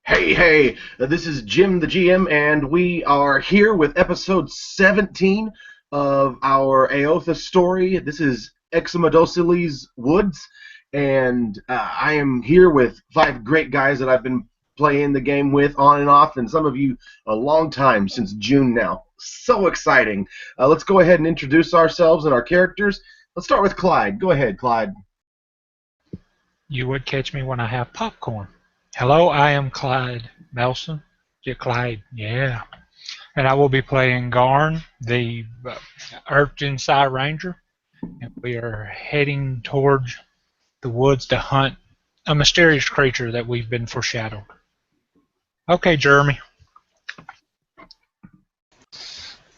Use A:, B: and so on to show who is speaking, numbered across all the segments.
A: Hey, this is Jim the GM, and we are here with episode 17 of our Eotha story. This is Exzelmodossuli Woods, and I am here with five great guys that I've been playing the game with on and off, and some of you a long time, since June now. So exciting. Let's go ahead and introduce ourselves and our characters. Let's start with Clyde. Go ahead, Clyde.
B: You would catch me when I have popcorn. Hello, I am Clyde Melson. Yeah, Clyde, yeah. And I will be playing Garn, the Urchin-Sci Ranger. And we are heading towards the woods to hunt a mysterious creature that we've been foreshadowed. Okay, Jeremy.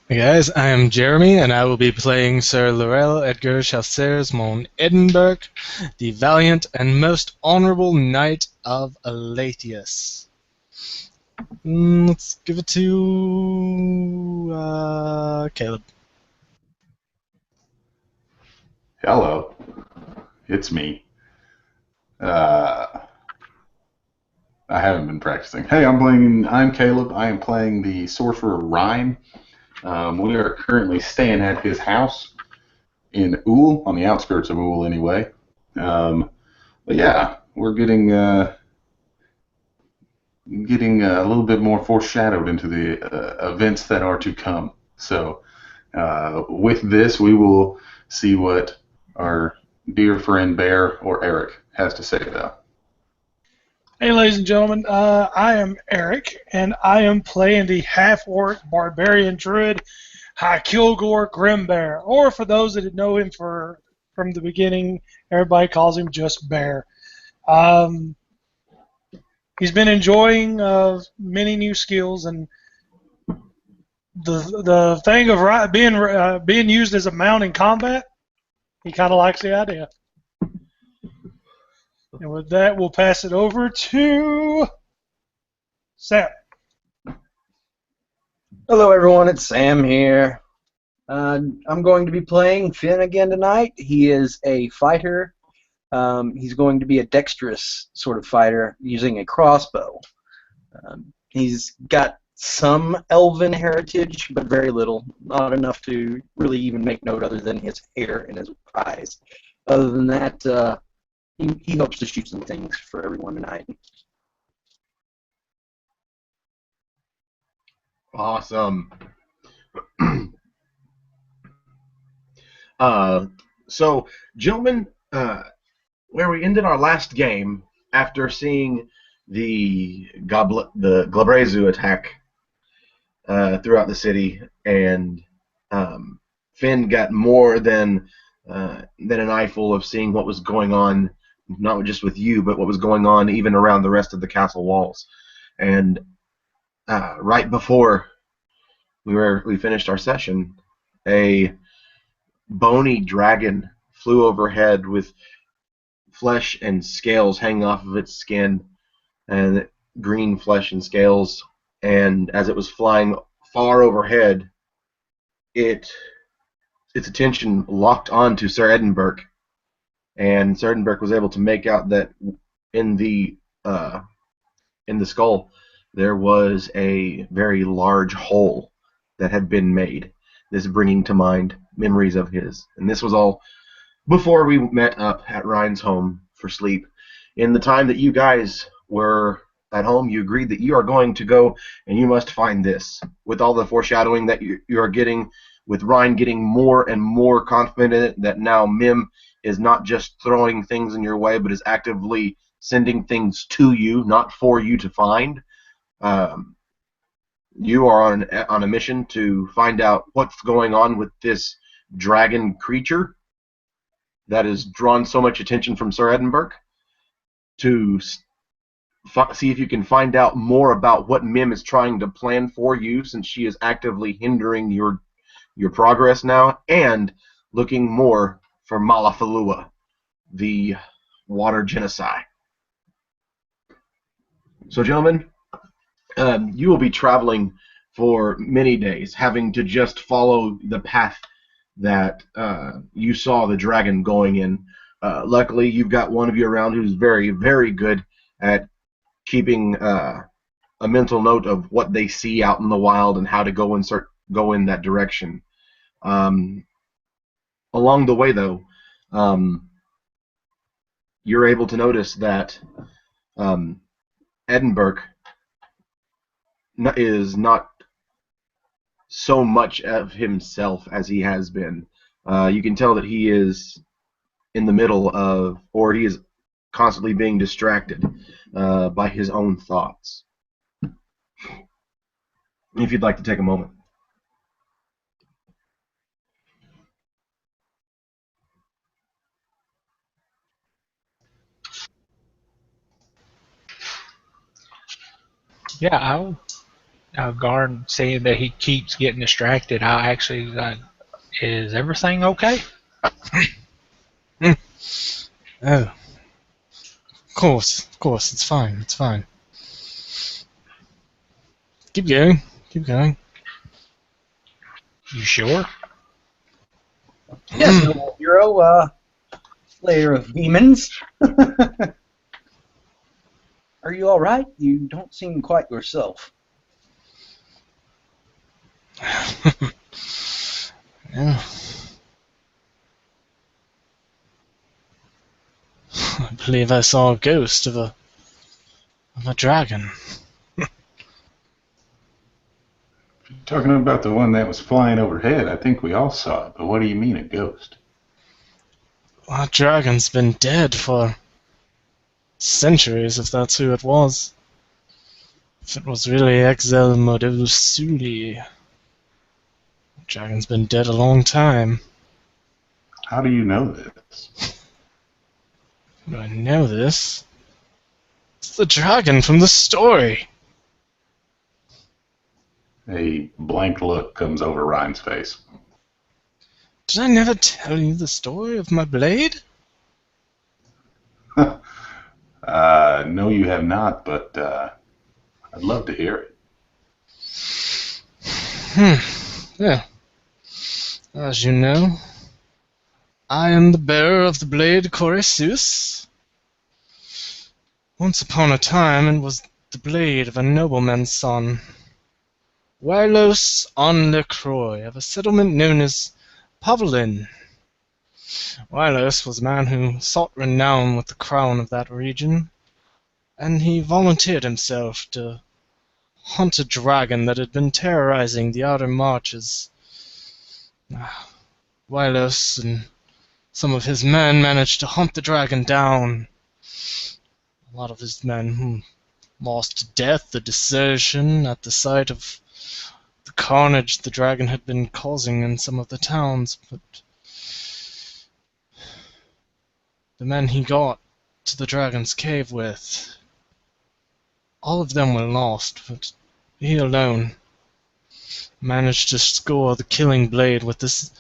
C: Hey guys, I am Jeremy, and I will be playing Sir Laurel Edgar Chasseurs Mon Edinburgh, the valiant and most honorable knight of Alatius. Let's give it to Caleb.
D: Hello, it's me. I haven't been practicing. Hey, I'm Caleb. I am playing the sorcerer Ryan. We are currently staying at his house in Ool, on the outskirts of Ool anyway. But yeah, we're getting a little bit more foreshadowed into the events that are to come. So with this, we will see what our dear friend Bear or Eric has to say though.
E: Hey, ladies and gentlemen, I am Eric, and I am playing the half-orc barbarian druid, High Kilgore Grimbear, or for those that know him from the beginning, everybody calls him just Bear. He's been enjoying many new skills, and the thing of being used as a mount in combat, he kind of likes the idea. And with that, we'll pass it over to Sam.
F: Hello, everyone. It's Sam here. I'm going to be playing Finn again tonight. He is a fighter. He's going to be a dexterous sort of fighter using a crossbow. He's got some elven heritage, but very little. Not enough to really even make note other than his hair and his eyes. Other than that, he hopes to shoot some things for everyone tonight.
A: Awesome. So, gentlemen, where we ended our last game after seeing the Glabrezu attack throughout the city, and Finn got more than an eyeful of seeing what was going on, not just with you, but what was going on even around the rest of the castle walls. And right before we finished our session, a bony dragon flew overhead with flesh and scales hanging off of its skin, and green flesh and scales. And as it was flying far overhead, its attention locked on to Sir Edinburgh, and Sir Edinburgh was able to make out that in the skull there was a very large hole that had been made. This bringing to mind memories of his. And this was all before we met up at Ryan's home for sleep. In the time that you guys were at home, you agreed that you are going to go and you must find this. With all the foreshadowing that you are getting, with Ryan getting more and more confident that now Mim is not just throwing things in your way, but is actively sending things to you, not for you to find. You are on a mission to find out what's going on with this dragon creature that has drawn so much attention from Sir Edinburgh, to see if you can find out more about what Mim is trying to plan for you, since she is actively hindering your progress now, and looking more for Malafalua, the water genocide. So, gentlemen, you will be traveling for many days, having to just follow the path that you saw the dragon going in. Luckily, you've got one of you around who's very, very good at keeping a mental note of what they see out in the wild and how to go in that direction. Um, Along the way, though, um, you're able to notice that um, Edinburgh is not so much of himself as he has been. You can tell that he is in the middle of, or he is constantly being distracted by his own thoughts. If you'd like to take a moment.
B: Yeah, Garn saying that he keeps getting distracted. I actually, is everything okay?
C: Oh, of course, it's fine, it's fine. Keep going, keep going.
B: You sure?
F: Yes, noble hero, slayer of demons. Are you all right? You don't seem quite yourself.
C: Yeah. I believe I saw a ghost of a dragon.
D: If you're talking about the one that was flying overhead, I think we all saw it. But what do you mean, a ghost?
C: That dragon's been dead for centuries, if that's who it was. If it was really Exzelmodossuli. The dragon's been dead a long time.
D: How do you know this?
C: Do I know this? It's the dragon from the story.
D: A blank look comes over Ryan's face.
C: Did I never tell you the story of my blade?
D: No, you have not, but I'd love to hear it.
C: Yeah. As you know, I am the bearer of the blade Coryceus. Once upon a time, it was the blade of a nobleman's son, Wylos on LeCroix, of a settlement known as Pavelin. Wylos was a man who sought renown with the crown of that region, and he volunteered himself to hunt a dragon that had been terrorizing the outer marches. Wylos and some of his men managed to hunt the dragon down. A lot of his men lost to death or desertion at the sight of the carnage the dragon had been causing in some of the towns, but the men he got to the dragon's cave with, all of them were lost, but he alone managed to score the killing blade with this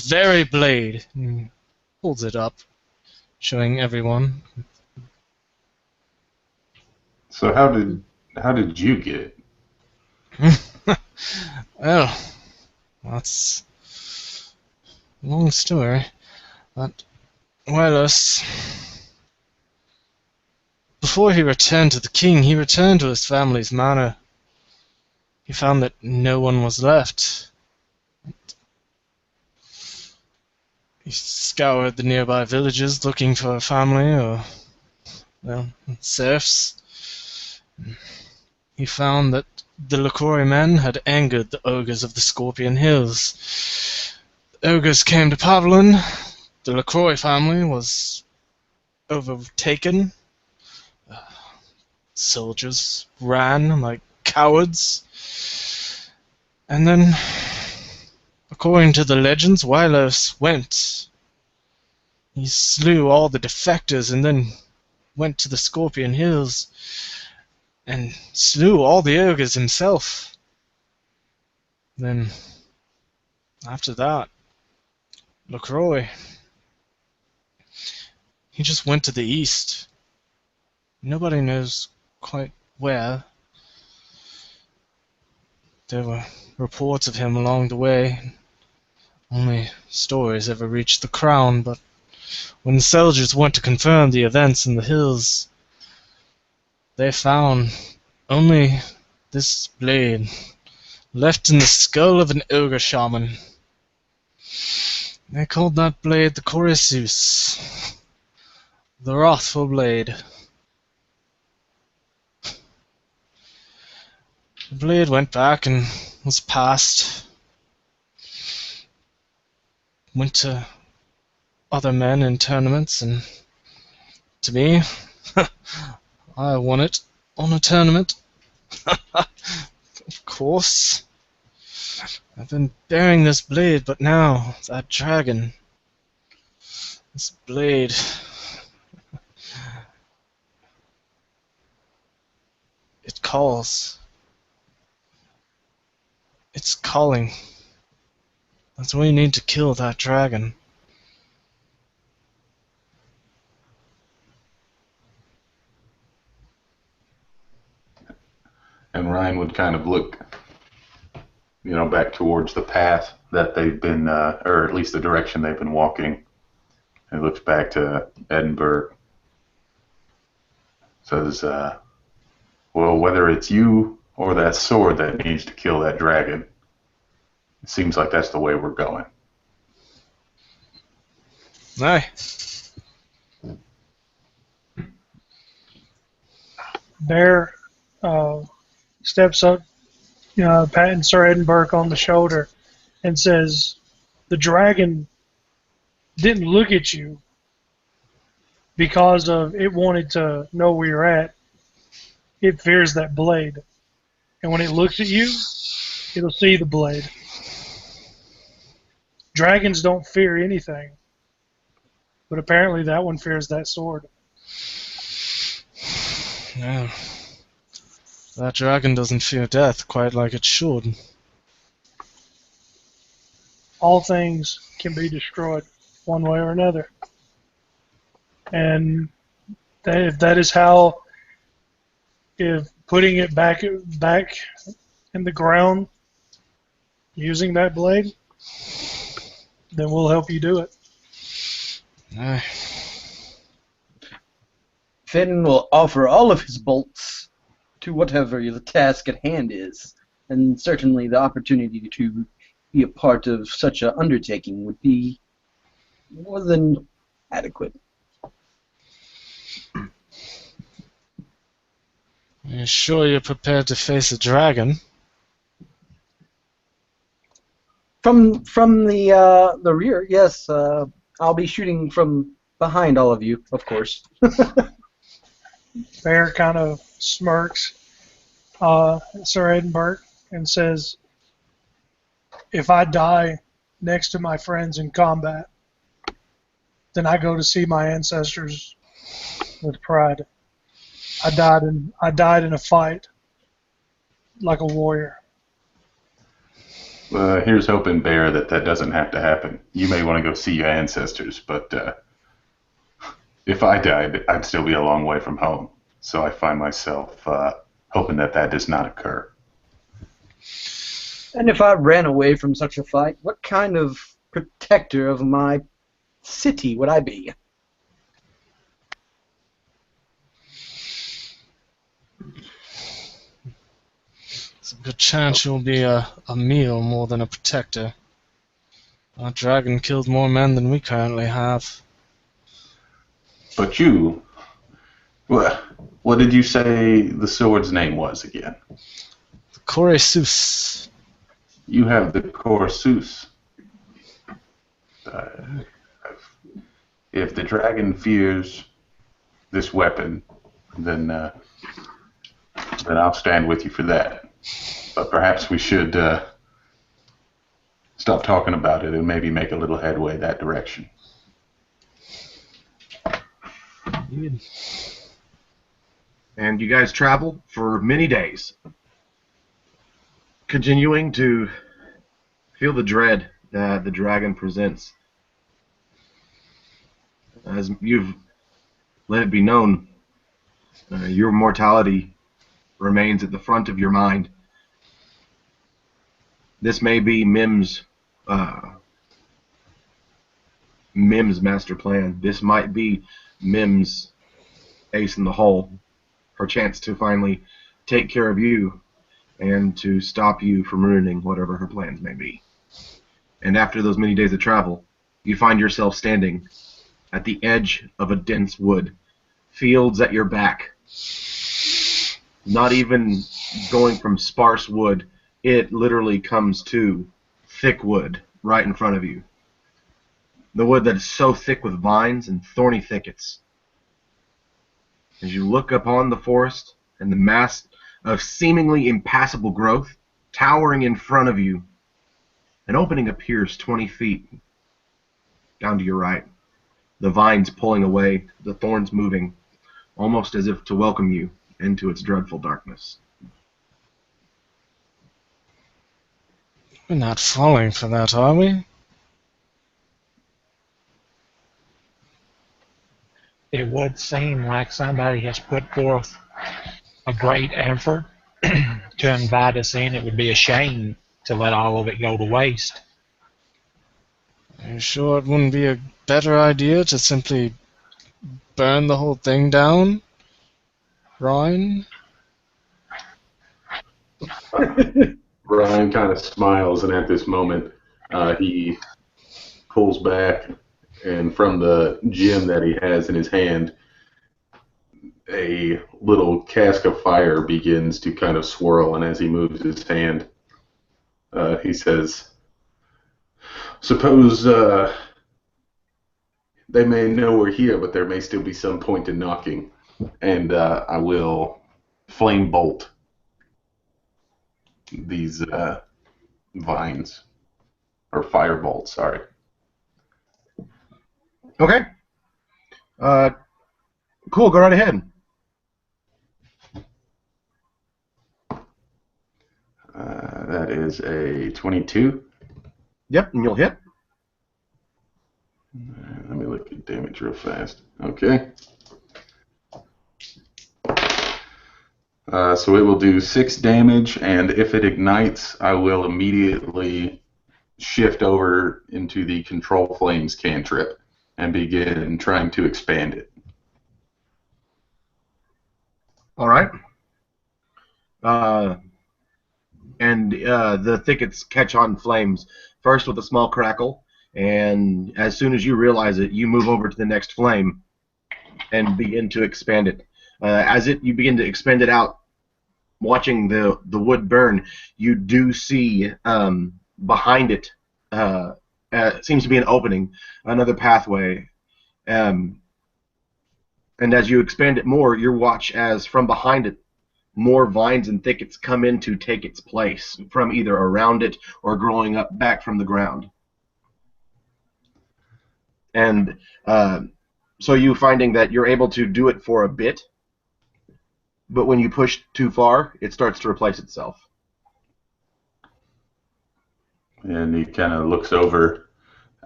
C: very blade. He holds it up, showing everyone.
D: So how did you get it?
C: Well, that's a long story, but Wylos, before he returned to the king, he returned to his family's manor. He found that no one was left. He scoured the nearby villages looking for a family or, well, serfs. He found that the LaCroix men had angered the ogres of the Scorpion Hills. The ogres came to Pavelin. The LaCroix family was overtaken. Soldiers ran like cowards. And then, according to the legends, Wylos went. He slew all the defectors and then went to the Scorpion Hills and slew all the ogres himself. Then, after that, LaCroix, he just went to the east. Nobody knows quite where. There were reports of him along the way. Only stories ever reached the crown, but when the soldiers went to confirm the events in the hills, they found Only this blade, left in the skull of an ogre shaman. They called that blade the Chorisus, the wrathful blade. The blade went back and was passed. Went to other men in tournaments, and to me, I won it on a tournament. Of course. I've been bearing this blade, but now, that dragon, this blade, it calls. It's calling. That's why we need to kill that dragon.
D: And Ryan would kind of look, back towards the path that they've been, or at least the direction they've been walking. He looks back to Edinburgh. Says, well, whether it's you or that sword that needs to kill that dragon, it seems like that's the way we're going.
C: Aye.
E: Bear steps up, patting Sir Edinburgh on the shoulder, and says, "The dragon didn't look at you because of it wanted to know where you're at. It fears that blade, and when it looks at you, it'll see the blade. Dragons don't fear anything, but apparently that one fears that sword."
C: Yeah. That dragon doesn't fear death quite like it should.
E: All things can be destroyed one way or another. And if that is how, if putting it back in the ground using that blade, then we'll help you do it.
C: Aye.
F: Finn will offer all of his bolts to whatever the task at hand is, and certainly the opportunity to be a part of such an undertaking would be more than adequate.
C: You sure you're prepared to face a dragon?
F: From the rear, yes. I'll be shooting from behind all of you, of course.
E: Bear kind of smirks Sir Edinburgh and says, "If I die next to my friends in combat, then I go to see my ancestors with pride. I died in a fight like a warrior."
D: Here's hoping, Bear, that doesn't have to happen. You may want to go see your ancestors, but if I died, I'd still be a long way from home. So I find myself hoping that does not occur.
F: And if I ran away from such a fight, what kind of protector of my city would I be?
C: It's a good chance you'll be a meal more than a protector. Our dragon killed more men than we currently have.
D: But you, what did you say the sword's name was again?
C: The Chorisus.
D: You have the Chorisus. If the dragon fears this weapon, then I'll stand with you for that. But perhaps we should stop talking about it and maybe make a little headway that direction.
A: And you guys travel for many days, continuing to feel the dread that the dragon presents. As you've let it be known, your mortality remains at the front of your mind. This may be Mim's master plan. This might be Mim's ace in the hole, her chance to finally take care of you and to stop you from ruining whatever her plans may be. And after those many days of travel, you find yourself standing at the edge of a dense wood, fields at your back. Not even going from sparse wood, it literally comes to thick wood right in front of you. The wood that is so thick with vines and thorny thickets. As you look upon the forest and the mass of seemingly impassable growth towering in front of you, an opening appears 20 feet down to your right. The vines pulling away, the thorns moving, almost as if to welcome you into its dreadful darkness.
C: We're not falling for that, are we?
B: It would seem like somebody has put forth a great effort to invite us in. It would be a shame to let all of it go to waste.
C: Are you sure it wouldn't be a better idea to simply burn the whole thing down, Ryan?
D: Ryan kind of smiles, and at this moment, he pulls back, and from the gem that he has in his hand, a little cask of fire begins to kind of swirl, and as he moves his hand, he says, "Suppose they may know we're here, but there may still be some point in knocking, and I will flame bolt these vines, or fire bolts, sorry."
A: Okay. Cool, go right ahead.
D: That is a 22.
A: Yep, and you'll hit.
D: Let me look at damage real fast. Okay. So it will do 6 damage, and if it ignites, I will immediately shift over into the Control Flames cantrip and begin trying to expand it.
A: All right. And the thickets catch on flames, first with a small crackle, and as soon as you realize it, you move over to the next flame and begin to expand it. You begin to expand it out, watching the wood burn, you do see behind it seems to be an opening, another pathway. And as you expand it more, you watch as from behind it, more vines and thickets come in to take its place from either around it or growing up back from the ground. And so you finding that you're able to do it for a bit, but when you push too far, it starts to replace itself.
D: And he kind of looks over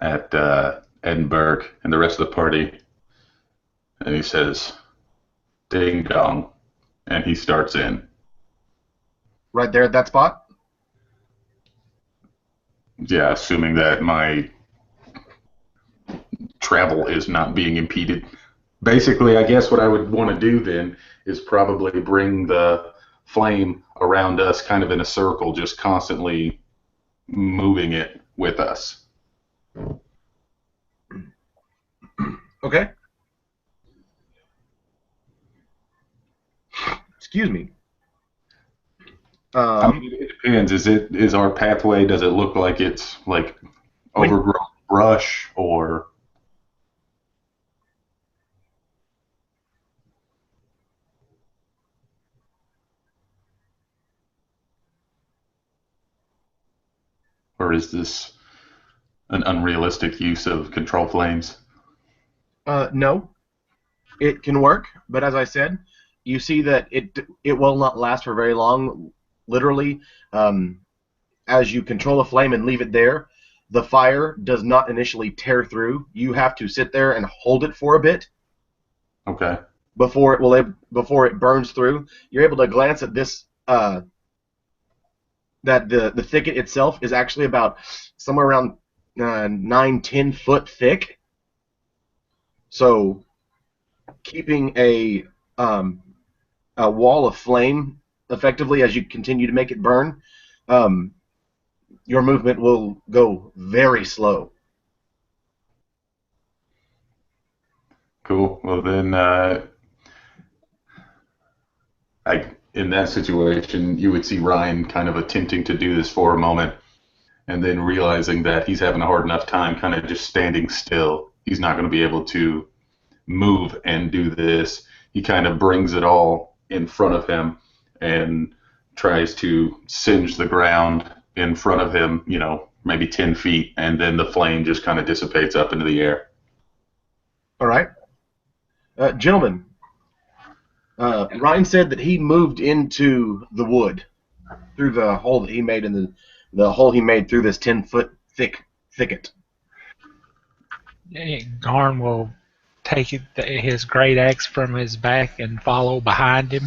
D: at Edinburgh and the rest of the party, and he says, "Ding dong," and he starts in.
A: Right there at that spot?
D: Yeah, assuming that my travel is not being impeded. Basically, I guess what I would want to do then is probably bring the flame around us kind of in a circle, just constantly moving it with us.
A: Okay. Excuse me.
D: I mean, it depends. Is our pathway, does it look like it's like overgrown brush, or is this an unrealistic use of control flames?
A: No. It can work, but as I said, you see that it will not last for very long. Literally, as you control a flame and leave it there, the fire does not initially tear through. You have to sit there and hold it for a bit.
D: Okay.
A: Before it burns through. You're able to glance at this. That the thicket itself is actually about somewhere around 9-10 foot thick. So keeping a wall of flame effectively as you continue to make it burn, your movement will go very slow.
D: Cool. Well, then, in that situation, you would see Ryan kind of attempting to do this for a moment, and then realizing that he's having a hard enough time kind of just standing still. He's not going to be able to move and do this. He kind of brings it all in front of him and tries to singe the ground in front of him, maybe 10 feet, and then the flame just kind of dissipates up into the air.
A: All right. Gentlemen, Ryan said that he moved into the wood through the hole that he made in the hole he made through this 10-foot thick thicket.
B: Garn will take his great axe from his back and follow behind him.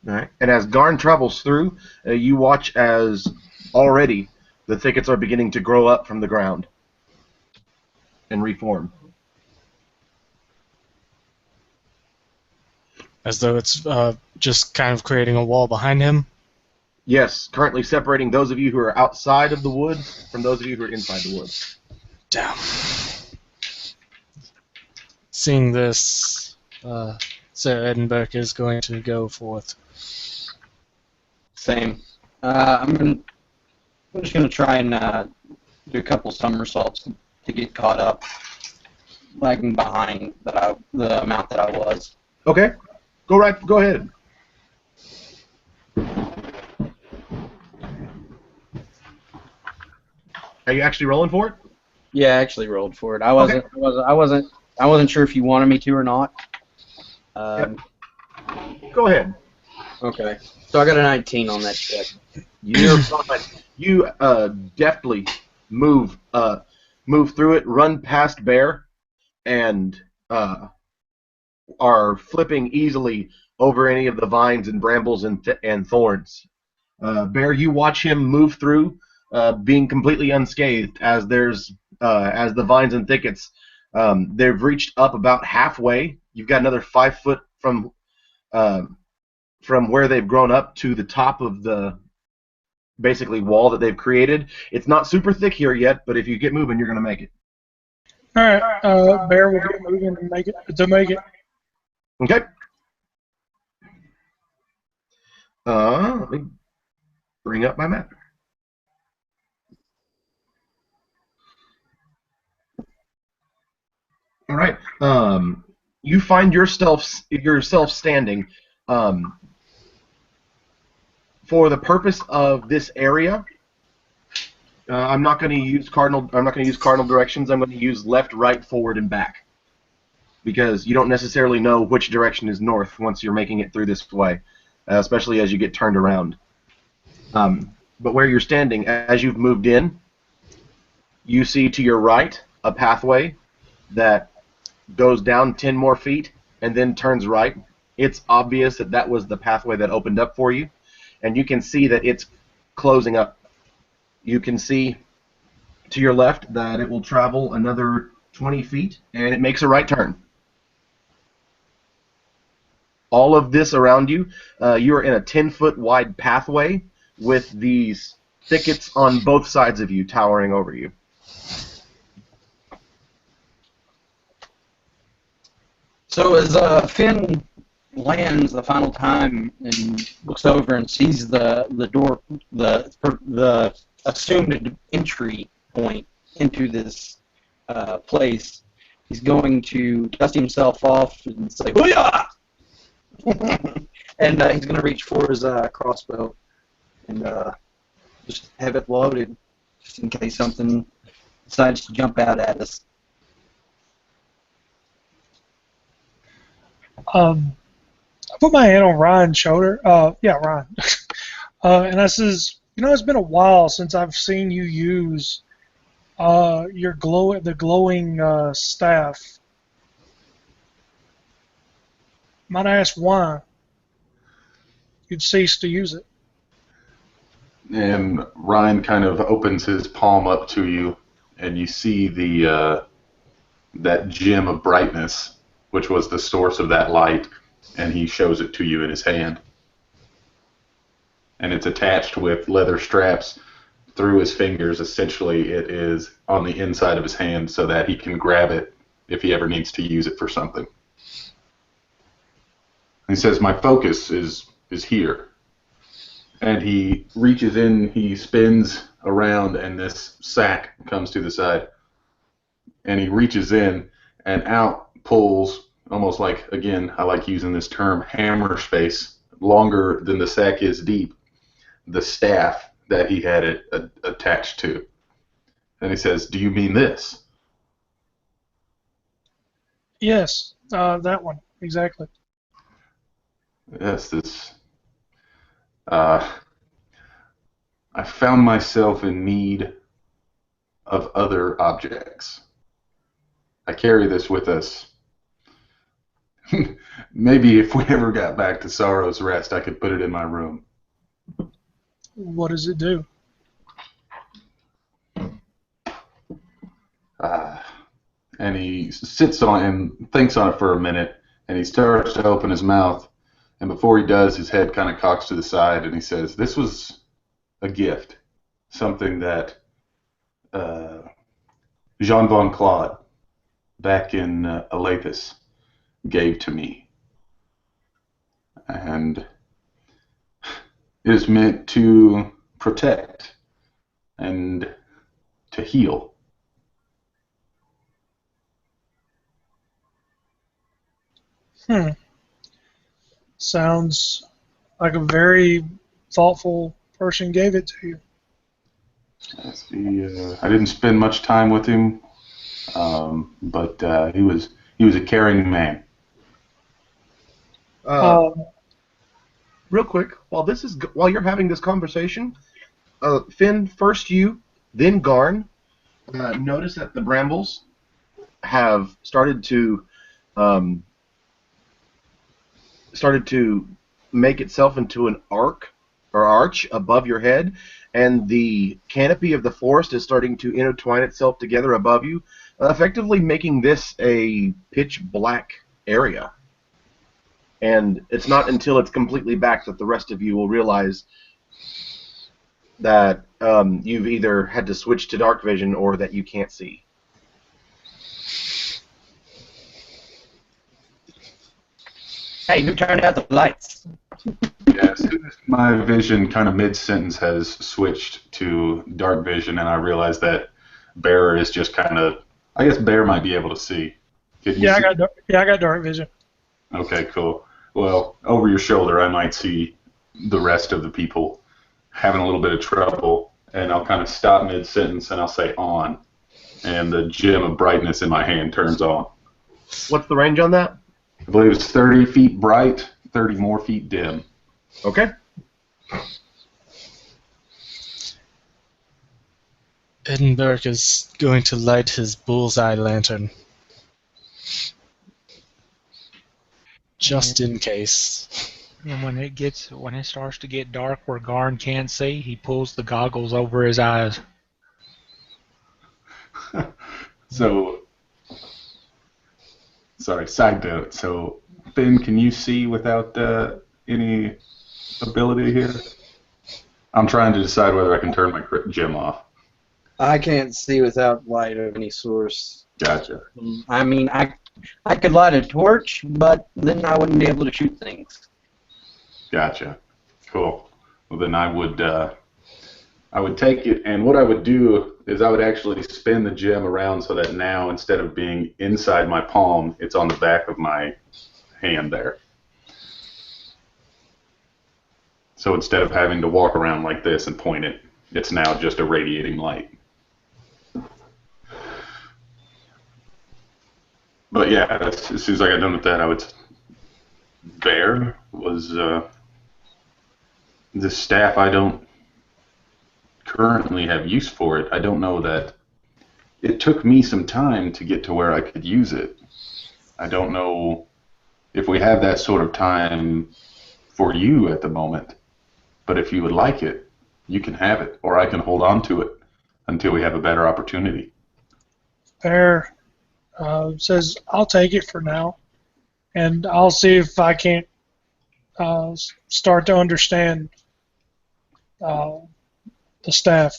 A: All right. And as Garn travels through, you watch as already the thickets are beginning to grow up from the ground and reform.
C: As though it's just kind of creating a wall behind him?
A: Yes, currently separating those of you who are outside of the woods from those of you who are inside the woods.
C: Damn. Seeing this, Sir Edinburgh is going to go forth.
F: Same. I'm just gonna try and do a couple somersaults to get caught up, lagging behind the amount that I was.
A: Okay, go ahead. Are you actually rolling for it?
F: Yeah, I actually rolled for it. I wasn't sure if you wanted me to or not.
A: Yep. Go ahead.
F: Okay. So I got a 19 on that check.
A: You're fine. You deftly move through it, run past Bear, and are flipping easily over any of the vines and brambles and thorns. Bear, you watch him move through, being completely unscathed as as the vines and thickets. They've reached up about halfway. You've got another 5 foot from where they've grown up to the top of the basically wall that they've created. It's not super thick here yet, but if you get moving, you're going to make it.
E: All right, Bear will get moving and make it.
A: Okay. Let me bring up my map. All right. You find yourself standing. For the purpose of this area, I'm not going to use cardinal directions. I'm going to use left, right, forward, and back, because you don't necessarily know which direction is north once you're making it through this way, especially as you get turned around. But where you're standing, as you've moved in, you see to your right a pathway that goes down 10 more feet and then turns right. It's obvious that that was the pathway that opened up for you, and you can see that it's closing up. You can see to your left that it will travel another 20 feet, and it makes a right turn. All of this around you, you are in a 10-foot wide pathway with these thickets on both sides of you towering over you.
F: So as Finn lands the final time and looks over and sees the door, the assumed entry point into this place, he's going to dust himself off and say, "Hoo-yah!" And he's going to reach for his crossbow and just have it loaded, just in case something decides to jump out at us.
E: I put my hand on Ryan's shoulder. Ryan. And I says, it's been a while since I've seen you use the glowing staff. Might I ask why you'd cease to use it?
D: And Ryan kind of opens his palm up to you, and you see that gem of brightness, which was the source of that light, and he shows it to you in his hand. and it's attached with leather straps through his fingers. Essentially, it is on the inside of his hand so that he can grab it if he ever needs to use it for something. He says, my focus is here. And he reaches in, he spins around, and this sack comes to the side. And he reaches in, and out pulls, almost like, again, I like using this term, hammer space, longer than the sack is deep, the staff that he had it attached to. And he says, do you mean this?
E: Yes, that one, exactly.
D: Yes, this. I found myself in need of other objects. I carry this with us. Maybe if we ever got back to Sorrow's Rest, I could put it in my room.
E: What does it do?
D: And he sits on it and thinks on it for a minute, and he starts to open his mouth. And before he does, his head kind of cocks to the side, and he says, this was a gift, something that Jean von Claude, back in Eotha, gave to me. And it is meant to protect and to heal.
E: Sounds like a very thoughtful person gave it to you.
D: I didn't spend much time with him, but he was a caring man.
A: Real quick, while you're having this conversation, Finn, first you, then Garn, notice that the brambles have started to make itself into an arch above your head, and the canopy of the forest is starting to intertwine itself together above you, effectively making this a pitch black area. And it's not until it's completely back that the rest of you will realize that you've either had to switch to dark vision or that you can't see.
G: Hey, who turned out the lights?
D: Yeah, as soon as my vision kind of mid-sentence has switched to dark vision, and I realize that Bear is just kind of, I guess Bear might be able to see.
E: Yeah, I got dark vision.
D: Okay, cool. Well, over your shoulder, I might see the rest of the people having a little bit of trouble, and I'll kind of stop mid-sentence, and I'll say on, and the gem of brightness in my hand turns on.
A: What's the range on that?
D: I believe it's 30 feet bright, 30 more feet dim.
A: Okay.
C: Edinburgh is going to light his bullseye lantern. Just in case.
B: And when it starts to get dark where Garn can't see, he pulls the goggles over his eyes.
D: So, sorry, side note. So, Finn, can you see without any ability here? I'm trying to decide whether I can turn my gem off.
F: I can't see without light of any source.
D: Gotcha.
F: I mean, I could light a torch, but then I wouldn't be able to shoot things.
D: Gotcha. Cool. Well, then I would take it, and what I would do is I would actually spin the gem around so that now, instead of being inside my palm, it's on the back of my hand there. So instead of having to walk around like this and point it, it's now just a radiating light. But yeah, as soon as I got done with that, I would. Bear was this staff. I don't currently have use for it. I don't know that it took me some time to get to where I could use it. I don't know if we have that sort of time for you at the moment. But if you would like it, you can have it, or I can hold on to it until we have a better opportunity.
E: Bear says, I'll take it for now, and I'll see if I can't start to understand uh, the staff.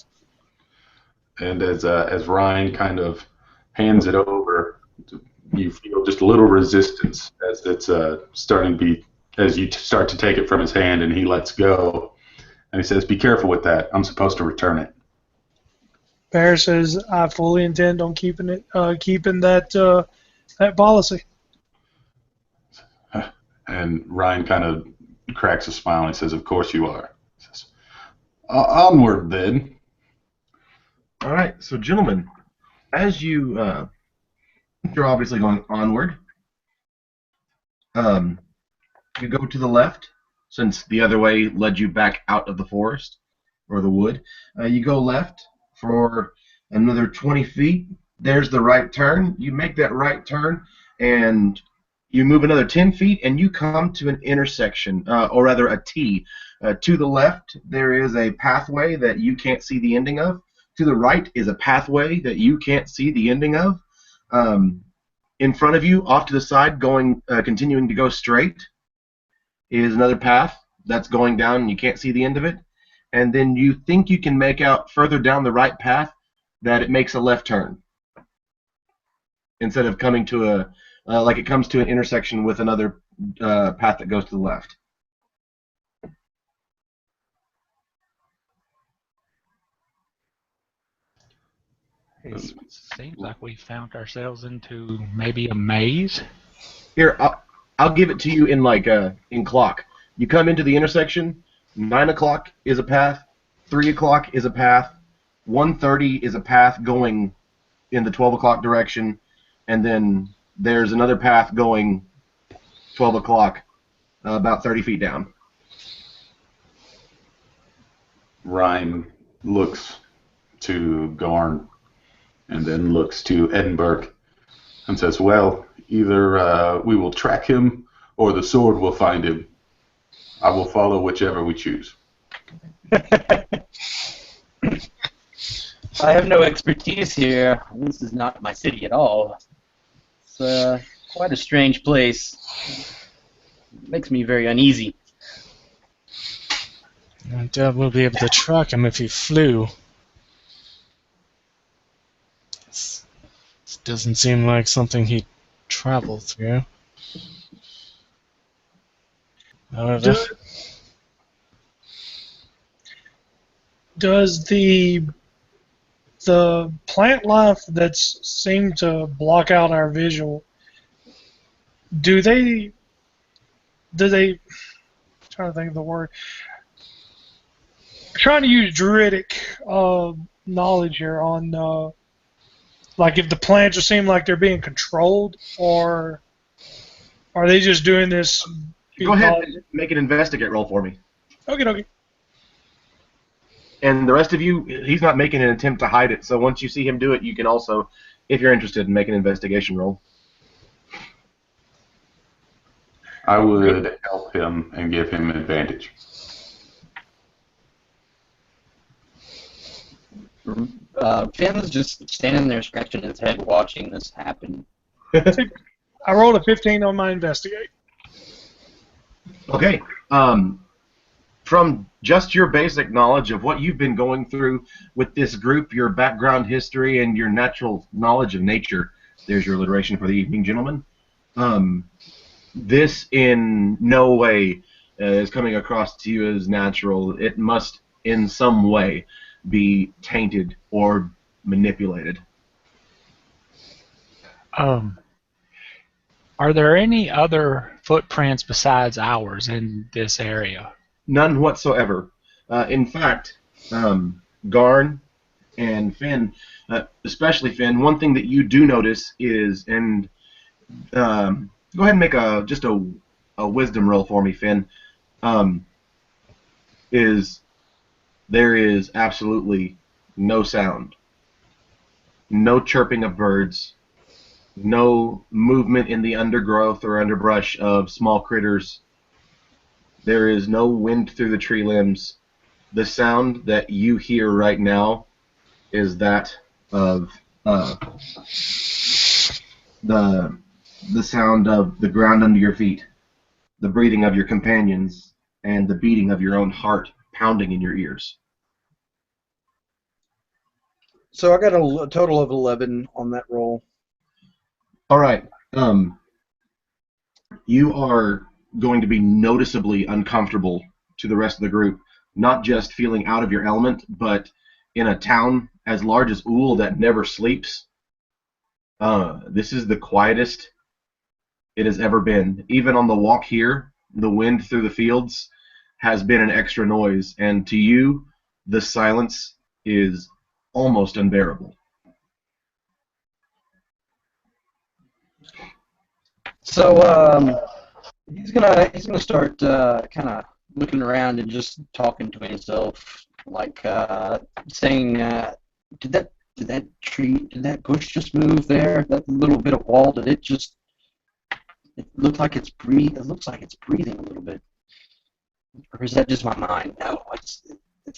D: And as Ryan kind of hands it over, you feel just a little resistance as it's starting to be as you start to take it from his hand, and he lets go, and he says, "Be careful with that. I'm supposed to return it."
E: Bear says, "I fully intend on keeping that policy."
D: And Ryan kind of cracks a smile and he says, "Of course you are." He says, "Onward then."
A: All right, so gentlemen, as you're obviously going onward, you go to the left, since the other way led you back out of the forest or the wood. You go left for another 20 feet. There's the right turn. You make that right turn, and you move another 10 feet, and you come to an intersection, or rather a T. To the left, there is a pathway that you can't see the ending of. To the right is a pathway that you can't see the ending of. In front of you, off to the side, continuing to go straight, is another path that's going down, and you can't see the end of it. And then you think you can make out further down the right path that it makes a left turn instead of coming to like it comes to an intersection with another path that goes to the left.
B: It seems like we found ourselves into maybe a maze.
A: Here, I'll give it to you in clock. You come into the intersection. 9 o'clock is a path. 3 o'clock is a path. 1:30 is a path going in the 12 o'clock direction, and then there's another path going 12 o'clock, about 30 feet down.
D: Ryan looks to Garn and then looks to Edinburgh and says, "Well, either we will track him or the sword will find him. I will follow whichever we choose."
G: I have no expertise here. This is not my city at all. It's quite a strange place. It makes me very uneasy.
C: I doubt we'll be able to track him if he flew. This doesn't seem like something he'd travel through. However,
E: Does the plant life that's seemed to block out our visual, do they I'm trying to think of the word, I'm trying to use druidic knowledge here on like if the plants just seem like they're being controlled, or are they just doing this?
A: Go ahead and make an investigate roll for me.
E: Okay.
A: And the rest of you, he's not making an attempt to hide it, so once you see him do it, you can also, if you're interested, make an investigation roll.
D: I would help him and give him advantage.
G: Finn's just standing there scratching his head watching this happen.
E: I rolled a 15 on my investigate.
A: Okay. From just your basic knowledge of what you've been going through with this group, your background history, and your natural knowledge of nature, there's your alliteration for the evening, gentlemen. This in no way is coming across to you as natural. It must, in some way, be tainted or manipulated.
B: Are there any other footprints besides ours in this area?
A: None whatsoever. In fact, Garn and Finn, especially Finn, one thing that you do notice is, and go ahead and make just a wisdom roll for me, Finn, is there is absolutely no sound, no chirping of birds, no movement in the undergrowth or underbrush of small critters. There is no wind through the tree limbs. The sound that you hear right now is that of the sound of the ground under your feet, the breathing of your companions, and the beating of your own heart pounding in your ears.
F: So I got a total of 11 on that roll.
A: All right. You are going to be noticeably uncomfortable to the rest of the group, not just feeling out of your element, but in a town as large as Ool that never sleeps. This is the quietest it has ever been. Even on the walk here, the wind through the fields has been an extra noise, and to you, the silence is almost unbearable.
G: So he's gonna start kind of looking around and just talking to himself, like saying, "Did that bush just move there? That little bit of wall, did it just? It looked like it's breathe. It looks like it's breathing a little bit, or is that just my mind? No, it's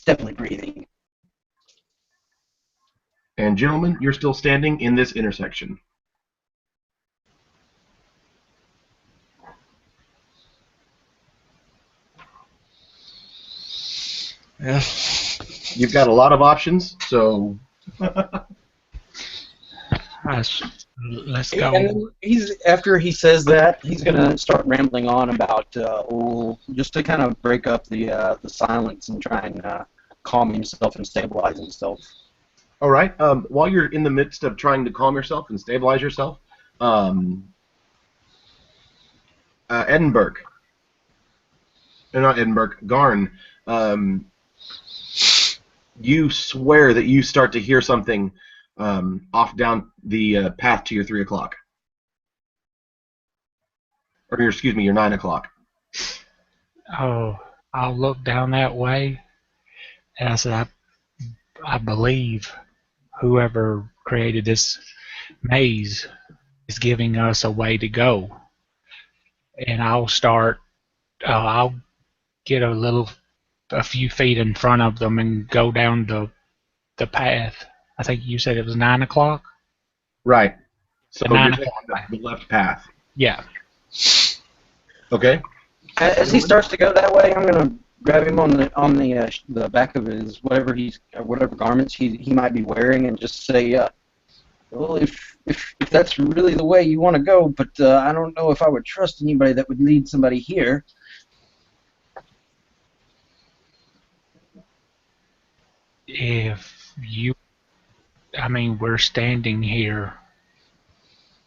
G: definitely breathing."
A: And gentlemen, you're still standing in this intersection.
C: Yeah.
A: You've got a lot of options, so
B: Let's
F: And
B: go.
F: then after he says that, he's gonna start rambling on about just to kind of break up the silence and try and calm himself and stabilize himself.
A: all right. While you're in the midst of trying to calm yourself and stabilize yourself, Edinburgh, not Edinburgh, Garn, you swear that you start to hear something off down the path to your 3 o'clock. Or excuse me, your 9 o'clock.
B: Oh, I'll look down that way, and I said, I believe whoever created this maze is giving us a way to go. And I'll get a few feet in front of them and go down the path. I think you said it was 9 o'clock?
A: Right. So
B: The 9
A: you're taking the left path.
B: Yeah.
A: Okay.
F: As he starts to go that way, I'm gonna grab him on the back of his whatever garments he might be wearing, and just say, well, if that's really the way you want to go, but I don't know if I would trust anybody that would lead somebody here.
B: We're standing here.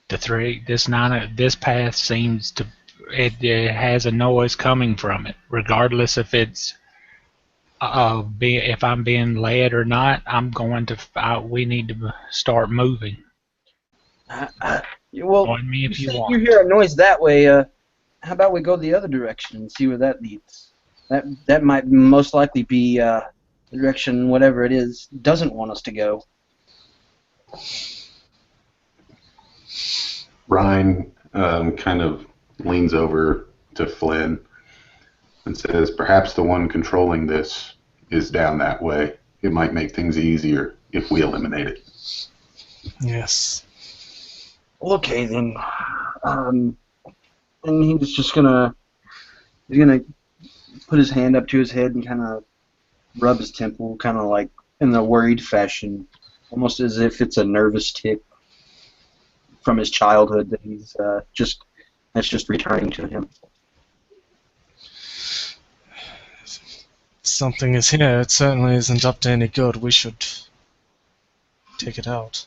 B: This path seems to, it has a noise coming from it, regardless if it's if I'm being led or not. We need to start moving.
F: Well,
B: Join me if you
F: say
B: want.
F: you hear a noise that way. How about we go the other direction and see where that leads? That might most likely be the direction whatever it is doesn't want us to go.
D: Ryan kind of leans over to Flynn and says, perhaps the one controlling this is down that way. It might make things easier if we eliminate it.
C: Yes.
F: Okay then. And he's just gonna put his hand up to his head and kind of rub his temple, kind of like in a worried fashion, almost as if it's a nervous tick from his childhood that he's just returning to him.
C: Something is here. It certainly isn't up to any good. We should take it out.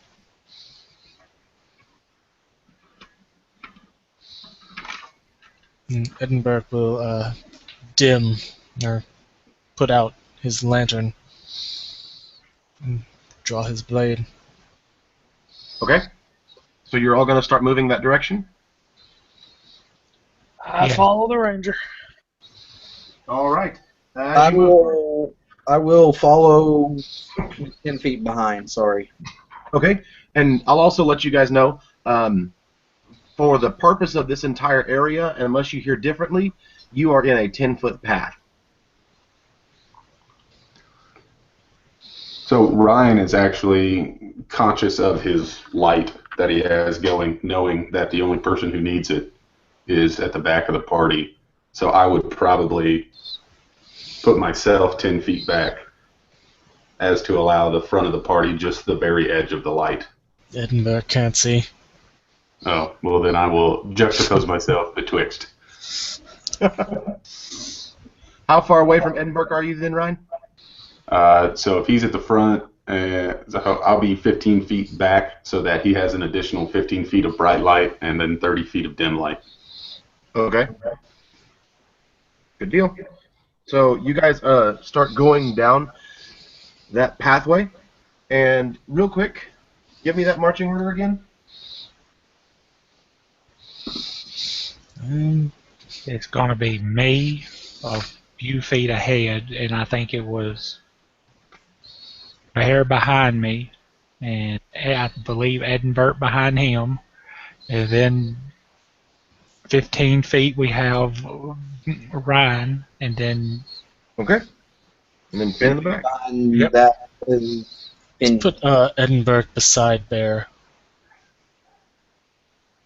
C: And Edinburgh will dim or put out his lantern and draw his blade.
A: Okay. So you're all going to start moving that direction?
E: I follow the ranger.
A: All right.
F: I will follow 10 feet behind. Sorry.
A: Okay. And I'll also let you guys know, for the purpose of this entire area, and unless you hear differently, you are in a 10-foot path.
D: So Ryan is actually conscious of his light that he has going, knowing that the only person who needs it is at the back of the party. So I would probably put myself 10 feet back as to allow the front of the party just the very edge of the light.
C: Edinburgh can't see.
D: Oh, well then I will juxtapose myself betwixt.
A: How far away from Edinburgh are you then, Ryan?
D: So if he's at the front, so I'll be 15 feet back so that he has an additional 15 feet of bright light and then 30 feet of dim light.
A: Okay. Good deal. So you guys start going down that pathway, and real quick, give me that marching order again.
B: It's going to be me a few feet ahead, and I think it was Bear behind me, and I believe Edinburgh behind him, and then 15 feet we have Ryan, and then
A: Okay. And then Finn in the back.
F: And
B: Yep.
F: that is in
C: Put Edinburgh beside Bear.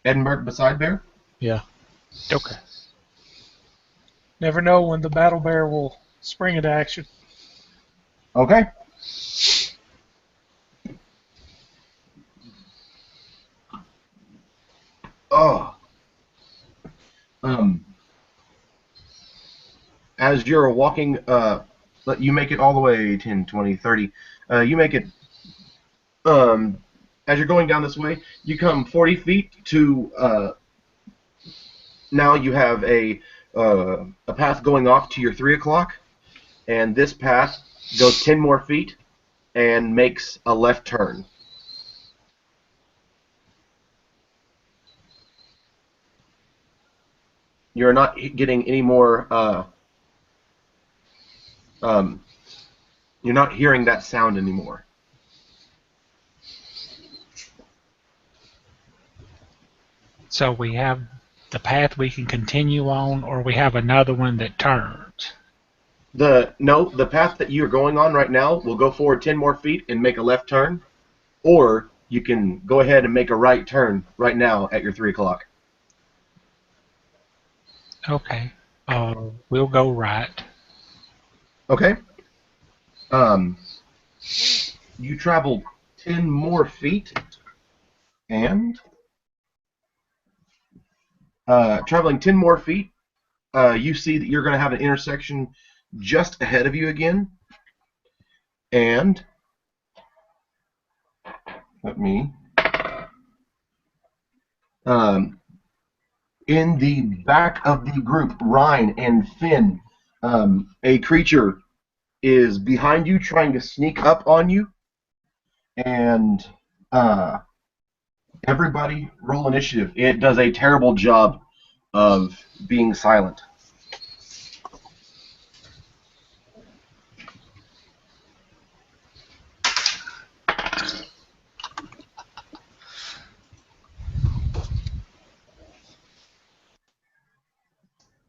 A: Edinburgh beside Bear?
C: Yeah.
B: okay.
E: Never know when the battle bear will spring into action.
A: Okay. Oh. As you're walking, you make it all the way 10, 20, 30. You make it, as you're going down this way, you come 40 feet to, now you have a path going off to your 3 o'clock, and this path goes 10 more feet and makes a left turn. You're not getting any more, you're not hearing that sound anymore.
B: So we have the path we can continue on, or we have another one that turns.
A: The path that you're going on right now will go forward 10 more feet and make a left turn, or you can go ahead and make a right turn right now at your 3 o'clock.
B: Okay. We'll go right.
A: Okay. You travel 10 more feet, and traveling 10 more feet, you see that you're going to have an intersection just ahead of you again. And let me. In the back of the group, Ryan and Finn, a creature is behind you trying to sneak up on you. And everybody roll initiative. It does a terrible job of being silent.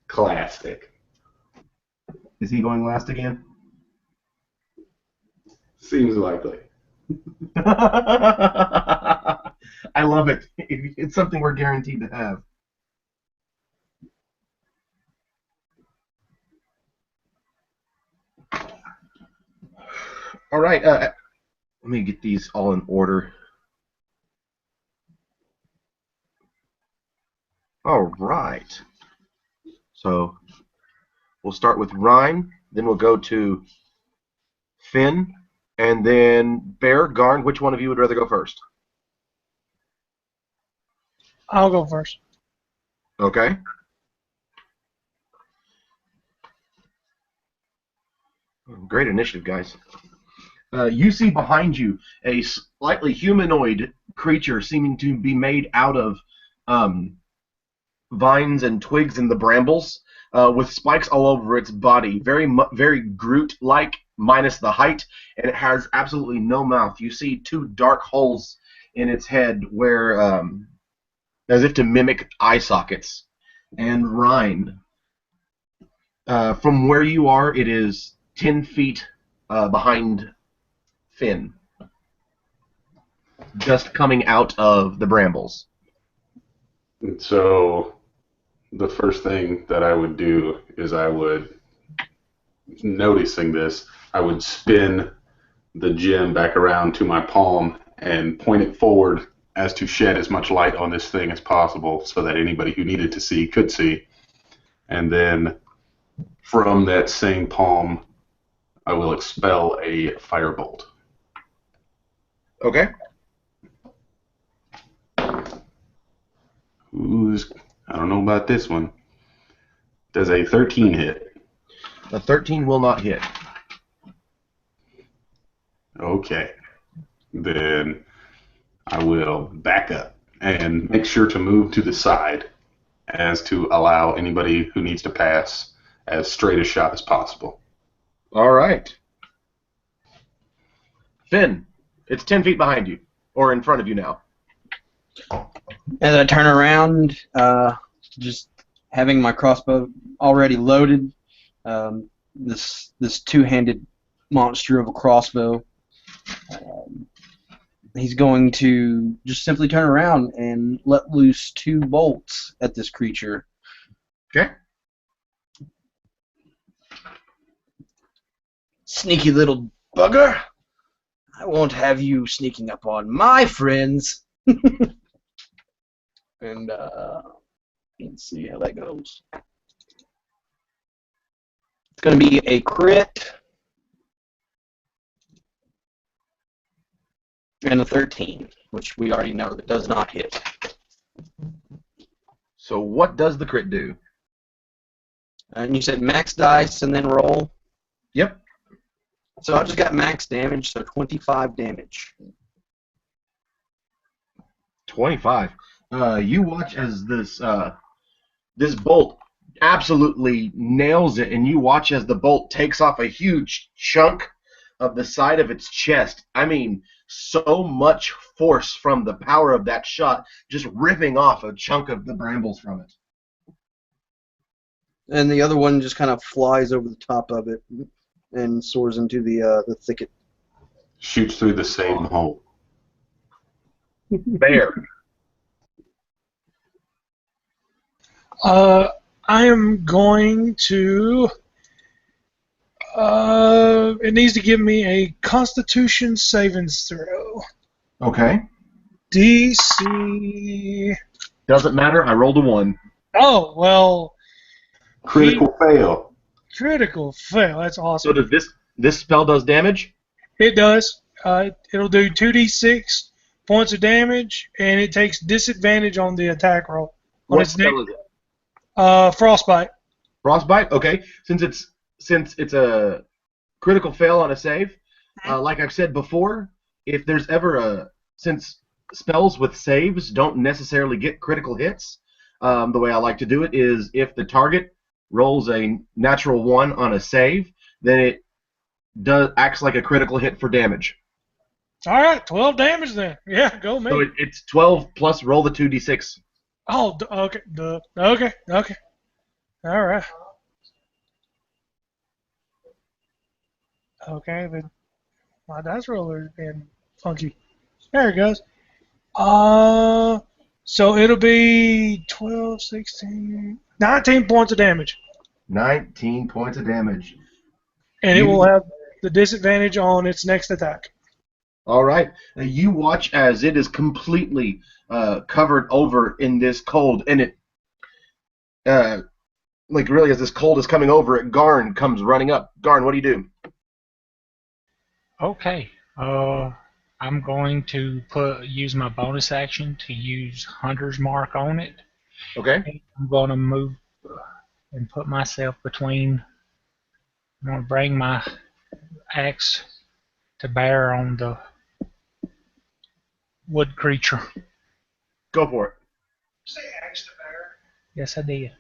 D: Classic.
A: Is he going last again?
D: Seems likely.
A: I love it. It's something we're guaranteed to have. All right. Let me get these all in order. All right. So we'll start with Ryan, then we'll go to Finn, and then Bear, Garn. Which one of you would rather go first?
E: I'll go first.
A: Okay. Great initiative, guys. You see behind you a slightly humanoid creature seeming to be made out of vines and twigs in the brambles, with spikes all over its body, very Groot-like, minus the height, and it has absolutely no mouth. You see two dark holes in its head, where, as if to mimic eye sockets. And Ryan, from where you are, it is 10 feet behind Finn, just coming out of the brambles.
D: And so the first thing that I would do is I would noticing this, I would spin the gem back around to my palm and point it forward as to shed as much light on this thing as possible so that anybody who needed to see could see. And then from that same palm, I will expel a firebolt.
A: Okay.
D: Ooh, I don't know about this one. Does a 13 hit?
A: A 13 will not hit.
D: Okay. Then I will back up and make sure to move to the side as to allow anybody who needs to pass as straight a shot as possible.
A: All right. Finn, it's 10 feet behind you, or in front of you now.
G: As I turn around, just having my crossbow already loaded, this two-handed monster of a crossbow, he's going to just simply turn around and let loose 2 bolts at this creature.
A: Okay.
G: Sneaky little bugger! I won't have you sneaking up on my friends. And let's see how that goes. It's going to be a crit and a 13, which we already know that does not hit.
A: So what does the crit do?
G: And you said max dice and then roll.
A: Yep.
G: So I just got max damage, so 25 damage.
A: 25. You watch as this bolt absolutely nails it, and you watch as the bolt takes off a huge chunk of the side of its chest. I mean, so much force from the power of that shot, just ripping off a chunk of the brambles from it.
G: And the other one just kind of flies over the top of it and soars into the thicket.
D: Shoots through the same hole.
A: Bear.
E: I am going to. It needs to give me a Constitution savings throw.
A: Okay.
E: DC.
A: Doesn't matter. I rolled a 1.
E: Oh well.
D: Critical fail.
E: Critical fail. That's
A: So
E: awesome.
A: does this spell does damage?
E: It does. It'll do 2d6 points of damage, and it takes disadvantage on the attack roll. On
A: What
E: its
A: spell
E: next,
A: is it?
E: Frostbite.
A: Frostbite. Okay. Since it's a critical fail on a save, like I've said before, if there's ever since spells with saves don't necessarily get critical hits, the way I like to do it is if the target rolls a natural 1 on a save, then it acts like a critical hit for damage.
E: All right, 12 damage then. Yeah, go me.
A: So it's 12 plus roll the 2d6.
E: Oh, okay, okay. All right. Okay, then my dice roller's been funky. There it goes. So it'll be 12, 16, 19 points of damage.
A: 19 points of damage.
E: And it will have the disadvantage on its next attack.
A: All right. Now you watch as it is completely covered over in this cold, and it, like really, as this cold is coming over it, Garn comes running up. Garn, what do you do?
B: Okay. I'm going to use my bonus action to use Hunter's Mark on it.
A: Okay.
B: I'm going to move and put myself between. I'm going to bring my axe to bear on the wood creature.
A: Go for it.
E: Say axe to bear.
B: Yes, I did.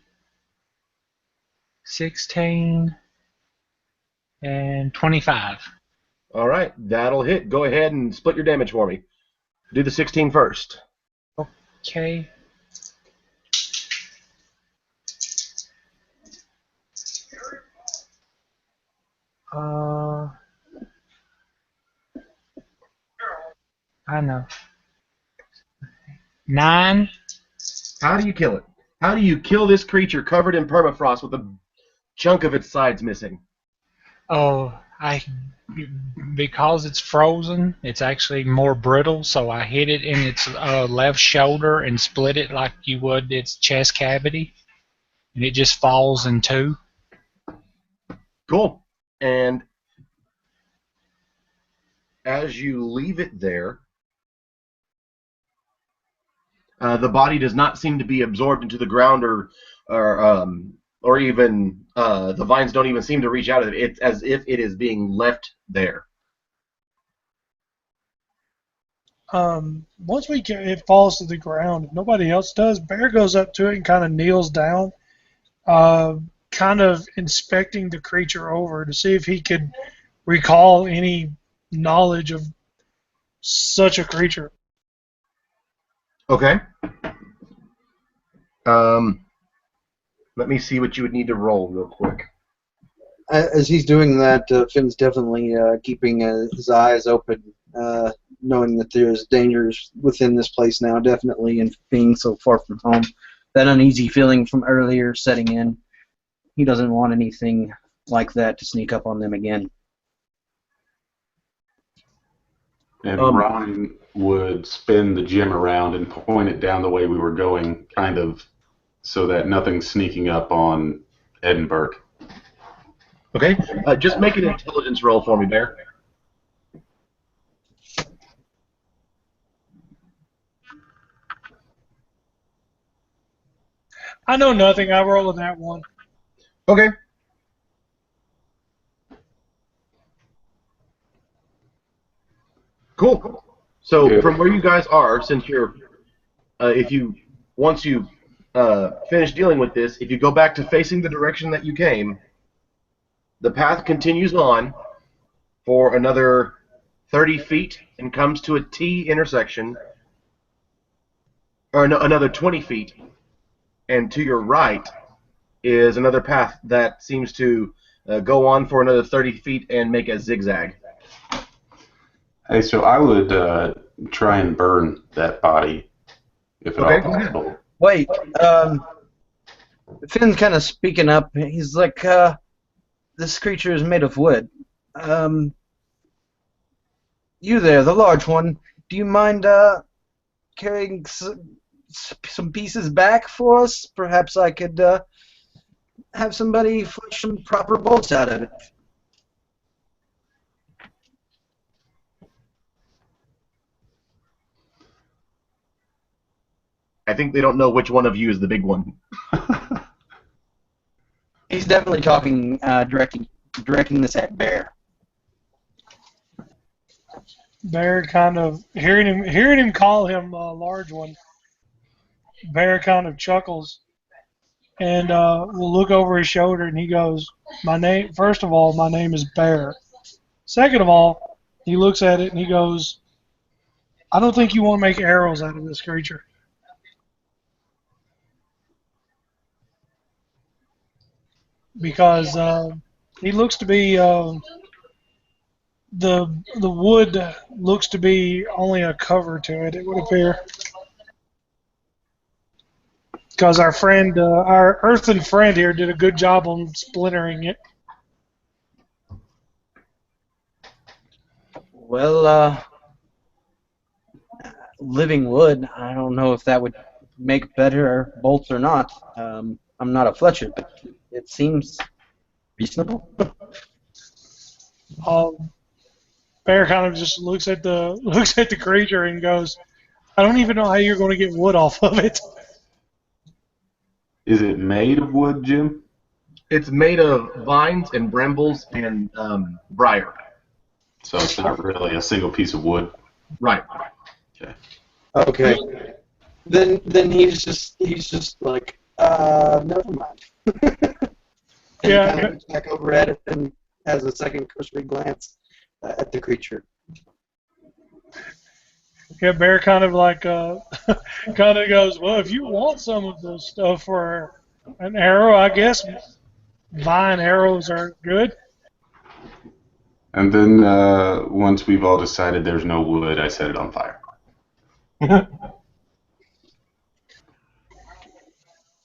B: 16 and 25.
A: All right. That'll hit. Go ahead and split your damage for me. Do the 16 first.
B: Okay. I know. 9.
A: How do you kill it? How do you kill this creature covered in permafrost with a chunk of its sides missing?
B: Oh, I because it's frozen, it's actually more brittle. So I hit it in its left shoulder and split it like you would its chest cavity, and it just falls in two.
A: Cool. And as you leave it there, the body does not seem to be absorbed into the ground, or even the vines don't even seem to reach out of it. It's as if it is being left there.
E: Once it falls to the ground, if nobody else does, Bear goes up to it and kind of kneels down, kind of inspecting the creature over to see if he could recall any knowledge of such a creature.
A: Okay. Let me see what you would need to roll real quick.
F: As he's doing that, Finn's definitely keeping his eyes open, knowing that there's dangers within this place now, definitely, and being so far from home. That uneasy feeling from earlier setting in. He doesn't want anything like that to sneak up on them again.
D: And Ryan would spin the gem around and point it down the way we were going, kind of so that nothing's sneaking up on Edinburgh.
A: Okay. Just make an intelligence roll for me, Bear.
E: I know nothing. I roll that one.
A: Okay. Cool. So from where you guys are, since you're, once you finish dealing with this, if you go back to facing the direction that you came, the path continues on for another 30 feet and comes to a T intersection, or no, another 20 feet, and to your right is another path that seems to go on for another 30 feet and make a zigzag.
D: Hey, so I would try and burn that body, if at all possible.
F: Wait, Finn's kind of speaking up. He's like, this creature is made of wood. You there, the large one, do you mind carrying some pieces back for us? Perhaps I could have somebody flush some proper bolts out of it.
A: I think they don't know which one of you is the big one.
G: He's definitely talking, directing this at Bear.
E: Bear kind of hearing him call him a large one. Bear kind of chuckles and will look over his shoulder and he goes, First of all, my name is Bear. Second of all, he looks at it and he goes, I don't think you want to make arrows out of this creature. Because he looks to be the wood looks to be only a cover to it. It would appear, because our earthen friend here, did a good job on splintering it.
F: Well, living wood, I don't know if that would make better bolts or not. I'm not a Fletcher, but it seems reasonable.
E: Bear kind of just looks at the creature and goes, I don't even know how you're going to get wood off of it.
D: Is it made of wood, Jim?
A: It's made of vines and brambles and briar.
D: So it's not really a single piece of wood.
A: Right.
D: Okay.
F: Okay. Then he's just like, never mind. And
E: Yeah.
F: he kind of looks back over at it and has a second cursory glance at the creature.
E: Yeah, Bear kind of like kind of goes, well, if you want some of this stuff for an arrow, I guess vine arrows are good.
D: And then once we've all decided there's no wood, I set it on fire.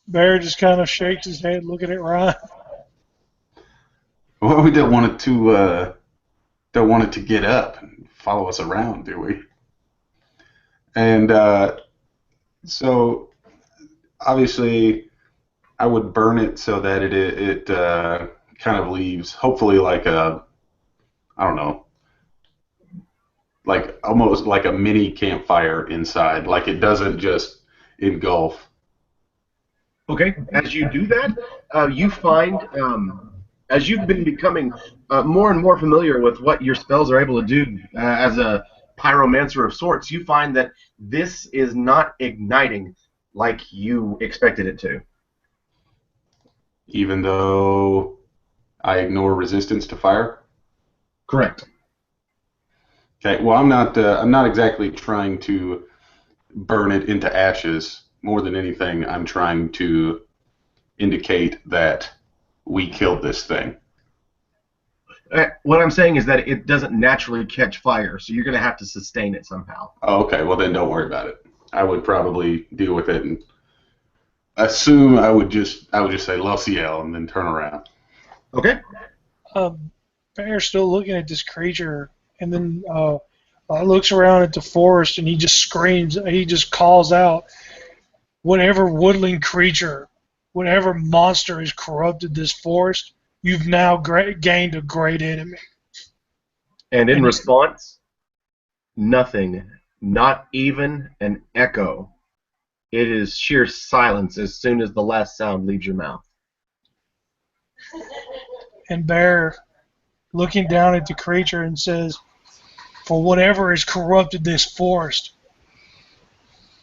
E: Bear just kind of shakes his head looking at Ryan.
D: Well, we don't want it to get up and follow us around, do we? And so obviously, I would burn it so that it kind of leaves, hopefully, like a, I don't know, like almost like a mini campfire inside. Like it doesn't just engulf.
A: Okay, as you do that, you find, as you've been becoming more and more familiar with what your spells are able to do as a pyromancer of sorts, you find that this is not igniting like you expected it to.
D: Even though I ignore resistance to fire.
A: Correct.
D: Okay. Well, I'm not exactly trying to burn it into ashes. More than anything, I'm trying to indicate that we killed this thing.
A: What I'm saying is that it doesn't naturally catch fire, so you're going to have to sustain it somehow.
D: Oh, okay. Well, then don't worry about it. I would probably deal with it and assume I would just say "Lo ciel" and then turn around.
A: Okay.
E: Bear's still looking at this creature, and then looks around at the forest, and he just screams. He just calls out, "Whatever woodland creature, whatever monster has corrupted this forest, you've now gained a great enemy."
A: And in response, nothing, not even an echo. It is sheer silence as soon as the last sound leaves your mouth.
E: And Bear, looking down at the creature, and says, "For whatever has corrupted this forest,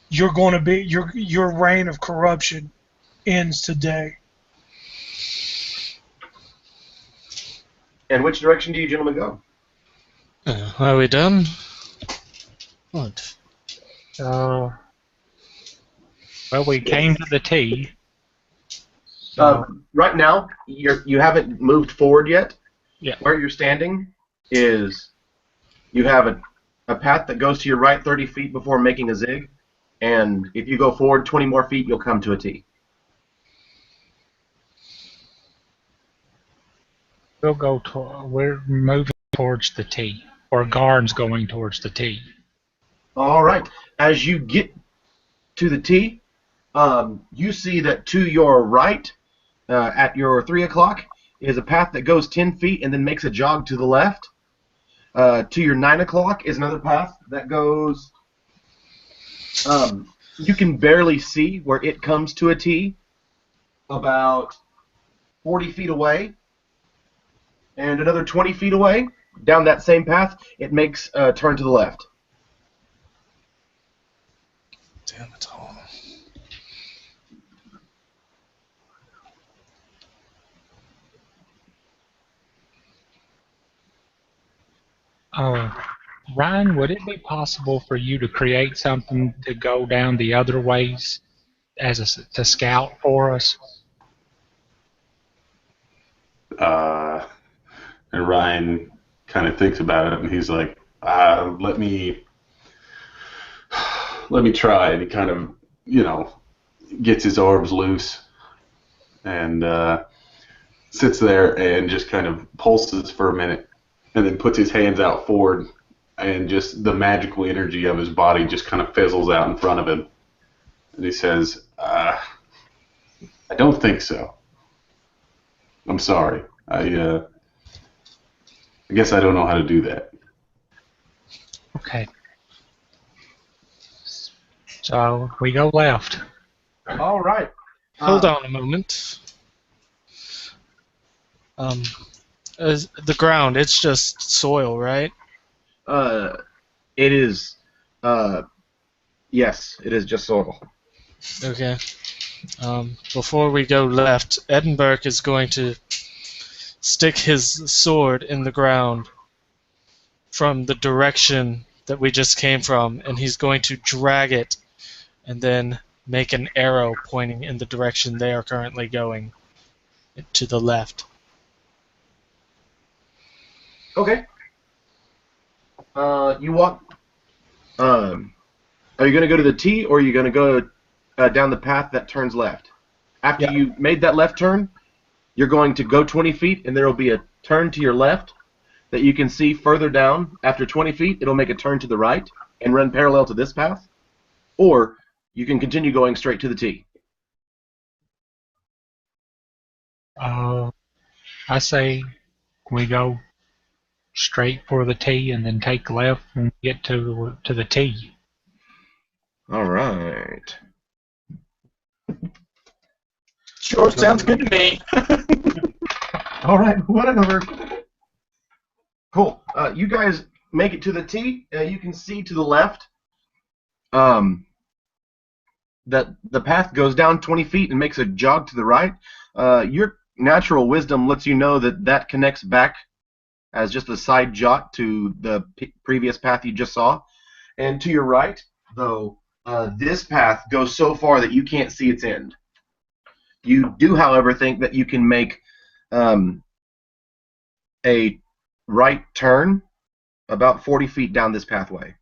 E: you're going to be your reign of corruption ends today."
A: And which direction do you gentlemen go?
C: Are we done? What?
B: Well, we came to the T. So,
A: Right now, you haven't moved forward yet.
B: Yeah.
A: Where you're standing is you have a path that goes to your right 30 feet before making a zig, and if you go forward 20 more feet, you'll come to a T.
B: we're moving towards the T, or Garn's going towards the T.
A: All right. As you get to the T, you see that to your right, at your 3 o'clock, is a path that goes 10 feet and then makes a jog to the left. To your 9 o'clock is another path that goes. You can barely see where it comes to a T, about 40 feet away, and another 20 feet away, down that same path, it makes a turn to the left.
C: Damn it all.
B: Ryan, would it be possible for you to create something to go down the other ways to scout for us?
D: And Ryan kind of thinks about it, and he's like, "Let me try." And he kind of, gets his arms loose and sits there and just kind of pulses for a minute, and then puts his hands out forward, and just the magical energy of his body just kind of fizzles out in front of him. And he says, "I don't think so. I'm sorry. I guess I don't know how to do that."
B: Okay. So we go left.
A: All right.
C: Hold on a moment. The ground, it's just soil, right?
A: It is. Yes, it is just soil.
C: Okay. Before we go left, Edinburgh is going to stick his sword in the ground from the direction that we just came from, and he's going to drag it and then make an arrow pointing in the direction they are currently going, to the left.
A: Okay. You walk. Are you going to go to the T, or are you going to go down the path that turns left? After you made that left turn, You're going to go 20 feet, and there will be a turn to your left that you can see further down. After 20 feet, it'll make a turn to the right and run parallel to this path. Or you can continue going straight to the T.
B: I say we go straight for the T and then take left when we get to the T.
A: All right.
G: Sure sounds good to me.
A: All right, whatever. Cool. You guys make it to the T. You can see to the left that the path goes down 20 feet and makes a jog to the right. Your natural wisdom lets you know that that connects back as just a side jot to the previous path you just saw. And to your right, though, this path goes so far that you can't see its end. You do, however, think that you can make a right turn about 40 feet down this pathway.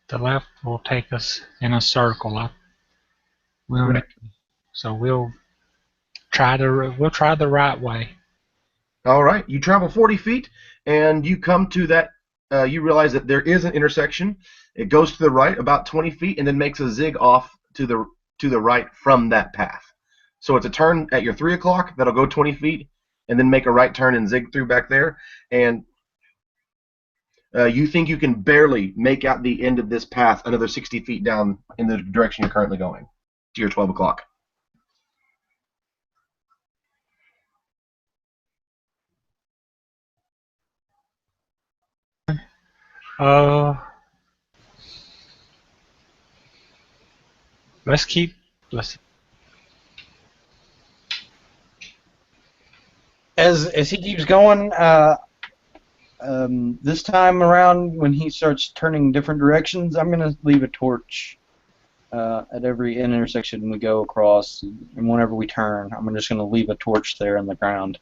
B: The left will take us in a circle. So we'll try the right way.
A: All right, you travel 40 feet, and you come to that. You realize that there is an intersection. It goes to the right about 20 feet, and then makes a zig off to the right from that path. So it's a turn at your 3 o'clock that'll go 20 feet, and then make a right turn and zig through back there. And you think you can barely make out the end of this path another 60 feet down in the direction you're currently going to your 12 o'clock.
B: Let's
F: As he keeps going, this time around when he starts turning different directions, I'm gonna leave a torch at every intersection we go across, and whenever we turn, I'm just gonna leave a torch there on the ground.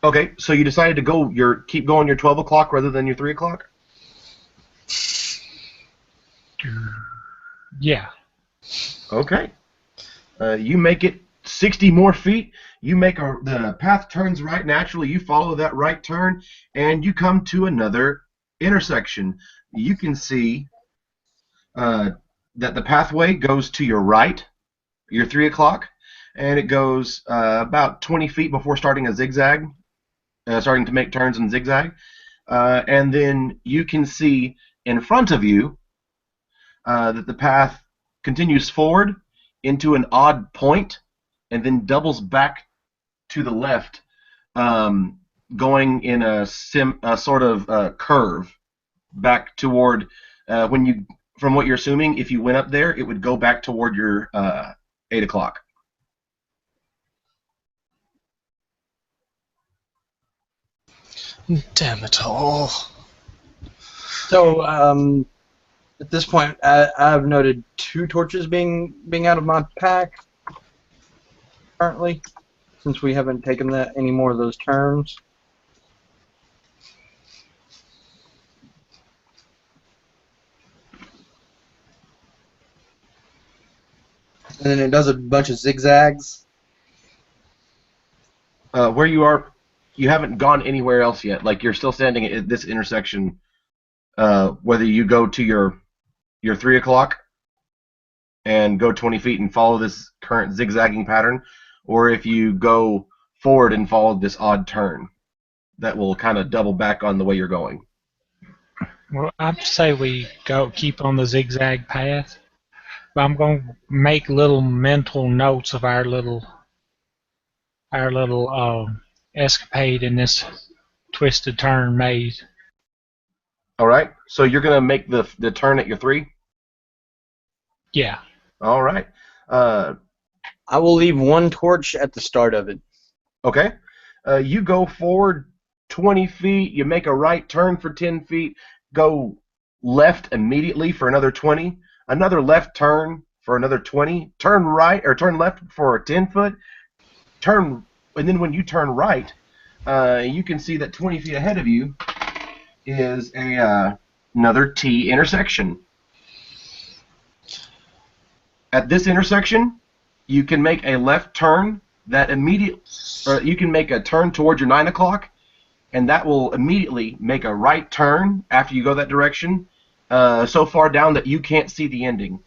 A: Okay, so you decided to keep going your 12 o'clock rather than your 3 o'clock?
B: Yeah.
A: Okay. You make it 60 more feet. You make the path turns right naturally. You follow that right turn, and you come to another intersection. You can see that the pathway goes to your right, your 3 o'clock, and it goes about 20 feet before starting a zigzag, starting to make turns and zigzag. And then you can see in front of you that the path continues forward into an odd point and then doubles back to the left, going in a sort of curve back toward from what you're assuming, if you went up there, it would go back toward your 8 o'clock.
C: Damn it all.
F: So at this point, I've noted 2 torches being out of my pack currently, since we haven't taken any more of those turns. And then it does a bunch of zigzags.
A: Where you are, you haven't gone anywhere else yet. Like, you're still standing at this intersection, whether you go to your 3 o'clock and go 20 feet and follow this current zigzagging pattern, or if you go forward and follow this odd turn that will kind of double back on the way you're going.
B: Well, I'd say we keep on the zigzag path. But I'm going to make little mental notes of our little escapade in this twisted turn maze.
A: All right. So you're gonna make the turn at your 3.
B: Yeah.
A: All right.
F: I will leave 1 torch at the start of it.
A: Okay. You go forward 20 feet. You make a right turn for 10 feet. Go left immediately for another 20. Another left turn for another 20. Turn right or turn left for a 10 foot. And then when you turn right, you can see that 20 feet ahead of you is another T intersection. At this intersection, you can make a left turn or you can make a turn towards your 9 o'clock, and that will immediately make a right turn after you go that direction, so far down that you can't see the ending.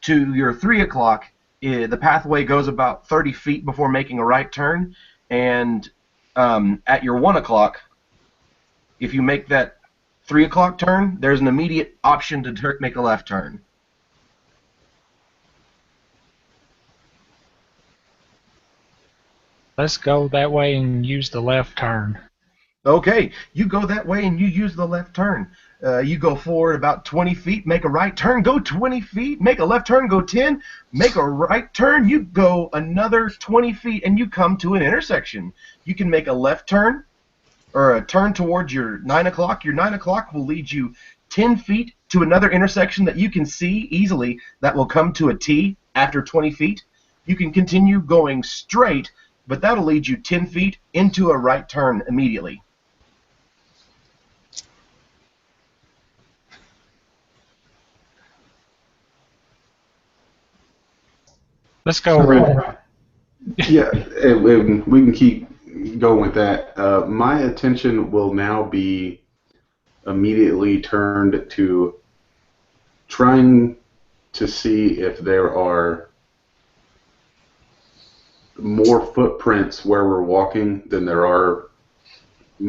A: To your 3 o'clock, the pathway goes about 30 feet before making a right turn, and at your 1 o'clock, if you make that 3 o'clock turn, there's an immediate option to make a left turn.
B: Let's go that way and use the left turn.
A: Okay, you go that way and you use the left turn. You go forward about 20 feet, make a right turn, go 20 feet, make a left turn, go 10, make a right turn, you go another 20 feet, and you come to an intersection. You can make a left turn or a turn towards your 9 o'clock. Your 9 o'clock will lead you 10 feet to another intersection that you can see easily that will come to a T after 20 feet. You can continue going straight, but that'll lead you 10 feet into a right turn immediately.
B: Let's go.
D: Yeah, we can keep going with that. My attention will now be immediately turned to trying to see if there are more footprints where we're walking than there are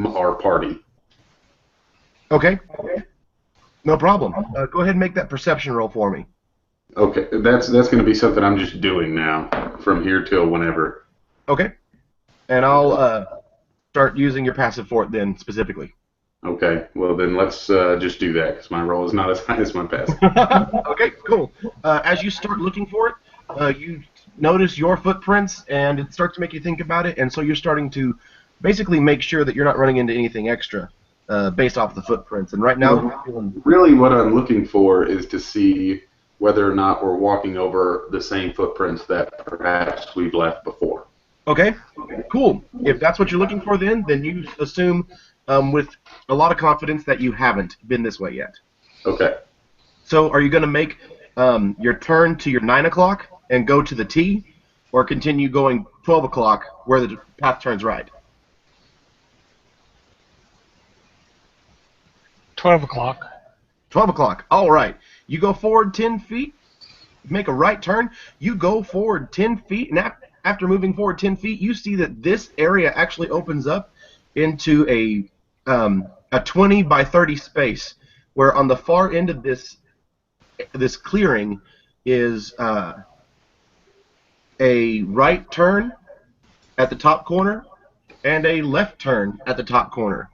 D: our party.
A: Okay. No problem. Go ahead and make that perception roll for me.
D: Okay, that's going to be something I'm just doing now from here till whenever.
A: Okay. And I'll start using your passive for it then, specifically.
D: Okay, well then let's just do that, because my roll is not as high as my passive.
A: Okay, cool. As you start looking for it, you notice your footprints, and it starts to make you think about it, and so you're starting to basically make sure that you're not running into anything extra based off the footprints. And right now,
D: really what I'm looking for is to see whether or not we're walking over the same footprints that perhaps we've left before.
A: Okay, cool. If that's what you're looking for, then you assume with a lot of confidence that you haven't been this way yet.
D: Okay.
A: So are you going to make your turn to your 9 o'clock and go to the T, or continue going 12 o'clock where the path turns right?
B: 12 o'clock.
A: 12 o'clock. All right. You go forward 10 feet, make a right turn. You go forward 10 feet, and after moving forward 10 feet, you see that this area actually opens up into a 20 by 30 space, where on the far end of this clearing is a right turn at the top corner and a left turn at the top corner.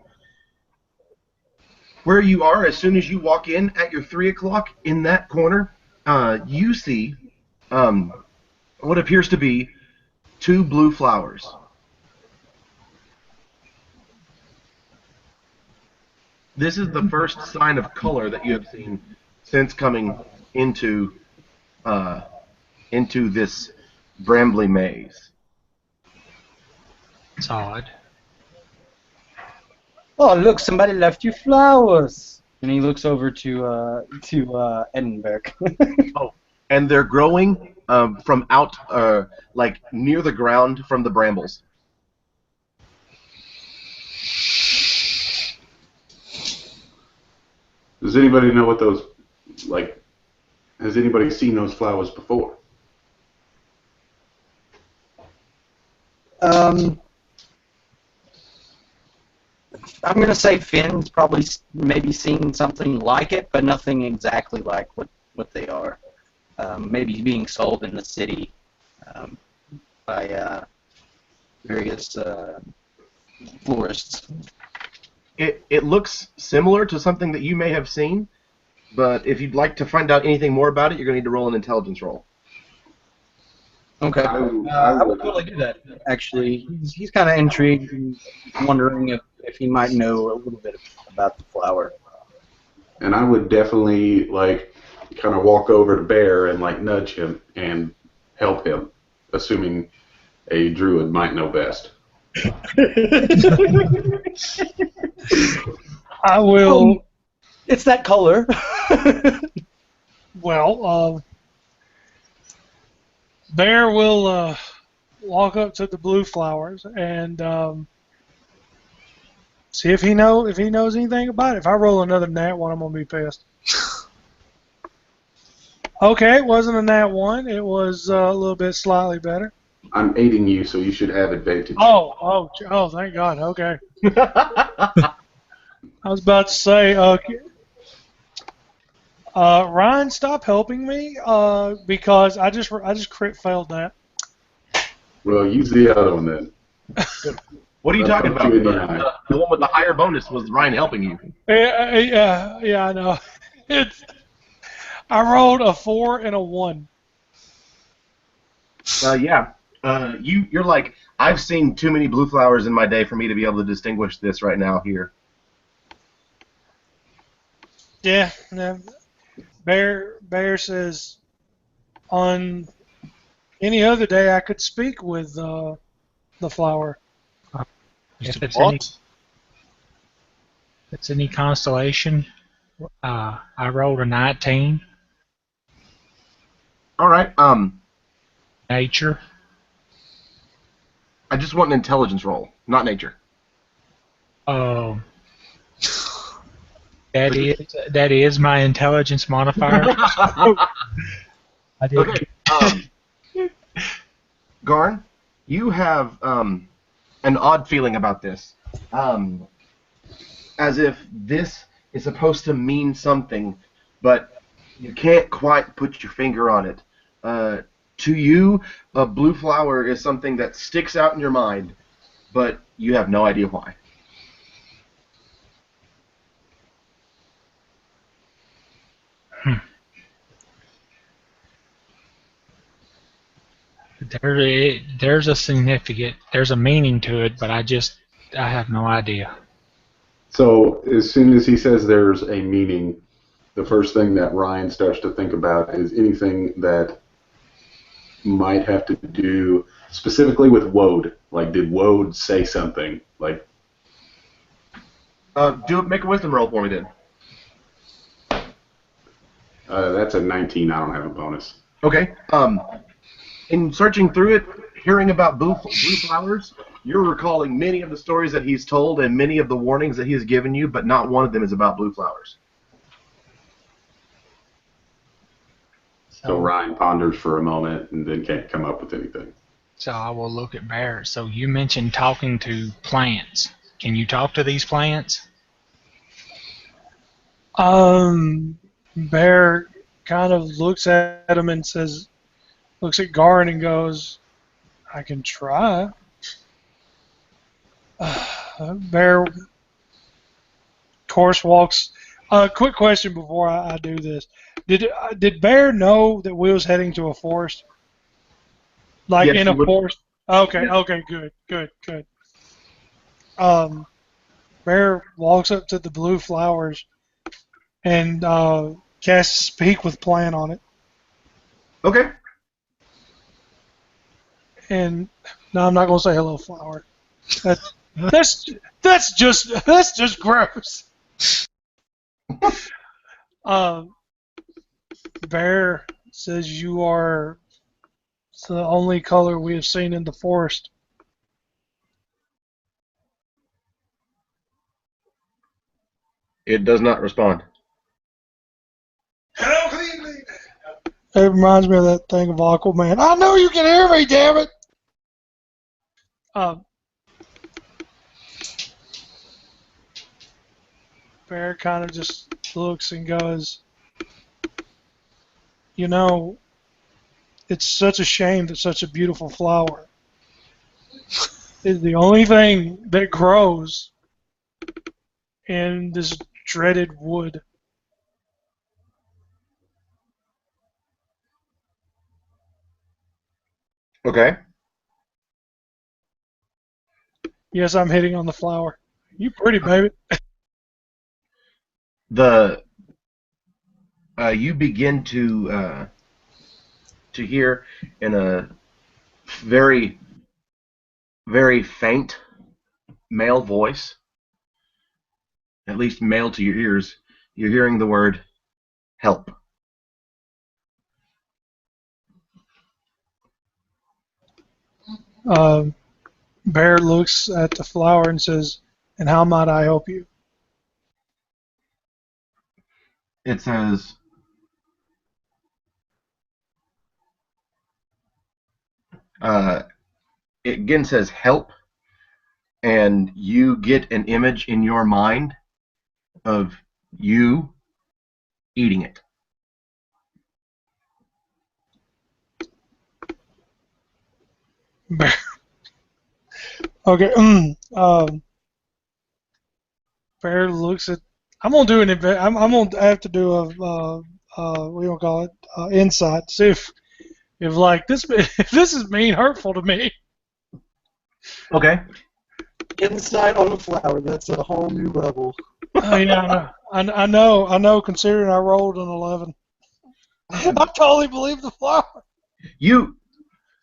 A: Where you are, as soon as you walk in at your 3 o'clock, in that corner, you see what appears to be 2 blue flowers. This is the first sign of color that you have seen since coming into this brambly maze.
B: It's odd.
G: Oh, look, somebody left you flowers. And he looks over to Edinburgh.
A: Oh, and they're growing from out, like near the ground from the brambles.
D: Does anybody know what those, like, has anybody seen those flowers before?
G: I'm going to say Finn's probably maybe seen something like it, but nothing exactly like what they are. Maybe being sold in the city by various florists.
A: It looks similar to something that you may have seen, but if you'd like to find out anything more about it, you're going to need to roll an intelligence roll.
G: Okay. I would totally do that, actually. He's kind of intrigued and wondering if he might know a little bit about the flower.
D: And I would definitely, like, kind of walk over to Bear and, like, nudge him and help him, assuming a druid might know best.
E: I will.
G: It's that color.
E: Well, Bear will walk up to the blue flowers and see if he knows anything about it. If I roll another nat one, I'm gonna be pissed. Okay, it wasn't a nat one. It was a little bit slightly better.
D: I'm aiding you, so you should have advantage.
E: Oh! Thank God. Okay. I was about to say, okay. Ryan, stop helping me because I just crit failed that.
D: Well, use the other one then.
A: What are you talking about?
D: You in the eye.
A: The one with the higher bonus was Ryan helping you.
E: Yeah, I know. I rolled a 4 and a 1.
A: Yeah. You're like, I've seen too many blue flowers in my day for me to be able to distinguish this right now here.
E: Yeah. Bear says, on any other day I could speak with the flower.
B: If
C: What?
B: it's any constellation, I rolled a 19.
A: All right.
B: Nature.
A: I just want an intelligence roll, not nature.
B: Um, that is my intelligence modifier. I did.
A: Okay. Garn, you have an odd feeling about this. As if this is supposed to mean something, but you can't quite put your finger on it. To you, a blue flower is something that sticks out in your mind, but you have no idea why.
B: There's a meaning to it, but I have no idea.
D: So as soon as he says there's a meaning, the first thing that Ryan starts to think about is anything that might have to do specifically with Woad. Like, did Woad say something? Like,
A: Make a wisdom roll for me then.
D: that's a 19. I don't have a bonus.
A: Okay. In searching through it, hearing about blue flowers, you're recalling many of the stories that he's told and many of the warnings that he has given you, but not one of them is about blue flowers.
D: So Ryan ponders for a moment and then can't come up with anything.
B: So I will look at Bear. So you mentioned talking to plants. Can you talk to these plants?
E: Bear kind of looks at him and looks at Garn and goes, I can try. Bear, of course, walks. Quick question before I do this. Did Bear know that we was heading to a forest? Like
A: Yes,
E: in a forest? Okay,
A: Yes.
E: okay, good. Bear walks up to the blue flowers and casts Speak with Plant on it.
A: Okay.
E: And no, I'm not gonna say hello, flower. That's just gross. Bear says you are the only color we have seen in the forest.
A: It does not respond.
E: Hello, Cleveland. It reminds me of that thing of Aquaman. I know you can hear me, damn it. Bear kind of just looks and goes, you know, it's such a shame that such a beautiful flower is the only thing that grows in this dreaded wood.
A: Okay.
E: Yes, I'm hitting on the flower. You pretty, baby.
A: You begin to hear in a very, very faint male voice, at least male to your ears, you're hearing the word help.
E: Bear looks at the flower and says, "And how might I help you?"
A: It says, it again says help, and you get an image in your mind of you eating it.
E: Bear. Okay. Bear looks at. I'm gonna do I'm gonna have to do what do you call it? Insight. See if like this if this is being hurtful to me.
A: Okay.
H: Insight on the flower. That's a whole new level.
E: Yeah, I know. Considering I rolled an 11, I totally believe the flower.
A: You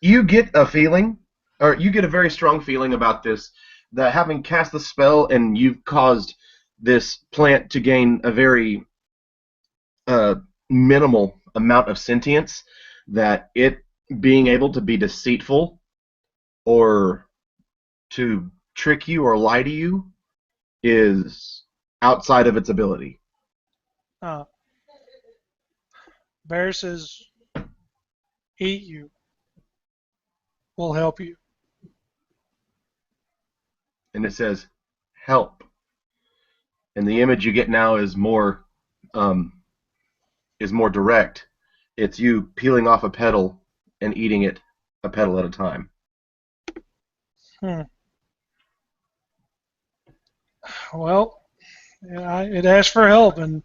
A: get a feeling, or you get a very strong feeling about this, that having cast the spell and you've caused this plant to gain a very minimal amount of sentience, that it being able to be deceitful or to trick you or lie to you is outside of its ability.
E: Bear says, "Eat you. We'll help you."
A: And it says, help. And the image you get now is more direct. It's you peeling off a petal and eating it a petal at a time.
E: Well, it asked for help, and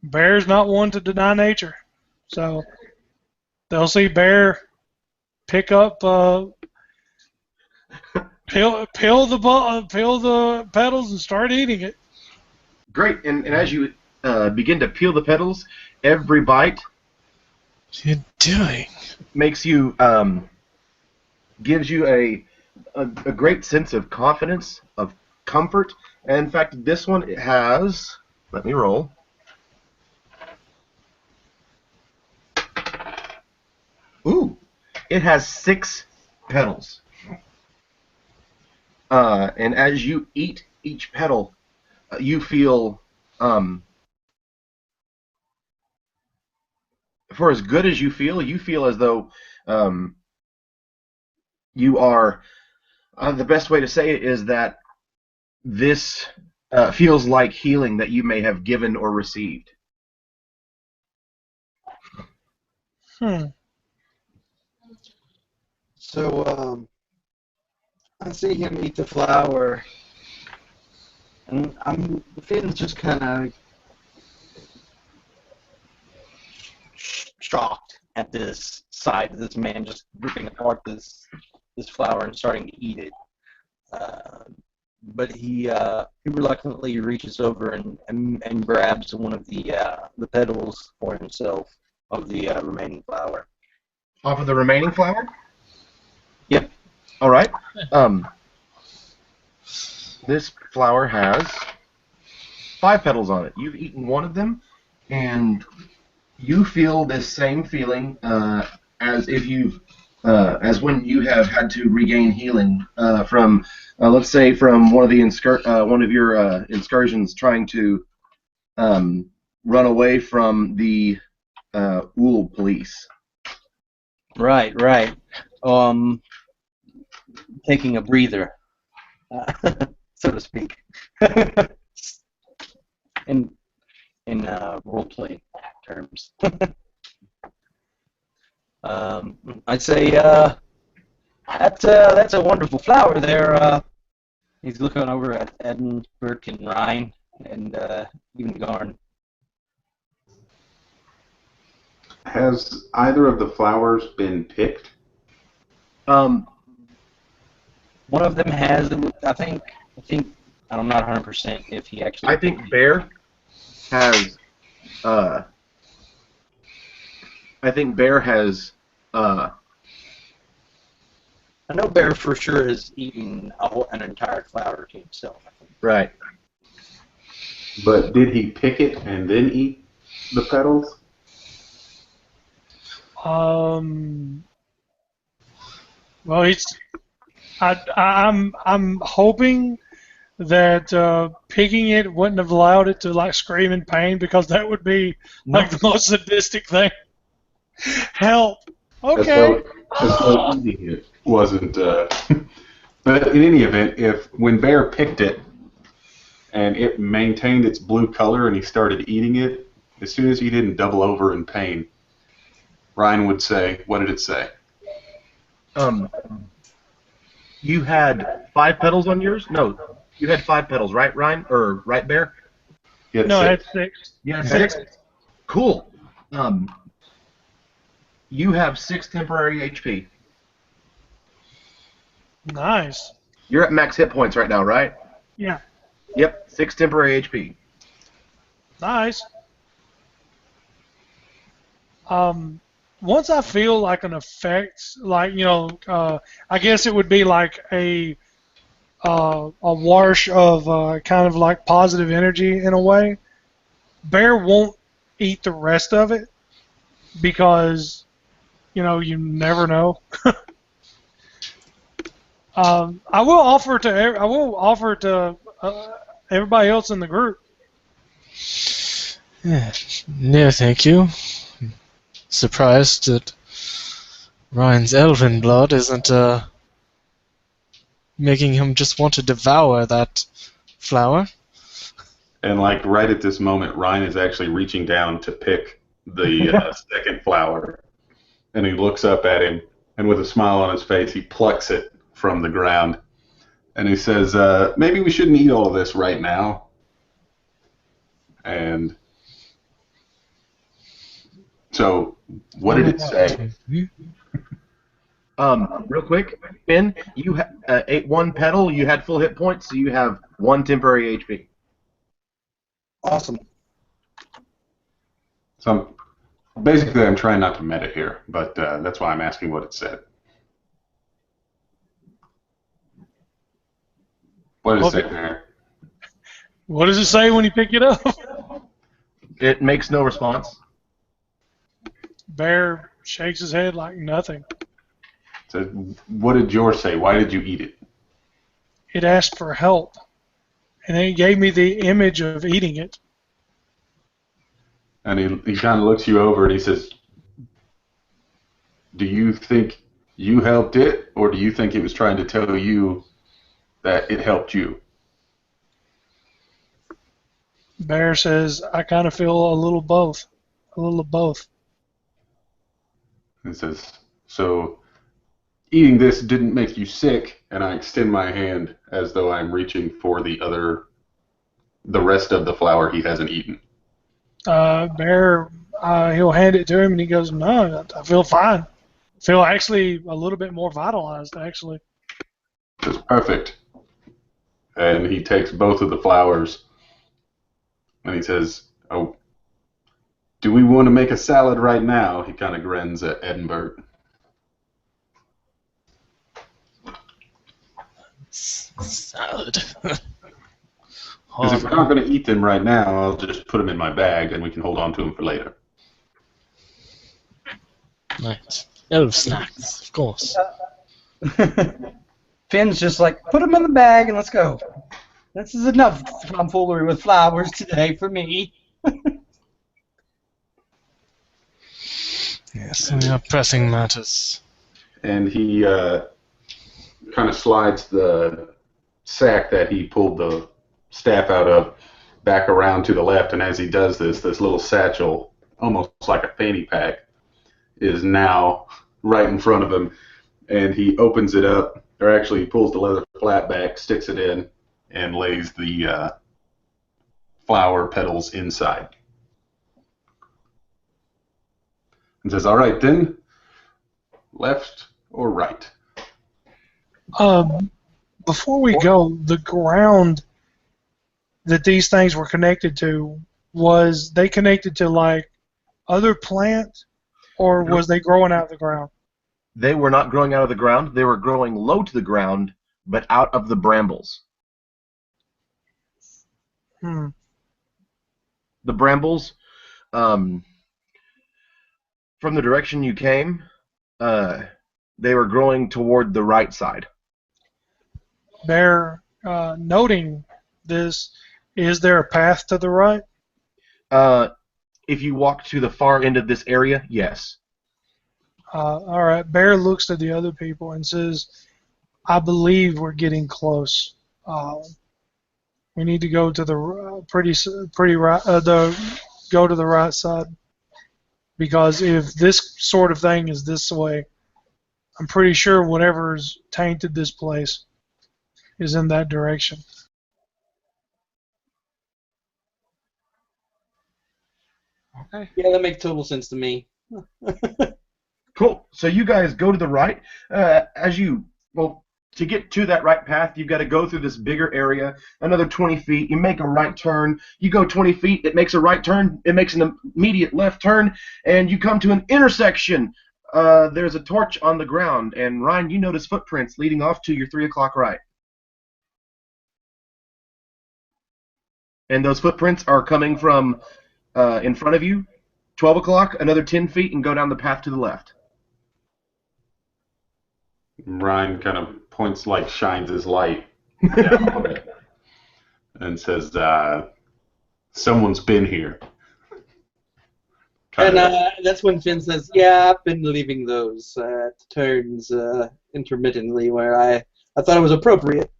E: Bear's not one to deny nature. So they'll see Bear pick up, peel the petals and start eating it.
A: Great. And as you begin to peel the petals, every bite
C: What are you doing?
A: makes you gives you a great sense of confidence, of comfort. And in fact, this one has, let me roll. Ooh, it has 6 petals. And as you eat each petal, you feel, for as good as you feel as though you are, the best way to say it is that this feels like healing that you may have given or received.
G: So, I see him eat the flower, and I'm feeling just kind of shocked at this sight of this man just ripping apart this flower and starting to eat it. But he reluctantly reaches over and grabs one of the petals for himself of the remaining flower.
A: Off of the remaining flower?
G: Yep.
A: All right. This flower has 5 petals on it. You've eaten one of them, and you feel this same feeling as if you've, as when you have had to regain healing from, let's say, from one of the one of your excursions trying to run away from the Ool police.
G: Right. Taking a breather, so to speak, in role-play terms. I'd say that's a wonderful flower there. He's looking over at Edinburgh and Ryan and even Garn.
D: Has either of the flowers been picked?
G: One of them has. I think. I'm not 100% if he actually.
A: I think Bear has. I think Bear has.
G: I know Bear for sure has eaten an entire flower to himself.
A: Right.
D: But did he pick it and then eat the petals?
E: Well, I'm hoping that picking it wouldn't have allowed it to like scream in pain because that would be
A: No.
E: like the most sadistic thing. Help.
D: As
E: Okay.
D: though, as though eating it wasn't. But in any event, if when Bear picked it and it maintained its blue color and he started eating it, as soon as he didn't double over in pain, Ryan would say, "What did it say?"
A: Um, you had 5 petals on yours? No, you had 5 petals, right, Ryan? Or right, Bear?
D: He had
E: No, I had
D: 6.
E: 6.
A: You had
E: Six.
A: 6? Cool. You have 6 temporary HP.
E: Nice.
A: You're at max hit points right now, right?
E: Yeah.
A: Yep, 6 temporary HP.
E: Nice. Once I feel like an effect, like I guess it would be like a wash of kind of like positive energy in a way. Bear won't eat the rest of it because you never know. I will offer to everybody else in the group.
C: Yeah. No, thank you. Surprised that Ryan's elven blood isn't making him just want to devour that flower.
D: And like right at this moment, Ryan is actually reaching down to pick the second flower, and he looks up at him, and with a smile on his face, he plucks it from the ground, and he says, "Maybe we shouldn't eat all of this right now." And so, what did it say?
A: Real quick, Finn, you ate 1 petal. You had full hit points, so you have 1 temporary HP.
H: Awesome.
D: So basically, I'm trying not to meta here, but that's why I'm asking what it said. What does it say there?
E: What does it say when you pick it up?
A: It makes no response.
E: Bear shakes his head like nothing.
D: So what did yours say? Why did you eat it?
E: It asked for help, and then it gave me the image of eating it.
D: And he kind of looks you over and he says, "Do you think you helped it, or do you think it was trying to tell you that it helped you?"
E: Bear says, I kind of feel a little both. A little of both.
D: It says, "So eating this didn't make you sick," and I extend my hand as though I'm reaching for the rest of the flower he hasn't eaten.
E: Bear, he'll hand it to him, and he goes, no, I feel fine. I feel actually a little bit more vitalized, actually.
D: It's perfect. And he takes both of the flowers and he says, "Oh, do we want to make a salad right now?" He kind of grins at Edinburgh.
C: Salad.
D: Because if we're not going to eat them right now, I'll just put them in my bag and we can hold on to them for later.
C: Nice. Elf snacks, of course.
F: Finn's just like, put them in the bag and let's go. This is enough tomfoolery with flowers today for me.
C: Yes, we are pressing matters.
D: And he kind of slides the sack that he pulled the staff out of back around to the left, and as he does this, this little satchel, almost like a fanny pack, is now right in front of him, and he opens it up, or actually he pulls the leather flap back, sticks it in, and lays the flower petals inside. And says, "All right then, left or right?"
E: Before we go, the ground that these things were connected to, was they connected to like other plants, or was they growing out of the ground?
A: They were not growing out of the ground. They were growing low to the ground, but out of the brambles.
E: Hmm.
A: The brambles, from the direction you came, they were growing toward the right side.
E: Bear, noting this, is there a path to the right?
A: If you walk to the far end of this area, yes.
E: All right. Bear looks to the other people and says, "I believe we're getting close. We need to go to the pretty right. Go to the right side because if this sort of thing is this way, I'm pretty sure whatever's tainted this place is in that direction."
B: Okay.
G: Yeah, that makes total sense to me.
A: Cool. So you guys go to the right. To get to that right path, you've got to go through this bigger area, another 20 feet. You make a right turn. You go 20 feet. It makes a right turn. It makes an immediate left turn, and you come to an intersection. There's a torch on the ground, and Ryan, you notice footprints leading off to your 3 o'clock right. And those footprints are coming from in front of you, 12 o'clock, another 10 feet, and go down the path to the left.
D: Ryan kind of points, like shines his light down on it and says, someone's been here.
G: And that's when Finn says, "Yeah, I've been leaving those turns intermittently where I thought it was appropriate."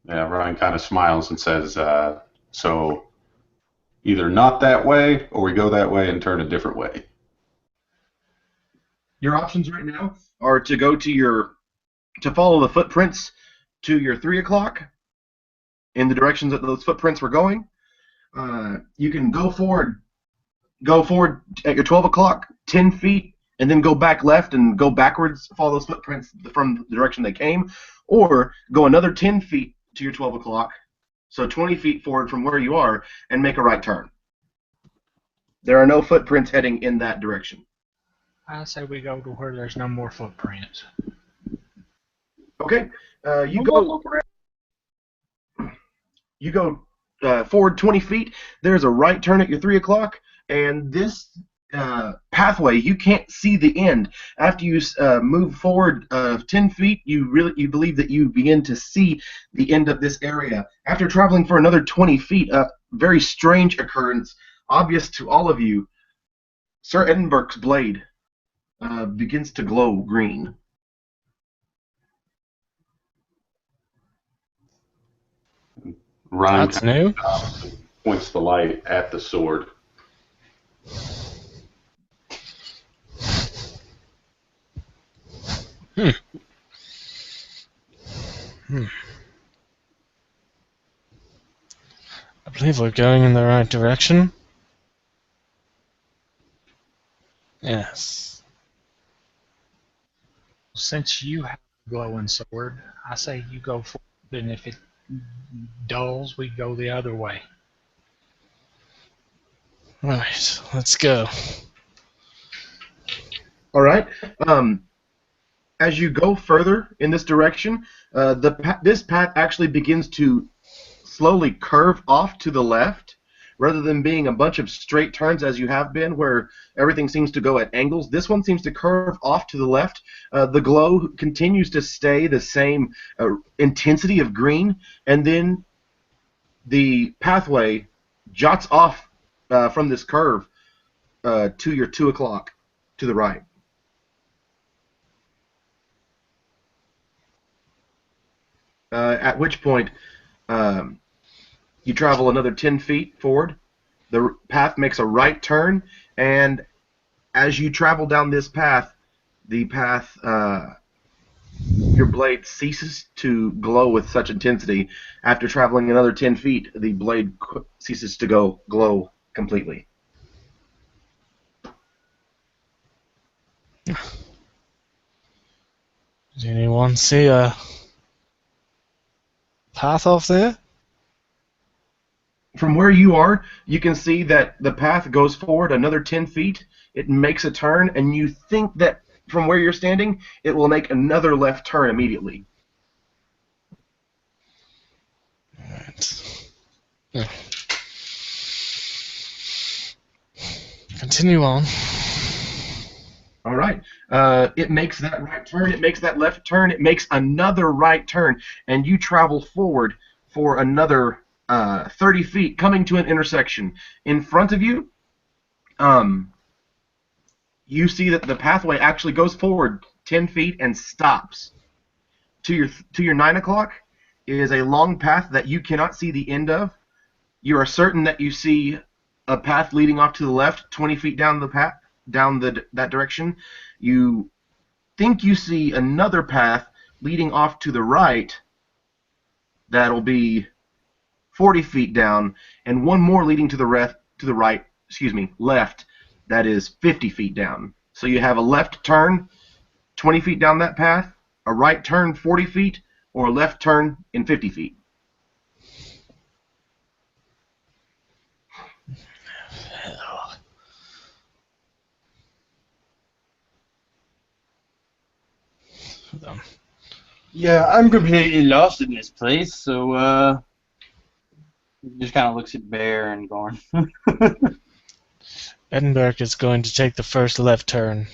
D: Yeah, Ryan kind of smiles and says, so either not that way or we go that way and turn a different way.
A: Your options right now are to go to follow the footprints to your 3 o'clock in the directions that those footprints were going. You can go forward at your 12 o'clock, 10 feet, and then go back left and go backwards, follow those footprints from the direction they came, or go another 10 feet to your 12 o'clock, so 20 feet forward from where you are, and make a right turn. There are no footprints heading in that direction.
B: I say we go to where there's no more footprints.
A: Okay. You go forward 20 feet. There's a right turn at your 3 o'clock, and this pathway, you can't see the end. After you move forward 10 feet, you believe that you begin to see the end of this area. After traveling for another 20 feet, a very strange occurrence, obvious to all of you. Sir Edinburgh's blade begins to glow green.
D: Ryan
C: That's new.
D: points the light at the sword.
C: I believe we're going in the right direction. Yes.
B: Since you have a glowing sword, I say you go forward, and if it dulls, we go the other way.
C: Right, let's go.
A: All right. As you go further in this direction, this path actually begins to slowly curve off to the left, rather than being a bunch of straight turns as you have been, where everything seems to go at angles. This one seems to curve off to the left. The glow continues to stay the same intensity of green, and then the pathway jots off from this curve to your 2 o'clock to the right. At which point, you travel another 10 feet forward. The path makes a right turn, and as you travel down this path, your blade ceases to glow with such intensity. After traveling another 10 feet, the blade ceases to glow completely.
C: Does anyone see a path off there?
A: From where you are, you can see that the path goes forward another 10 feet. It makes a turn, and you think that from where you're standing, it will make another left turn immediately.
C: Alright. Yeah. Continue on.
A: All right. It makes that right turn. It makes that left turn. It makes another right turn, and you travel forward for another 30 feet, coming to an intersection. In front of you, um, you see that the pathway actually goes forward 10 feet and stops. To your 9 o'clock is a long path that you cannot see the end of. You are certain that you see a path leading off to the left, 20 feet down the path, that direction. You think you see another path leading off to the right that'll be 40 feet down, and one more leading to the left, that is 50 feet down. So you have a left turn 20 feet down that path, a right turn 40 feet, or a left turn in 50 feet.
G: Yeah, I'm completely lost in this place, so just kind of looks at Bear and Gorn.
C: Edinburgh is going to take the first left turn.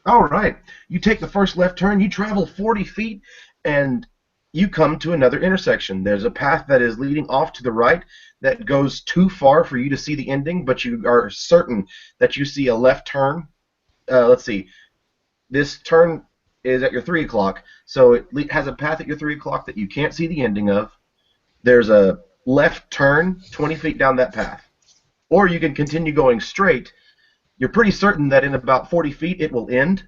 A: All right. You take the first left turn, you travel 40 feet, and you come to another intersection. There's a path that is leading off to the right that goes too far for you to see the ending, but you are certain that you see a left turn. Let's see. This turn is at your 3 o'clock, so it has a path at your 3 o'clock that you can't see the ending of. There's a left turn 20 feet down that path. Or you can continue going straight. You're pretty certain that in about 40 feet it will end,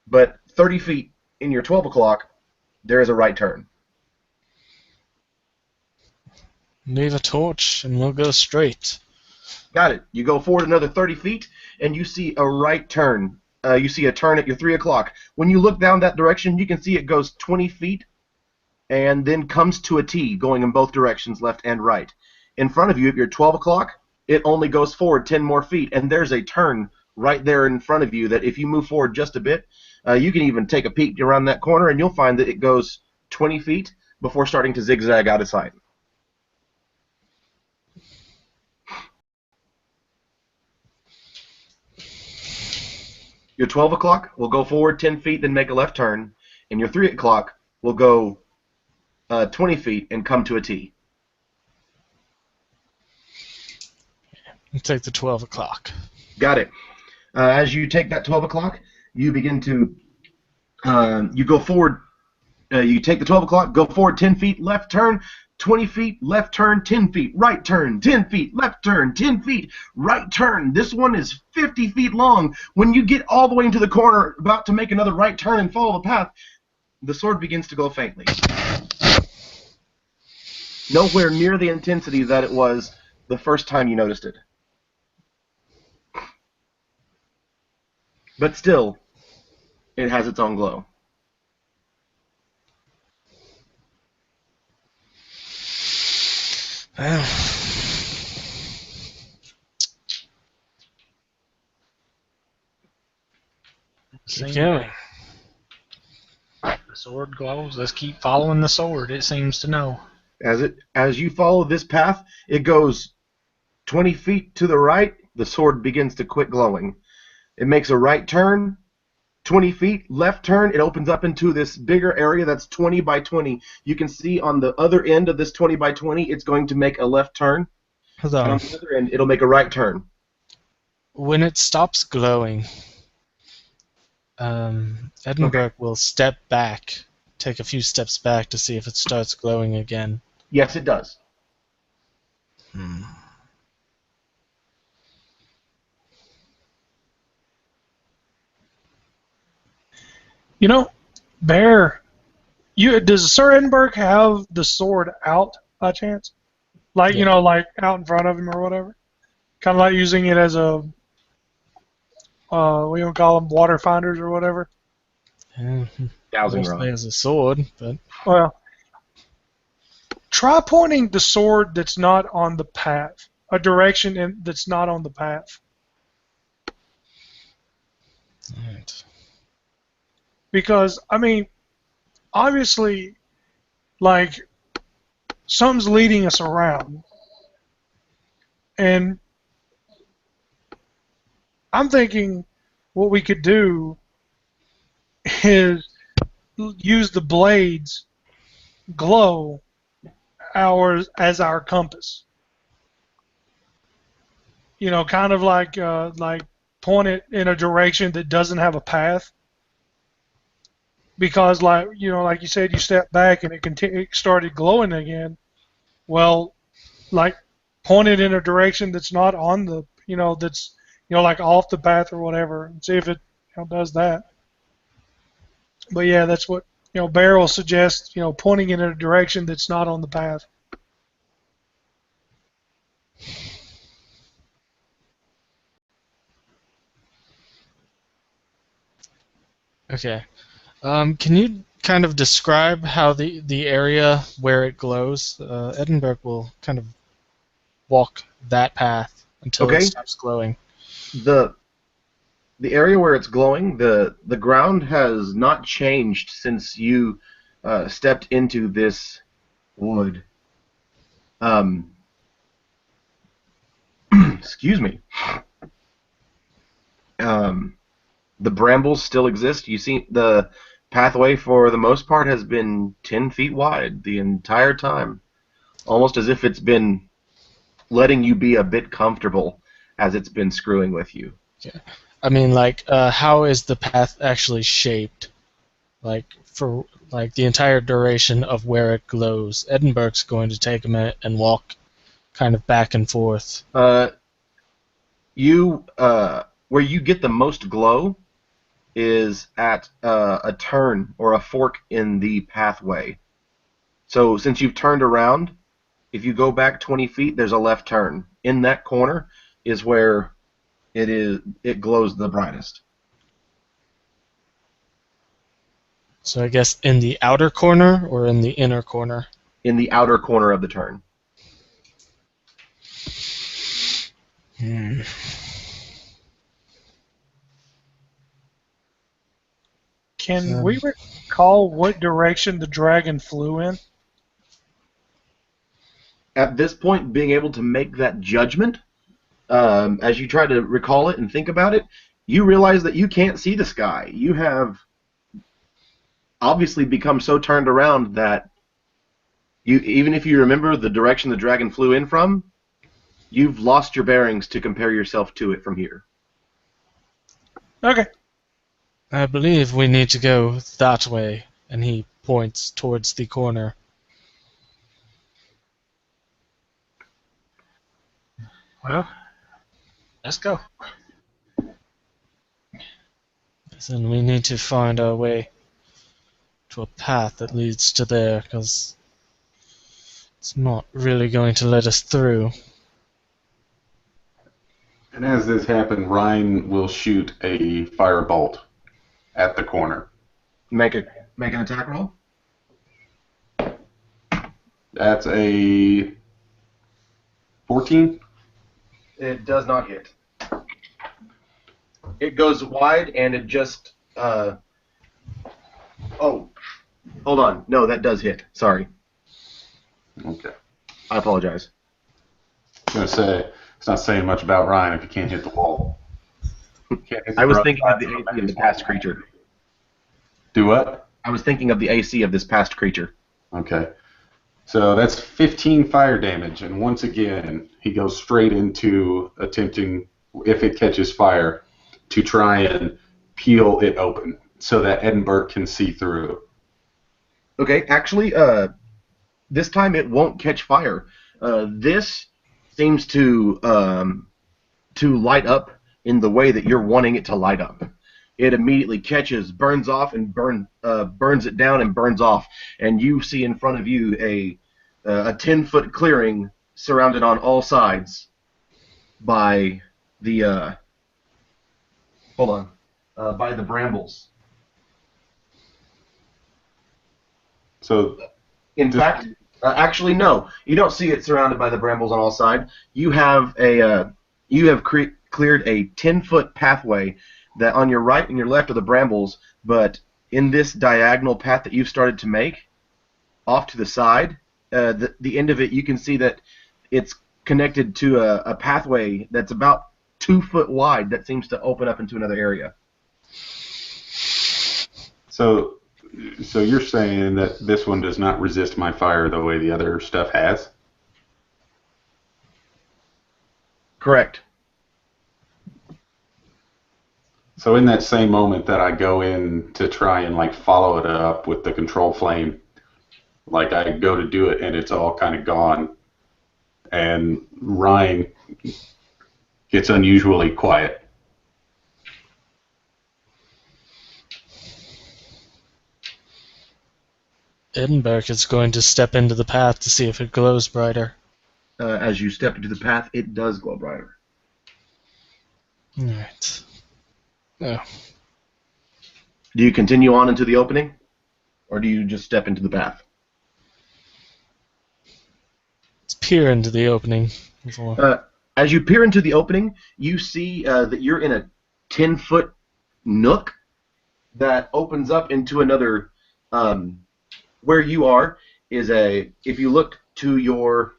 A: but 30 feet in your 12 o'clock, there is a right turn.
C: Leave a torch and we'll go straight.
A: Got it. You go forward another 30 feet, and you see a right turn. You see a turn at your 3 o'clock. When you look down that direction, you can see it goes 20 feet and then comes to a T, going in both directions, left and right. In front of you, at your 12 o'clock, it only goes forward 10 more feet, and there's a turn right there in front of you that if you move forward just a bit, you can even take a peek around that corner, and you'll find that it goes 20 feet before starting to zigzag out of sight. Your 12 o'clock will go forward 10 feet, then make a left turn, and your 3 o'clock will go 20 feet and come to a T.
C: We'll take the 12 o'clock.
A: Got it. As you take that 12 o'clock, you begin to, you go forward, you take the 12 o'clock, go forward 10 feet, left turn, 20 feet, left turn, 10 feet, right turn, 10 feet, left turn, 10 feet, right turn. This one is 50 feet long. When you get all the way into the corner, about to make another right turn and follow the path, the sword begins to glow faintly. Nowhere near the intensity that it was the first time you noticed it. But still, it has its own glow.
C: Well, keep going.
B: The sword glows. Let's keep following the sword. It seems to know.
A: As you follow this path, it goes 20 feet to the right. The sword begins to quit glowing. It makes a right turn, 20 feet, left turn. It opens up into this bigger area that's 20 by 20. You can see on the other end of this 20 by 20, it's going to make a left turn.
C: Hold
A: And
C: on.
A: on the other end, it'll make a right turn.
C: When it stops glowing, Edinburgh will step back, take a few steps back to see if it starts glowing again.
A: Yes, it does.
E: You know, Bear, does Sir Edinburgh have the sword out by chance? Like,
C: Yeah.
E: like out in front of him or whatever? Kind of like using it as a, what do you call them, water finders or whatever?
A: Dowsing
C: Mostly
A: rod.
C: as a sword, but
E: Well, try pointing the sword that's not on the path, a direction that's not on the path.
C: alright.
E: Because, I mean, obviously, like, something's leading us around. And I'm thinking what we could do is use the blades glow ours as our compass. You know, kind of like point it in a direction that doesn't have a path. Because like like you said, you stepped back and it started glowing again. Well, like point it in a direction that's not on the that's like off the path or whatever, and see if it does that. But yeah, that's what Barrel suggests. Pointing in a direction that's not on the path.
C: Okay. Can you kind of describe how the area where it glows? Edinburgh will kind of walk that path until it
A: Okay.
C: stops glowing.
A: The area where it's glowing, the ground has not changed since you stepped into this wood. Excuse me. The brambles still exist. You see, the pathway for the most part has been 10 feet wide the entire time, almost as if it's been letting you be a bit comfortable as it's been screwing with you.
C: Okay. I mean, like, how is the path actually shaped? Like, for like the entire duration of where it glows, Edinburgh's going to take a minute and walk kind of back and forth.
A: Where you get the most glow is at a turn or a fork in the pathway. So since you've turned around, if you go back 20 feet, there's a left turn. In that corner is where it glows the brightest.
C: So I guess in the outer corner or in the inner corner?
A: In the outer corner of the turn.
E: Can we recall what direction the dragon flew in?
A: At this point, being able to make that judgment, as you try to recall it and think about it, you realize that you can't see the sky. You have obviously become so turned around that even if you remember the direction the dragon flew in from, you've lost your bearings to compare yourself to it from here.
E: Okay.
C: I believe we need to go that way, and he points towards the corner.
B: Well, let's go.
C: Then we need to find our way to a path that leads to there, because it's not really going to let us through.
D: And as this happens, Ryan will shoot a firebolt at the corner.
A: Make an attack roll.
D: That's a 14.
A: It does not hit. It goes wide and it just. Oh, hold on. No, that does hit. Sorry.
D: Okay.
A: I apologize.
D: I was going to say, it's not saying much about Ryan if you can't hit the wall.
A: I was thinking of the AC of the past creature.
D: Do what?
A: I was thinking of the AC of this past creature.
D: Okay. So that's 15 fire damage, and once again, he goes straight into attempting, if it catches fire, to try and peel it open so that Edinburgh can see through.
A: Okay, actually, this time it won't catch fire. This seems to light up in the way that you're wanting it to light up. It immediately catches, burns off, and burns it down and burns off, and you see in front of you a 10-foot clearing surrounded on all sides by the by the brambles.
D: So,
A: in fact, actually, no, you don't see it surrounded by the brambles on all sides. You have cleared a 10-foot pathway that on your right and your left are the brambles, but in this diagonal path that you've started to make, off to the side, the end of it, you can see that it's connected to a pathway that's about 2 foot wide that seems to open up into another area.
D: So, so you're saying that this one does not resist my fire the way the other stuff has?
A: Correct.
D: So in that same moment that I go in to try and like follow it up with the control flame, like I go to do it and it's all kind of gone, and Ryan gets unusually quiet.
C: Edinburgh is going to step into the path to see if it glows brighter.
A: As you step into the path, it does glow brighter.
C: Alright. Oh.
A: Do you continue on into the opening, or do you just step into the path?
C: Let's peer into the opening.
A: As you peer into the opening, you see that you're in a 10-foot nook that opens up into another. Where you are is a. If you look to your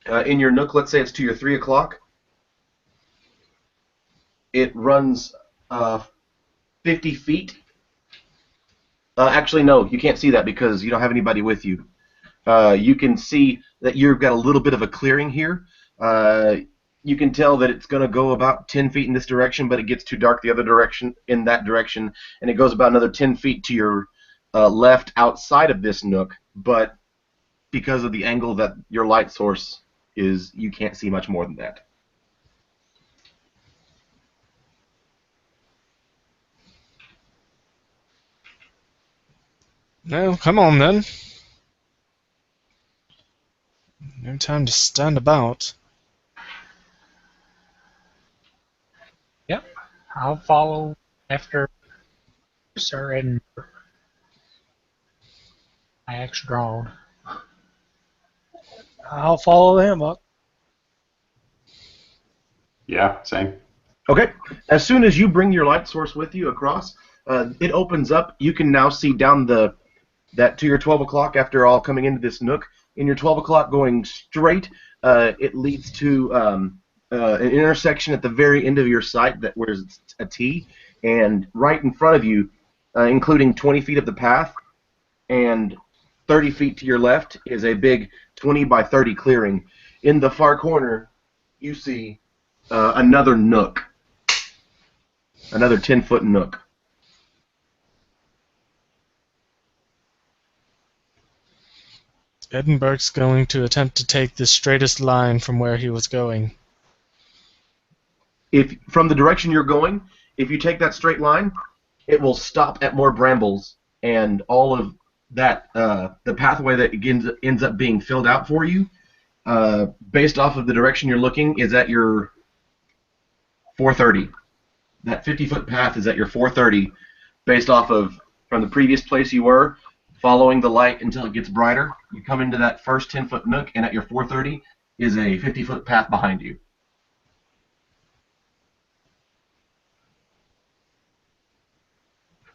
A: in your nook, let's say it's to your 3 o'clock. It runs 50 feet. Actually, no, you can't see that because you don't have anybody with you. You can see that you've got a little bit of a clearing here. You can tell that it's going to go about 10 feet in this direction, but it gets too dark the other direction, in that direction, and it goes about another 10 feet to your left outside of this nook, but because of the angle that your light source is, you can't see much more than that.
C: No, come on then. No time to stand about.
B: Yep, I'll follow after Sir Edinburgh. I axe drawn.
E: I'll follow him up.
D: Yeah, same.
A: Okay. As soon as you bring your light source with you across, it opens up. You can now see down that to your 12 o'clock after all coming into this nook. In your 12 o'clock going straight, it leads to an intersection at the very end of your sight that where it's a T, and right in front of you, including 20 feet of the path and 30 feet to your left, is a big 20 by 30 clearing. In the far corner, you see another nook, another 10-foot nook.
C: Edinburgh's going to attempt to take the straightest line from where he was going.
A: If from the direction you're going, if you take that straight line, it will stop at more brambles, and all of that, the pathway that ends up being filled out for you, based off of the direction you're looking, is at your 430. That 50-foot path is at your 430, based off of from the previous place you were, following the light until it gets brighter. You come into that first 10-foot nook, and at your 430 is a 50-foot path behind you.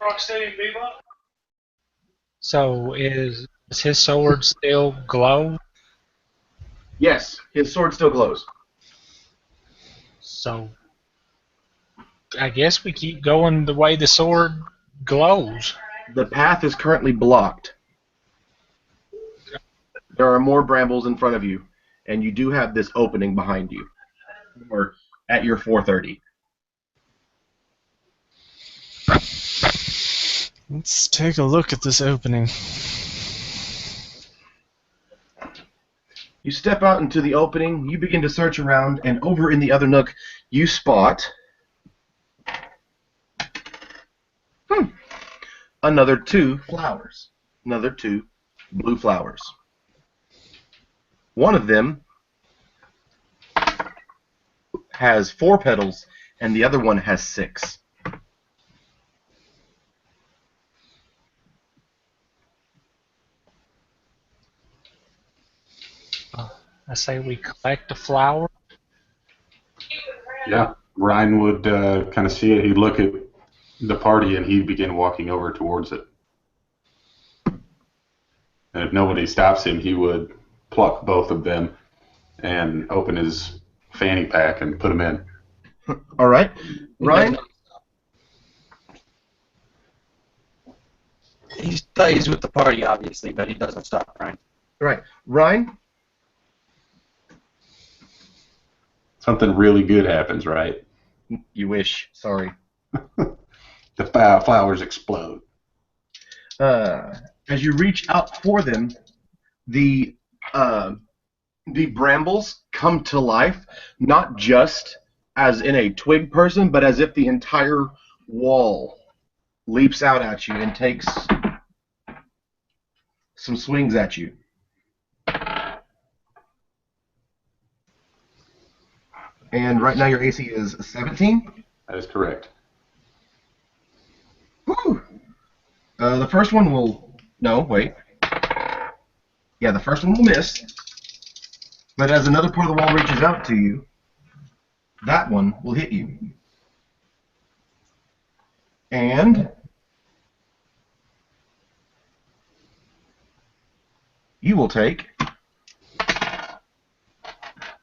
E: Rocksteady and Bebop?
B: So does his sword still glow?
A: Yes, his sword still glows.
B: So I guess we keep going the way the sword glows.
A: The path is currently blocked. There are more brambles in front of you, and you do have this opening behind you, or at your 430.
C: Let's take a look at this opening.
A: You step out into the opening, you begin to search around, and over in the other nook, you spot another 2 flowers. Another 2 blue flowers. One of them has 4 petals, and the other one has 6.
B: I say we collect the flower.
D: Yeah, Ryan would kind of see it. He'd look at the party and he'd begin walking over towards it. And if nobody stops him, he would pluck both of them and open his fanny pack and put them in.
A: All right, Ryan.
G: He stays with the party, obviously, but he doesn't stop, right?
A: Right. Ryan?
D: Something really good happens, right?
A: You wish. Sorry.
D: The flowers explode.
A: As you reach out for them, the brambles come to life, not just as in a twig person, but as if the entire wall leaps out at you and takes some swings at you. And right now your AC is 17.
D: That is correct.
A: Woo! The first one will... No, wait. Yeah, the first one will miss. But as another part of the wall reaches out to you, that one will hit you. And you will take...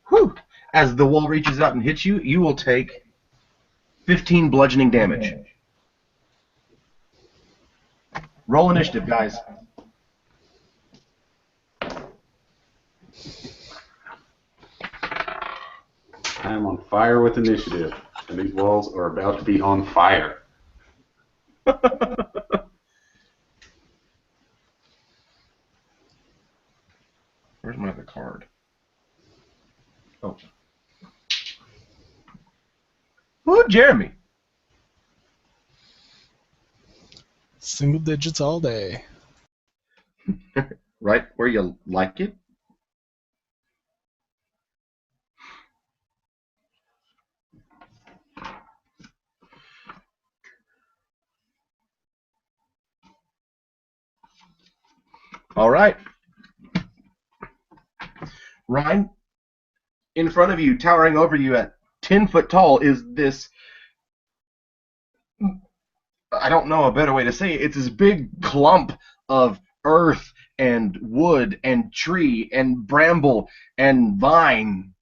A: Whew! As the wall reaches out and hits you, you will take 15 bludgeoning damage. Roll initiative, guys.
D: I am on fire with initiative, and these walls are about to be on fire.
A: Where's my other card? Oh. Ooh, Jeremy.
C: Single digits all day.
A: Right where you like it. All right. Ryan, in front of you, towering over you at 10 foot tall, is this... I don't know a better way to say it. It's this big clump of earth and wood and tree and bramble and vine.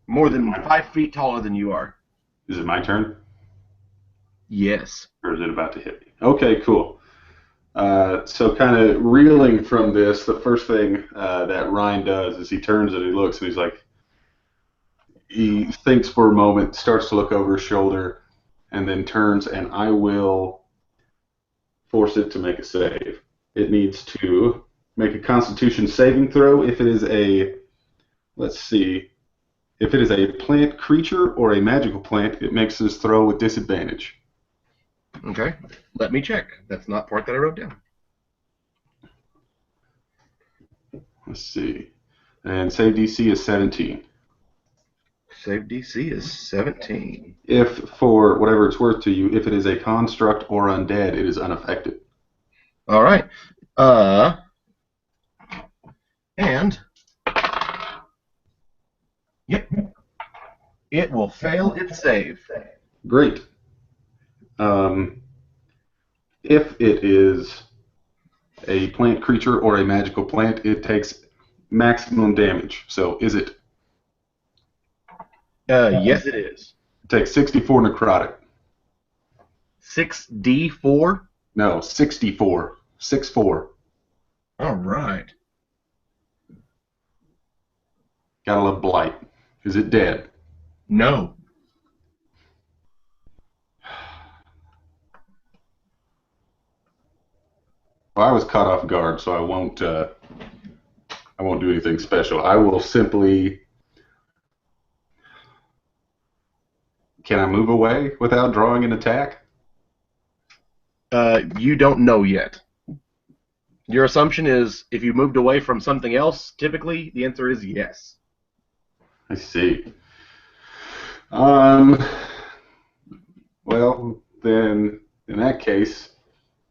A: More than 5 feet taller than you are.
D: Is it my turn?
A: Yes.
D: Or is it about to hit me? Okay, cool. So kind of reeling from this, the first thing that Ryan does is he turns and he looks and he's like, he thinks for a moment, starts to look over his shoulder, and then turns, and I will force it to make a save. It needs to make a Constitution saving throw if it is a, let's see, if it is a plant creature or a magical plant, it makes this throw with disadvantage.
A: Okay. Let me check. That's not part that I wrote down.
D: Let's see. And save DC is 17.
A: Save DC is 17.
D: If, for whatever it's worth to you, if it is a construct or undead, it is unaffected.
A: All right. And yep, it will fail its save.
D: Great. If it is a plant creature or a magical plant, it takes maximum damage. So is it?
A: Yes, it is.
D: It takes 64 necrotic.
A: 6d4.
D: No, 64. 6-4.
A: All right.
D: Gotta love blight. Is it dead?
A: No.
D: Well, I was caught off guard, so I won't do anything special. I will simply. Can I move away without drawing an attack?
A: You don't know yet. Your assumption is if you moved away from something else, typically the answer is yes.
D: I see. Well, then, in that case,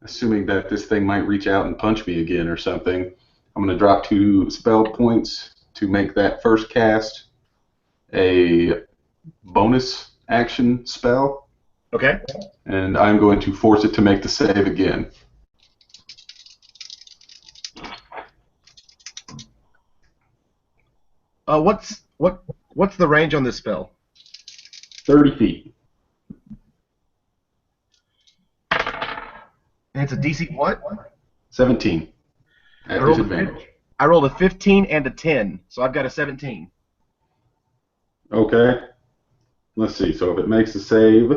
D: assuming that this thing might reach out and punch me again or something, I'm going to drop 2 spell points to make that first cast a bonus action spell.
A: Okay.
D: And I'm going to force it to make the save again.
A: What's the range on this spell?
D: 30 feet.
A: It's a DC what?
D: 17. At disadvantage.
A: I rolled a 15 and a 10, so I've got a 17.
D: Okay. Let's see. So if it makes a save,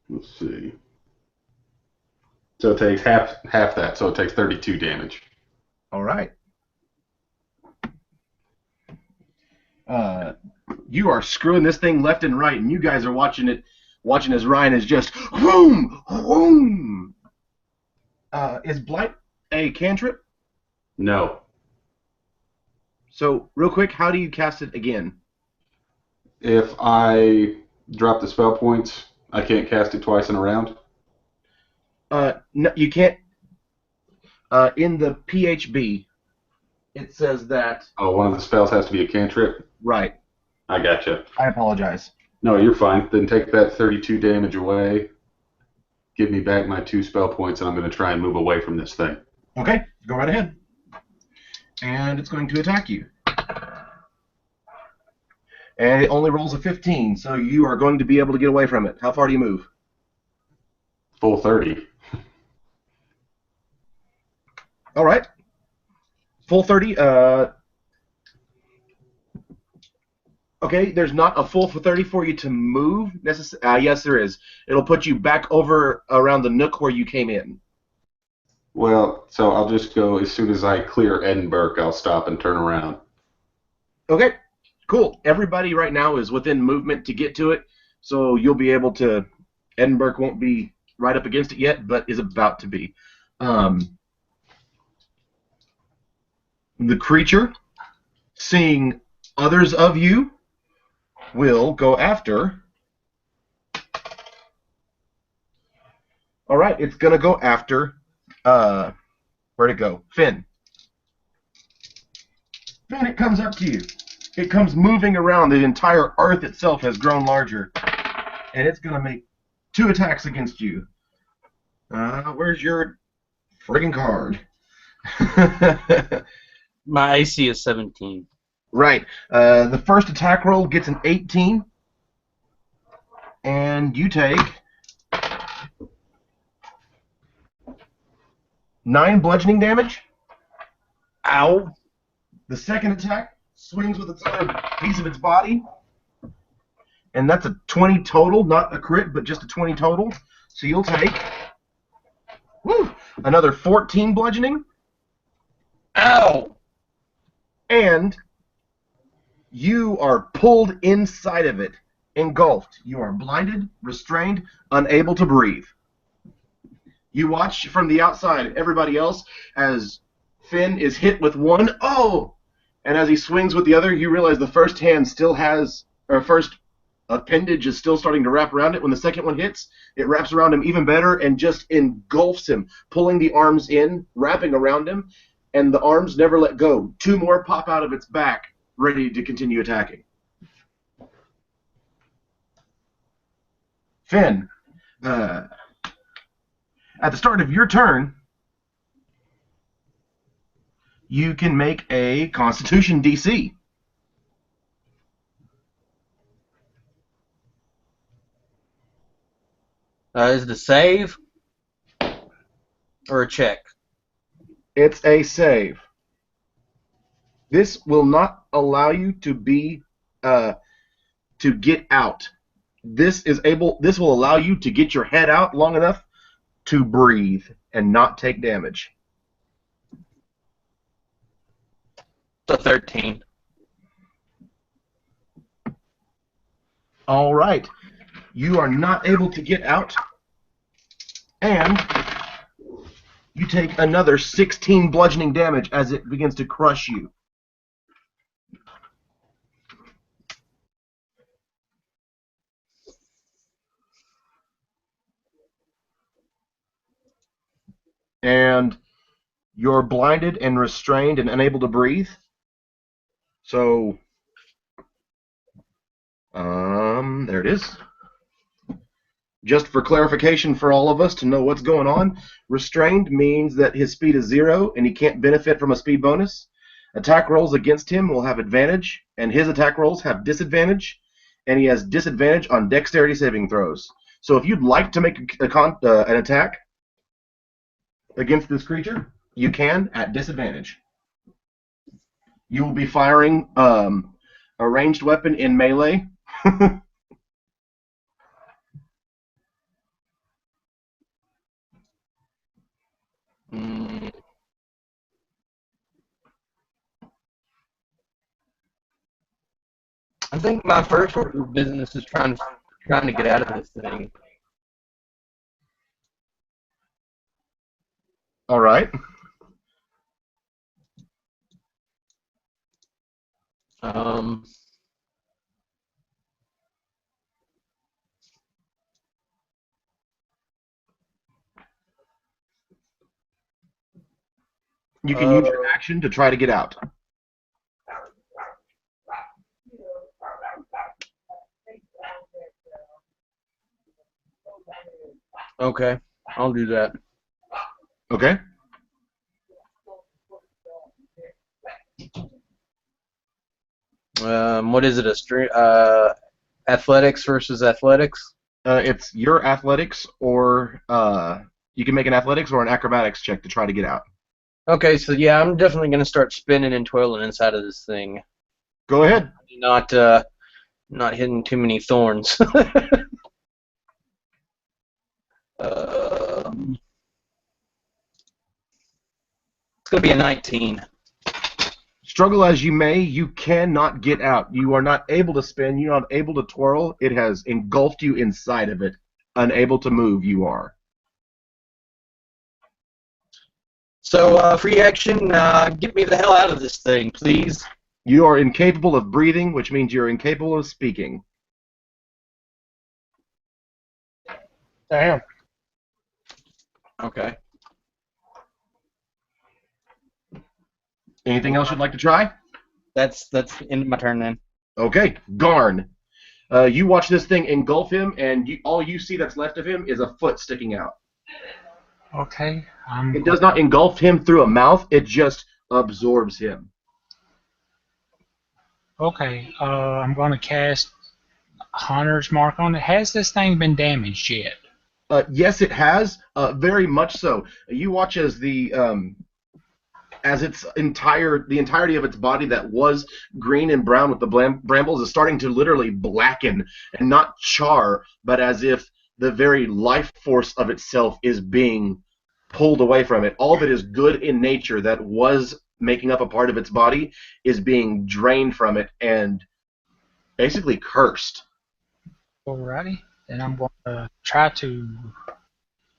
D: let's see. So it takes half that. So it takes 32 damage.
A: All right. You are screwing this thing left and right, and you guys are watching as Ryan is just boom, boom. Is Blight a cantrip?
D: No.
A: So, real quick, how do you cast it again?
D: If I drop the spell points, I can't cast it twice in a round?
A: No, you can't. In the PHB, it says that.
D: Oh, one of the spells has to be a cantrip?
A: Right.
D: I gotcha.
A: I apologize.
D: No, you're fine. Then take that 32 damage away. Give me back my 2 spell points, and I'm going to try and move away from this thing.
A: Okay, go right ahead. And it's going to attack you. And it only rolls a 15, so you are going to be able to get away from it. How far do you move?
D: Full 30.
A: All right. Full 30. Okay, there's not a full 30 for you to move. Yes, there is. It'll put you back over around the nook where you came in.
D: Well, so I'll just go as soon as I clear Edinburgh, I'll stop and turn around.
A: Okay, cool. Everybody right now is within movement to get to it, so you'll be able to. Edinburgh won't be right up against it yet, but is about to be. The creature, seeing others of you, will go after. All right, it's going to go after. Where'd it go? Finn. Finn, it comes up to you. It comes moving around. The entire earth itself has grown larger. And it's going to make 2 attacks against you. Where's your friggin' card?
I: My AC is 17.
A: Right. The first attack roll gets an 18. And you take 9 bludgeoning damage.
I: Ow.
A: The second attack swings with its other piece of its body. And that's a 20 total, not a crit, but just a 20 total. So you'll take another 14 bludgeoning.
I: Ow.
A: And you are pulled inside of it, engulfed. You are blinded, restrained, unable to breathe. You watch from the outside, everybody else, as Finn is hit with one. Oh! And as he swings with the other, you realize the first hand still has, or first appendage is still starting to wrap around it. When the second one hits, it wraps around him even better and just engulfs him, pulling the arms in, wrapping around him, and the arms never let go. 2 more pop out of its back, ready to continue attacking. Finn, at the start of your turn, you can make a Constitution DC.
G: Is it a save or a check?
A: It's a save. This will not allow you to be to get out. This will allow you to get your head out long enough to breathe and not take damage.
I: So 13.
A: All right. You are not able to get out, and you take another 16 bludgeoning damage as it begins to crush you. And you're blinded and restrained and unable to breathe. So, there it is. Just for clarification for all of us to know what's going on, restrained means that his speed is 0 and he can't benefit from a speed bonus. Attack rolls against him will have advantage, and his attack rolls have disadvantage. and he has disadvantage on dexterity saving throws. So if you'd like to make an attack against this creature, you can at disadvantage. You will be firing a ranged weapon in melee.
I: Mm, I think my first order of business is trying to get out of this thing.
A: All right.
I: Um,
A: You can use your action to try to get out.
I: okay, I'll do that.
A: Okay.
I: What is it? Athletics versus athletics?
A: It's your athletics, or you can make an athletics or an acrobatics check to try to get out.
I: Okay, so yeah, I'm definitely gonna start spinning and twirling inside of this thing.
A: Go ahead.
I: Not hitting too many thorns. It's gonna be a 19.
A: Struggle as you may, you cannot get out. You are not able to spin. You're not able to twirl. It has engulfed you inside of it. Unable to move, you are.
I: So, free action, get me the hell out of this thing, please.
A: You are incapable of breathing, which means you're incapable of speaking.
E: Damn.
I: Okay.
A: Anything else you'd like to try?
I: That's end of my turn then.
A: Okay, Garn. You watch this thing engulf him, and all you see that's left of him is a foot sticking out.
B: Okay.
A: It does not engulf him through a mouth, it just absorbs him.
B: Okay. I'm going to cast Hunter's Mark on it. Has this thing been damaged yet?
A: Yes, it has, very much so. You watch as the entirety of its body that was green and brown with the brambles is starting to literally blacken and not char, but as if the very life force of itself is being pulled away from it. All that is good in nature that was making up a part of its body is being drained from it and basically cursed.
B: Alrighty. Then I'm going to try to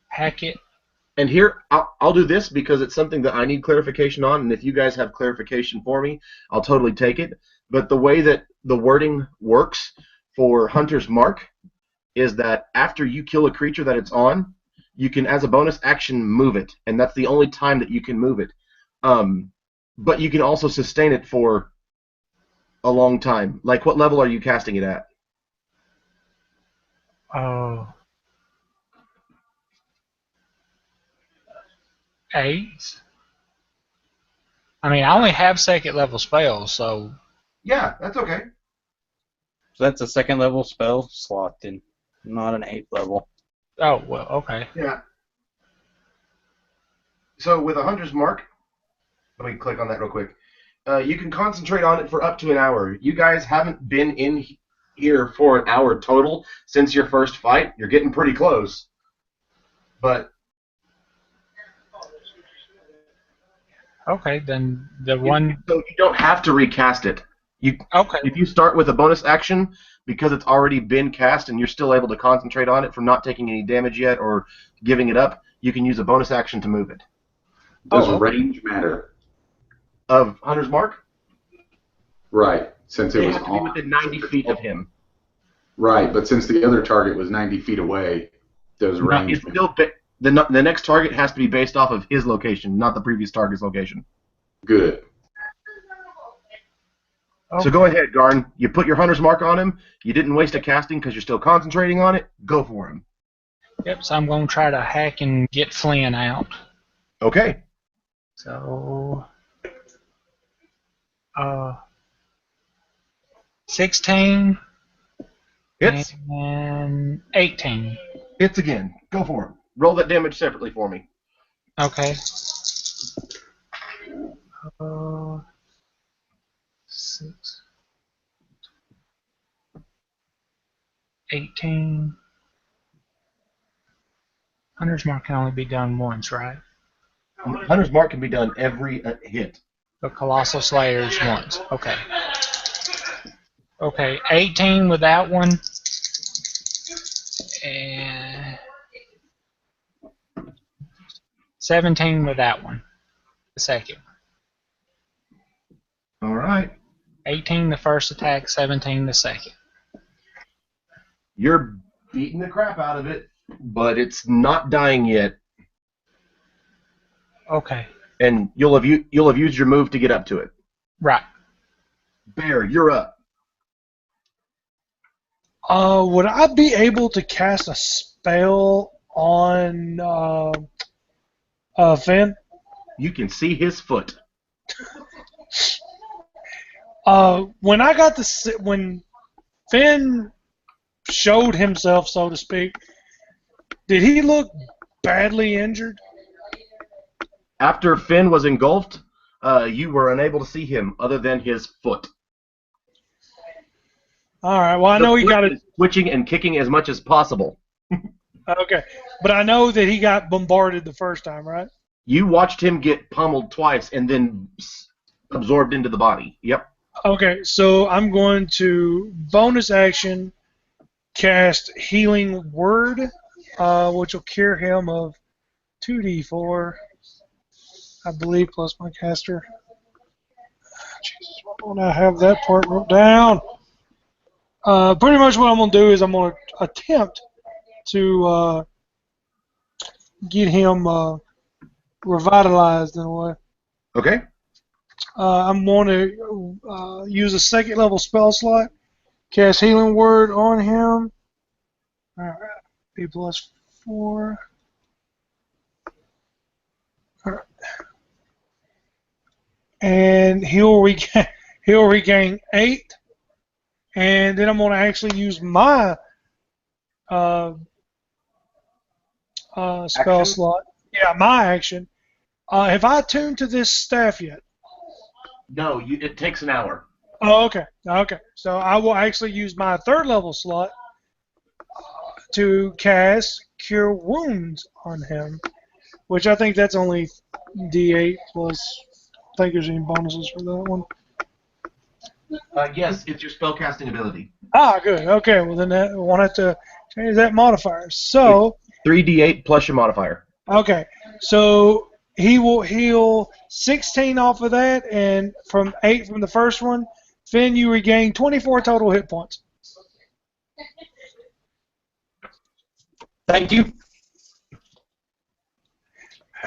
B: hack it.
A: And here, I'll do this because it's something that I need clarification on, and if you guys have clarification for me, I'll totally take it. But the way that the wording works for Hunter's Mark is that after you kill a creature that it's on, you can, as a bonus action, move it, and that's the only time that you can move it. But you can also sustain it for a long time. Like, what level are you casting it at?
B: Oh. 8. I mean, I only have second level spells, so.
A: Yeah, that's okay.
I: So that's a second level spell slot, then, not an 8th level.
B: Oh, well, okay.
A: Yeah. So with a Hunter's Mark, let me click on that real quick. You can concentrate on it for up to an hour. You guys haven't been in here for an hour total since your first fight. You're getting pretty close. But
B: Okay, then the one.
A: So you don't have to recast it.
B: Okay.
A: If you start with a bonus action, because it's already been cast and you're still able to concentrate on it from not taking any damage yet or giving it up, you can use a bonus action to move it.
D: Does range matter?
A: Of Hunter's Mark?
D: Right, since it
A: They
D: was
A: have to be within 90 feet of him.
D: Right, but since the other target was 90 feet away, does range
A: It's still the next target has to be based off of his location, not the previous target's location.
D: Good.
B: Okay.
A: So go ahead, Garn. You put your Hunter's Mark on him. You didn't waste a casting because you're still concentrating on it. Go for him.
B: Yep, so I'm going to try to hack and get Flynn out.
A: Okay.
B: So. 16.
A: Hits.
B: And 18.
A: Hits again. Go for it. Roll that damage separately for me.
B: Okay. 6. 18. Hunter's Mark can only be done once, right?
A: Hunter's Mark can be done every hit.
B: But Colossal Slayer's once. Okay. Okay, 18 with that one. And 17 with that one. The second.
A: All right.
B: 18 the first attack, 17 the second.
A: You're beating the crap out of it, but it's not dying yet.
B: Okay.
A: And you'll have used your move to get up to it.
B: Right.
A: Bear, you're up.
E: Would I be able to cast a spell on Finn?
A: You can see his foot.
E: When Finn showed himself, so to speak, did he look badly injured?
A: After Finn was engulfed, you were unable to see him other than his foot.
E: All right. Well, I know he got it.
A: Switching and kicking as much as possible.
E: Okay, but I know that he got bombarded the first time, right?
A: You watched him get pummeled twice and then absorbed into the body. Yep.
E: Okay, so I'm going to bonus action cast Healing Word, which will cure him of 2d4, I believe, plus my caster. Jesus, why don't I have that part wrote down? Pretty much what I'm going to do is I'm going to attempt to get him revitalized in a way.
A: Okay.
E: I'm going to use a second level spell slot, cast Healing Word on him. Alright, B plus 4. Alright. And he'll regain 8. And then I'm going to actually use my spell slot. Yeah, my action. Have I tuned to this staff yet?
A: No, it takes an hour.
E: Oh, okay. Okay. So I will actually use my third level slot to cast Cure Wounds on him, which I think that's only D8 plus. I think there's any bonuses for that one.
A: Yes, it's your spellcasting ability.
E: Ah, good. Okay. Well, then I won't have to change that modifier. So.
A: 3d8 plus your modifier.
E: Okay. So he will heal 16 off of that, and from 8 from the first one, Finn, you regain 24 total hit points.
I: Thank you.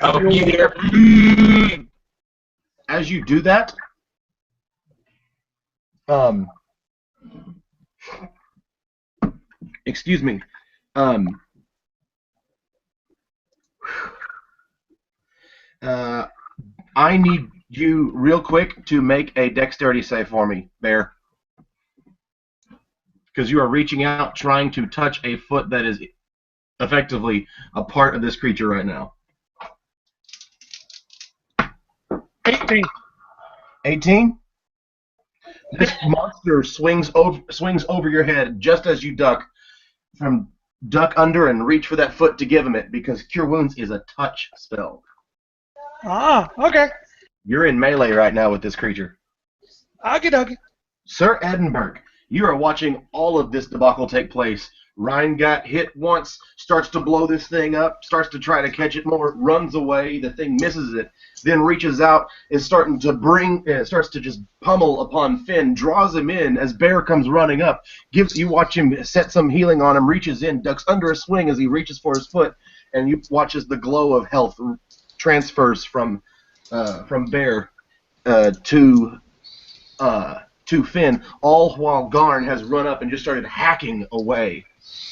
I: Oh, you hear?
A: As you do that, excuse me, I need you real quick to make a dexterity save for me, Bear. Because you are reaching out, trying to touch a foot that is effectively a part of this creature right now.
E: 18.
A: 18? This monster swings over your head just as you duck under and reach for that foot to give him it, because Cure Wounds is a touch spell.
E: Ah, okay.
A: You're in melee right now with this creature.
E: Okie dokie.
A: Sir Edinburgh, you are watching all of this debacle take place. Ryan got hit once, starts to blow this thing up, starts to try to catch it more, runs away, the thing misses it, then reaches out, is starting to starts to just pummel upon Finn, draws him in as Bear comes running up, you watch him set some healing on him, reaches in, ducks under a swing as he reaches for his foot, and you watch as the glow of health transfers from Bear to Finn, all while Garn has run up and just started hacking away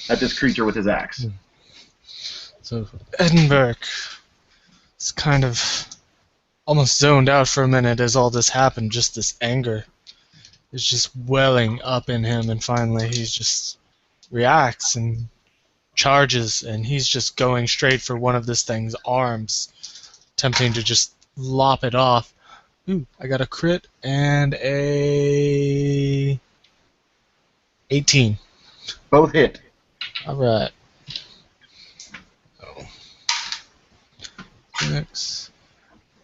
A: at this creature with his axe.
C: So Edinburgh is kind of almost zoned out for a minute as all this happened. Just this anger is just welling up in him, and finally he's just reacts and charges, and he's just going straight for one of this thing's arms, attempting to just lop it off. Ooh, I got a crit and a 18.
A: Both hit.
C: All right. So, next,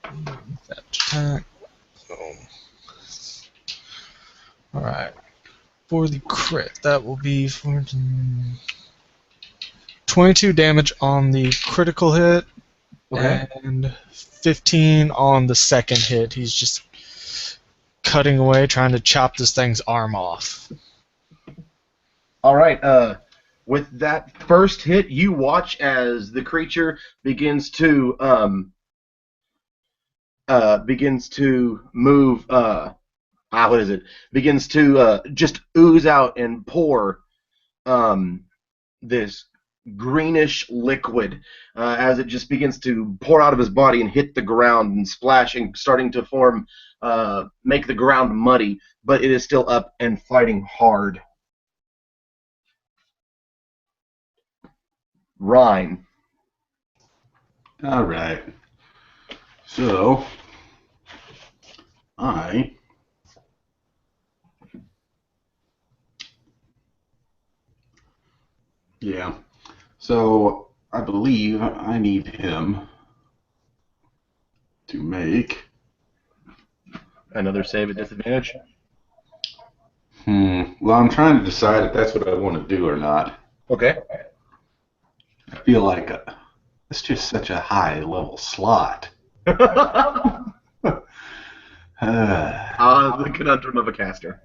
C: that attack. So, all right. For the crit, that will be 22 damage on the critical hit,
A: Okay.
C: and 15 on the second hit. He's just cutting away, trying to chop this thing's arm off.
A: All right. With that first hit, you watch as the creature begins to move. What is it? Begins to just ooze out and pour this greenish liquid as it just begins to pour out of his body and hit the ground and splashing, starting to form, make the ground muddy, but it is still up and fighting hard. Rhine.
D: All right. So, yeah. So, I believe I need him to make.
A: Another save at disadvantage.
D: Well, I'm trying to decide if that's what I want to do or not.
A: Okay.
D: I feel like it's just such a high level slot.
A: The conundrum of a caster.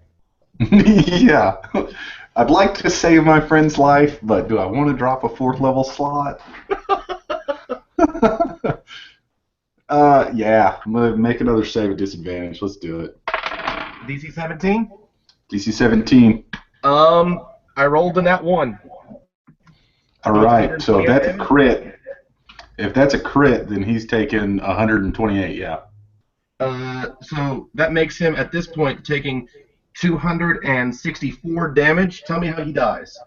D: Yeah. I'd like to save my friend's life, but do I want to drop a 4th level slot? Yeah. I'm going to make another save at disadvantage. Let's do it.
A: DC 17?
D: DC 17.
A: I rolled a nat 1.
D: All right. So if that's a crit, then he's taking 128, yeah.
A: So that makes him, at this point, taking 264 damage. Tell me how he dies.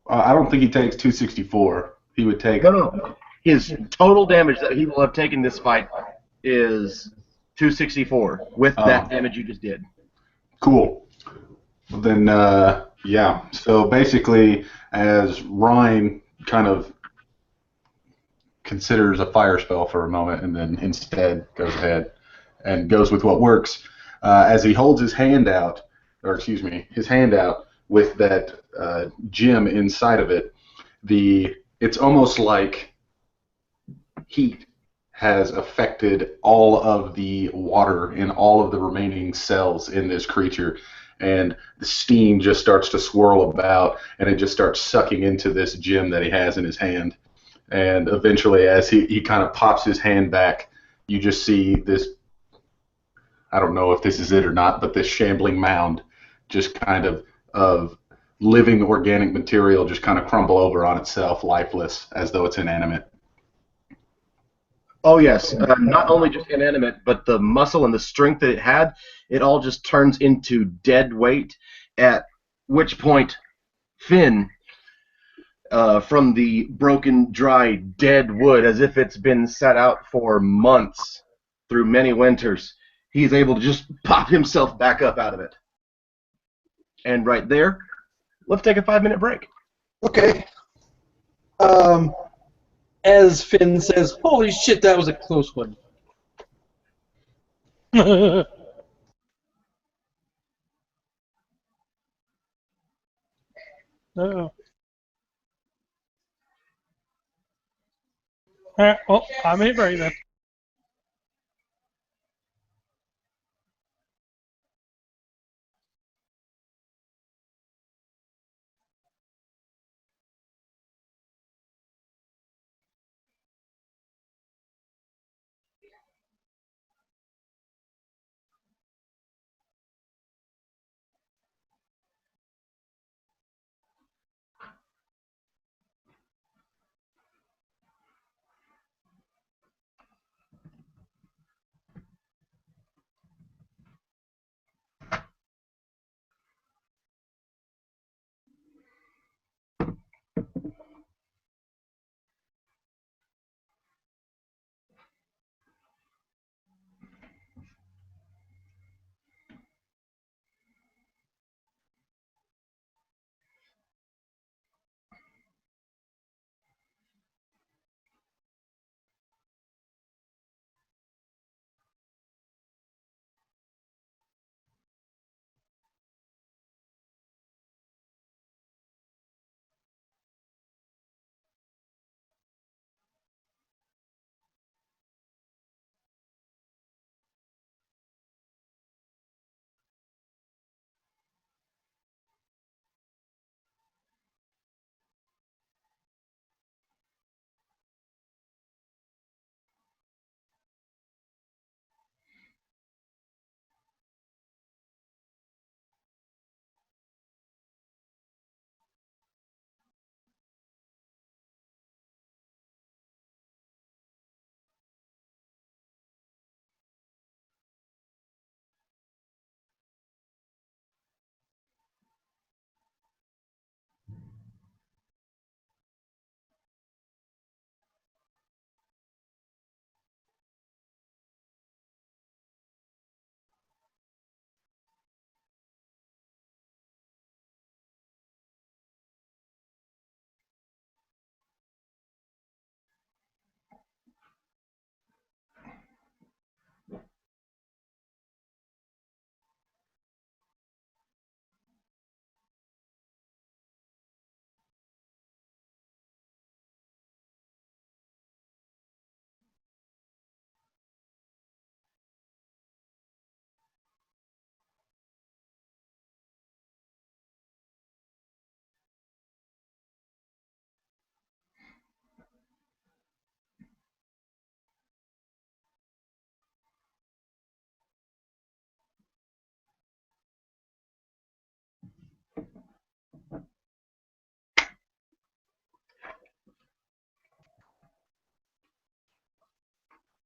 D: I don't think he takes 264. He would take...
A: No. His total damage that he will have taken this fight is 264 with that damage you just did.
D: Cool. Well, then, yeah. So basically, as Ryan kind of considers a fire spell for a moment and then instead goes ahead and goes with what works, as he holds his hand out, his hand out with that gem inside of it, it's almost like heat has affected all of the water in all of the remaining cells in this creature, and the steam just starts to swirl about, and it just starts sucking into this gem that he has in his hand. And eventually, as he kind of pops his hand back, you just see this, I don't know if this is it or not, but this shambling mound just kind of living organic material just kind of crumble over on itself, lifeless, as though it's inanimate.
A: Oh, yes. Not only just inanimate, but the muscle and the strength that it had, it all just turns into dead weight, at which point Finn, from the broken, dry, dead wood, as if it's been set out for months through many winters, he's able to just pop himself back up out of it. And right there, let's take a 5-minute break.
I: Okay. As Finn says, "Holy shit, that was a close one."
E: Oh. All right, well, 5-minute break then.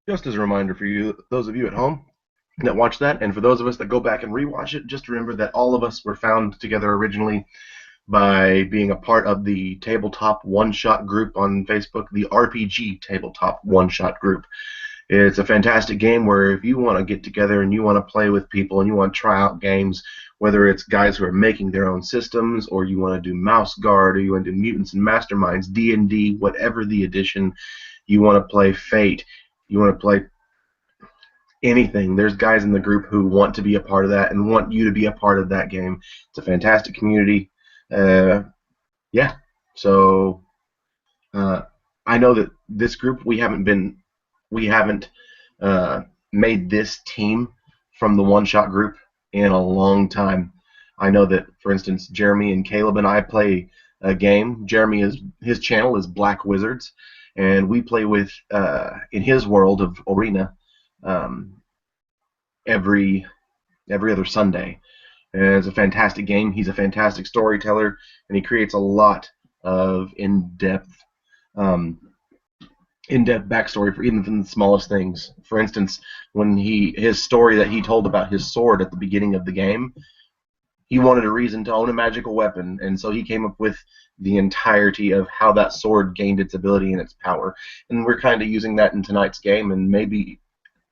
A: Just as a reminder for you, those of you at home that watch that, and for those of us that go back and rewatch it, just remember that all of us were found together originally by being a part of the tabletop one-shot group on Facebook, the RPG tabletop one-shot group. It's a fantastic game where if you want to get together and you want to play with people and you want to try out games, whether it's guys who are making their own systems or you want to do Mouse Guard or you want to do Mutants and Masterminds, D&D, whatever the edition, you want to play Fate, you want to play anything. There's guys in the group who want to be a part of that and want you to be a part of that game. It's a fantastic community. Yeah. So I know that this group we haven't made this team from the one shot group in a long time. I know that, for instance, Jeremy and Caleb and I play a game. His channel is Black Wizards, and we play with in his world of Arena every other Sunday. And it's a fantastic game. He's a fantastic storyteller, and he creates a lot of in-depth backstory for even the smallest things. For instance, when his story that he told about his sword at the beginning of the game, he wanted a reason to own a magical weapon, and so he came up with the entirety of how that sword gained its ability and its power. And we're kind of using that in tonight's game, and maybe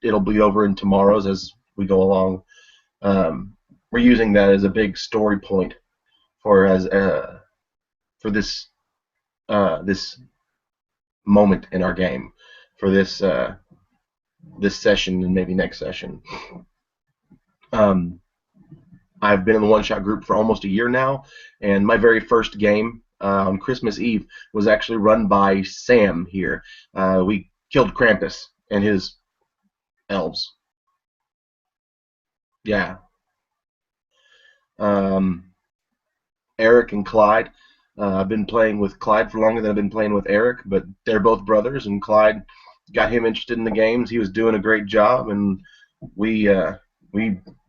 A: it'll bleed over in tomorrow's as we go along. We're using that as a big story point for this moment in our game, for this session and maybe next session. I've been in the one-shot group for almost a year now, and my very first game on Christmas Eve was actually run by Sam here. We killed Krampus and his elves. Yeah. Eric and Clyde. I've been playing with Clyde for longer than I've been playing with Eric, but they're both brothers, and Clyde got him interested in the games. He was doing a great job, and we were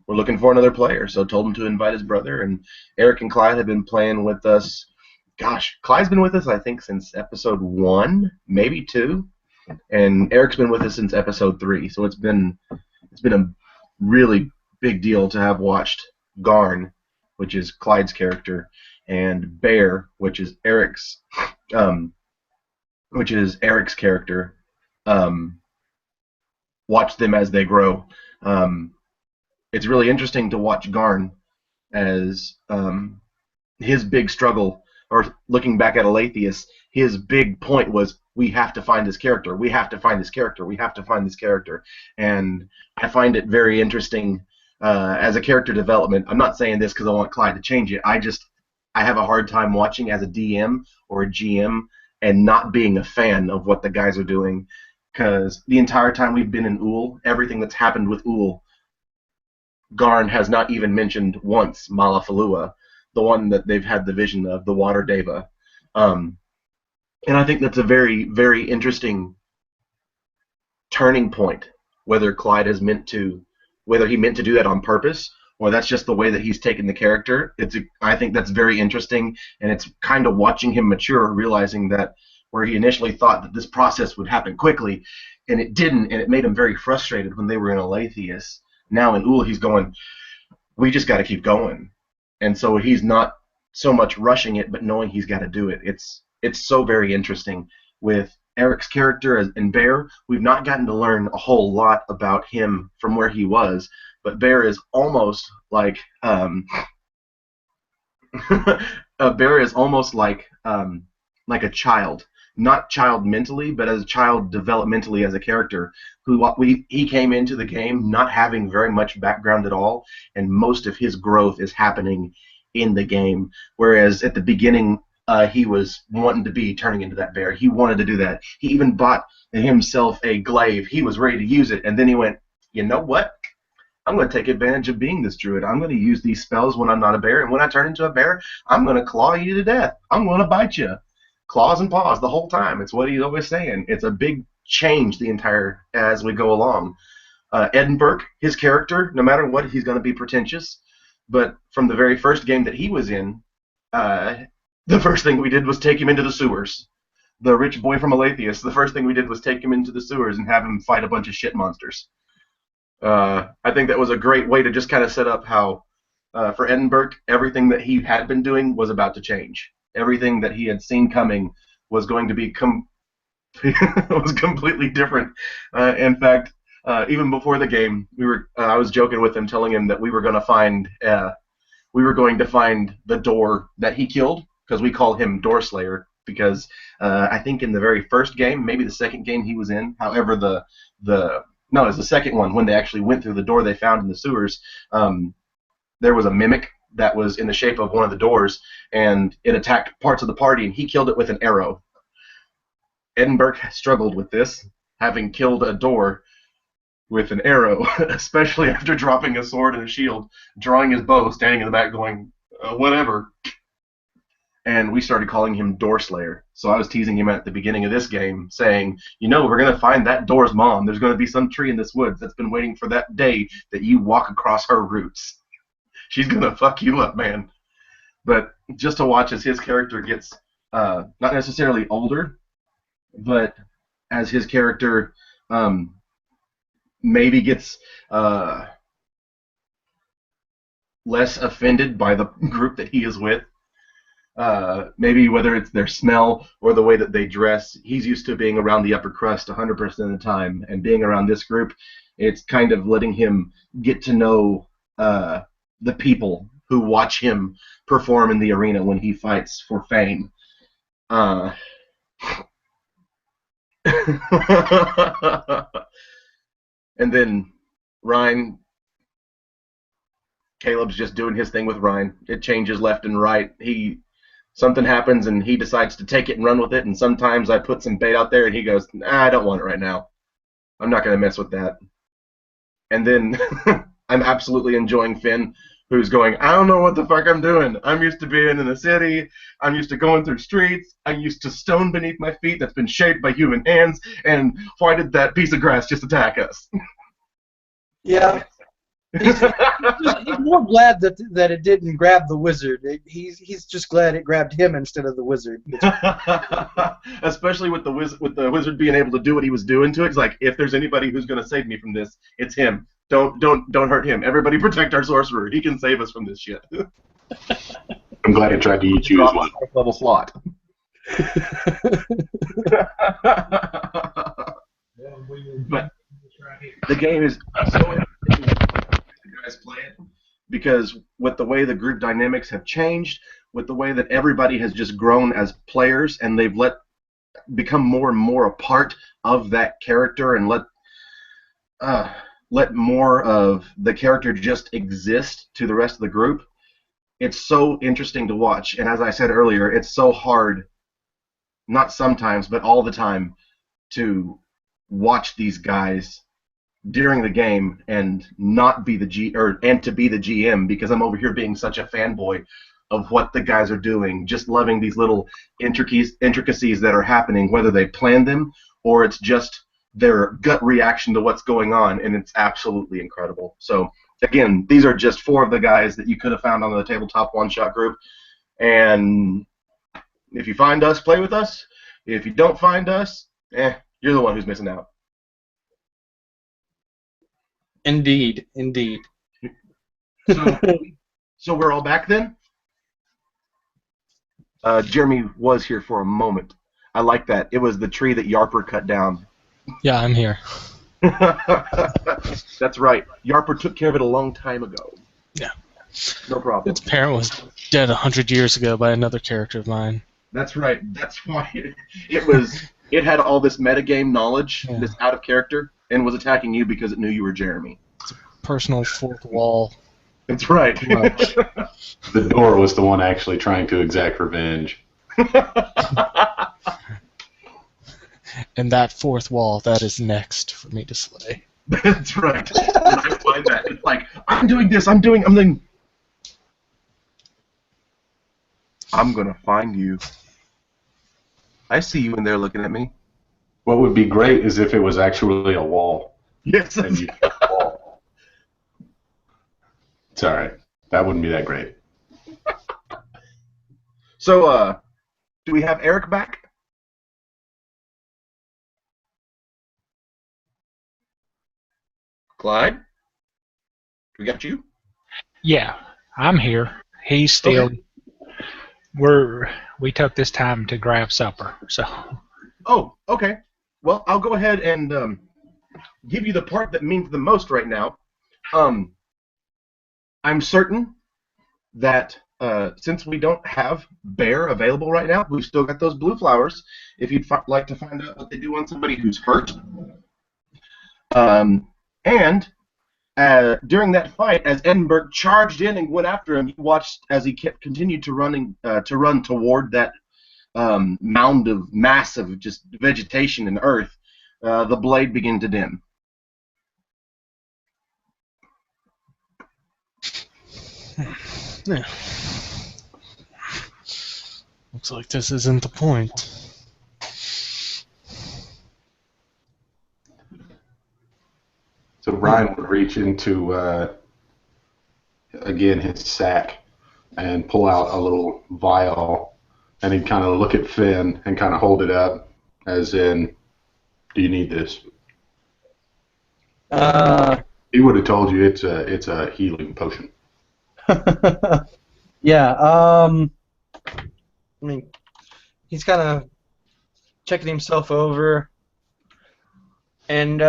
A: looking for another player, so told him to invite his brother. And Eric and Clyde have been playing with us. Gosh, Clyde's been with us, I think, since episode 1, maybe 2, and Eric's been with us since episode 3. So it's been a really big deal to have watched Garn, which is Clyde's character, and Bear, which is Eric's character. Watch them as they grow. It's really interesting to watch Garn as his big struggle, or looking back at Aletheus, his big point was, we have to find this character, we have to find this character, we have to find this character. And I find it very interesting as a character development. I'm not saying this because I want Clyde to change it. I have a hard time watching as a DM or a GM and not being a fan of what the guys are doing, because the entire time we've been in Uhl, everything that's happened with Uhl, Garn has not even mentioned once Malafalua, the one that they've had the vision of, the Water Deva. And I think that's a very, very interesting turning point, whether he meant to do that on purpose, or that's just the way that he's taken the character. I think that's very interesting, and it's kind of watching him mature, realizing that where he initially thought that this process would happen quickly, and it didn't, and it made him very frustrated when they were in Aletheus. Now in Uhl, he's going, we just got to keep going. And so he's not so much rushing it, but knowing he's got to do it. It's so very interesting. With Eric's character and Bear, we've not gotten to learn a whole lot about him from where he was, but Bear is almost like Bear is almost like a child. Not child mentally, but as a child developmentally as a character. He came into the game not having very much background at all, and most of his growth is happening in the game. Whereas at the beginning, he was wanting to be turning into that bear. He wanted to do that. He even bought himself a glaive. He was ready to use it, and then he went, you know what? I'm going to take advantage of being this druid. I'm going to use these spells when I'm not a bear, and when I turn into a bear, I'm going to claw you to death. I'm going to bite you. Claws and paws the whole time. It's what he's always saying. It's a big change as we go along. Edinburgh, his character, no matter what, he's going to be pretentious. But from the very first game that he was in, the first thing we did was take him into the sewers. the rich boy from Aletheus, the first thing we did was take him into the sewers and have him fight a bunch of shit monsters. I think that was a great way to just kind of set up how, for Edinburgh, everything that he had been doing was about to change. Everything that he had seen coming was going to be was completely different. In fact, even before the game, I was joking with him, telling him that we were going to find the door that he killed, because we call him Door Slayer, because I think in the very first game, maybe the second game he was in, however no, it was the second one, when they actually went through the door they found in the sewers, there was a mimic that was in the shape of one of the doors, and it attacked parts of the party, and he killed it with an arrow. Edinburgh struggled with this, having killed a door with an arrow, especially after dropping a sword and a shield, drawing his bow, standing in the back going, whatever. And we started calling him Door Slayer. So I was teasing him at the beginning of this game, saying, we're going to find that door's mom. There's going to be some tree in this woods that's been waiting for that day that you walk across her roots. She's going to fuck you up, man. But just to watch as his character gets not necessarily older, but as his character maybe gets less offended by the group that he is with, maybe whether it's their smell or the way that they dress. He's used to being around the upper crust 100% of the time, and being around this group, it's kind of letting him get to know the people who watch him perform in the arena when he fights for fame. And then Ryan, Caleb's just doing his thing with Ryan. It changes left and right. Something happens and he decides to take it and run with it, and sometimes I put some bait out there and he goes, nah, I don't want it right now. I'm not going to mess with that. And then I'm absolutely enjoying Finn, who's going, I don't know what the fuck I'm doing. I'm used to being in the city. I'm used to going through streets. I'm used to stone beneath my feet that's been shaped by human hands. And why did that piece of grass just attack us?
F: Yeah. He's more glad that it didn't grab the wizard. He's just glad it grabbed him instead of the wizard.
A: Especially with the wizard being able to do what he was doing to it. It's like, if there's anybody who's going to save me from this, it's him. Don't hurt him. Everybody protect our sorcerer. He can save us from this shit.
D: I'm glad I tried to eat you as one.
A: Level slot. But the game is so interesting that you guys play it, because with the way the group dynamics have changed, with the way that everybody has just grown as players, and they've become more and more a part of that character, and let more of the character just exist to the rest of the group. It's so interesting to watch, and as I said earlier, it's so hard, not sometimes, but all the time, to watch these guys during the game and not be and to be the GM, because I'm over here being such a fanboy of what the guys are doing, just loving these little intricacies that are happening, whether they plan them or it's just their gut reaction to what's going on, and it's absolutely incredible. So again, these are just 4 of the guys that you could have found on the tabletop one-shot group, and if you find us, play with us. If you don't find us, you're the one who's missing out.
F: Indeed.
A: So we're all back then? Jeremy was here for a moment. I like that. It was the tree that Yarper cut down.
C: Yeah, I'm here.
A: That's right. Yarper took care of it a long time ago.
C: Yeah.
A: No problem.
C: Its parent was dead 100 years ago by another character of mine.
A: That's right. That's why it had all this metagame knowledge, this out of character, and was attacking you because it knew you were Jeremy.
C: It's a personal fourth wall.
A: That's right.
D: The door was the one actually trying to exact revenge.
C: And that fourth wall, that is next for me to slay.
A: That's right. When I find that, it's like, I'm doing this, I'm doing. I'm gonna find you. I see you in there looking at me.
D: What would be great is if it was actually a wall.
A: Yes.
D: And you hit the wall. It's alright. That wouldn't be that great.
A: So, do we have Eric back? Clyde, we got you.
B: Yeah, I'm here. He's still.
A: Okay.
B: We took this time to grab supper, so.
A: Oh, okay. Well, I'll go ahead and give you the part that means the most right now. I'm certain that since we don't have bear available right now, we've still got those blue flowers. If you'd like to find out what they do on somebody who's hurt, and during that fight, as Edinburgh charged in and went after him, you watched as he continued to run toward that mound of massive just vegetation and earth. The blade began to dim.
C: Yeah. Looks like this isn't the point.
D: So Ryan would reach into, again, his sack and pull out a little vial, and he'd kind of look at Finn and kind of hold it up, as in, do you need this? He would have told you it's a healing potion.
F: Yeah. I mean, he's kind of checking himself over, and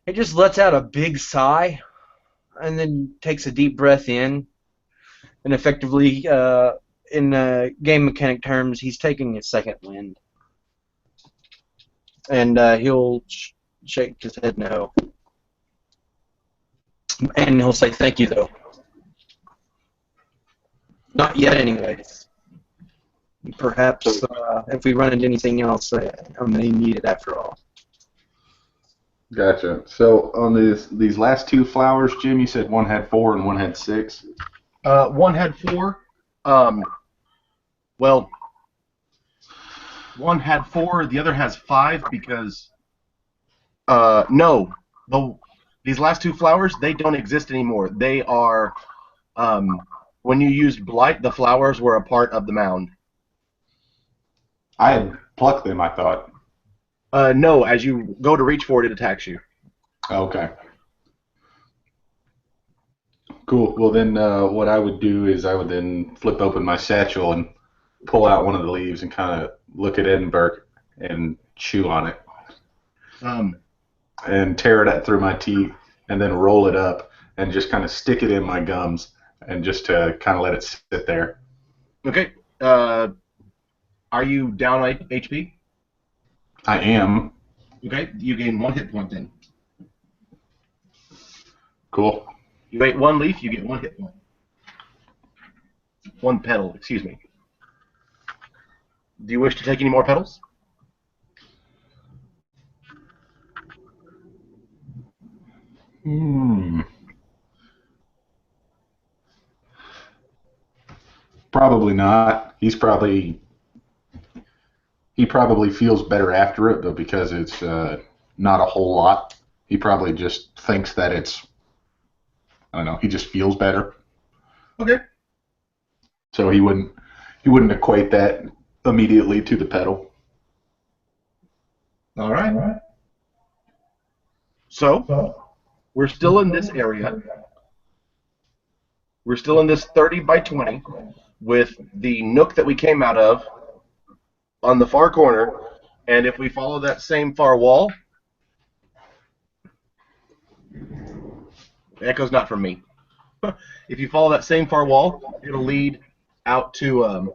F: he just lets out a big sigh, and then takes a deep breath in, and effectively, in game mechanic terms, he's taking a second wind, and he'll shake his head no, and he'll say thank you though. Not yet, anyways. Perhaps if we run into anything else, I may need it after all.
D: Gotcha. So on these last two flowers, Jim, you said one had 4 and one had 6.
A: One had 4. Well, one had 4. The other has 5 because no, these last two flowers, they don't exist anymore. They are when you used blight, the flowers were a part of the mound.
D: I had plucked them, I thought.
A: No, as you go to reach for it, it attacks you.
D: Okay. Cool. Well, then what I would do is I would then flip open my satchel and pull out one of the leaves and kind of look at Edinburgh and chew on it. And tear it out through my teeth and then roll it up and just kind of stick it in my gums and just to kind of let it sit there.
A: Okay. Are you down HP?
D: I am.
A: Okay. You gain 1 hit point then.
D: Cool.
A: You ate 1 leaf, you get 1 hit point. 1 petal, excuse me. Do you wish to take any more petals?
D: Probably not. He probably feels better after it, but because it's not a whole lot, he probably just thinks that it's, I don't know, he just feels better.
A: Okay.
D: So he wouldn't equate that immediately to the petal.
A: All right. So, we're still in this area. We're still in this 30 by 20 with the nook that we came out of on the far corner, and if we follow that same far wall, the echo's not from me. If you follow that same far wall, it'll lead out to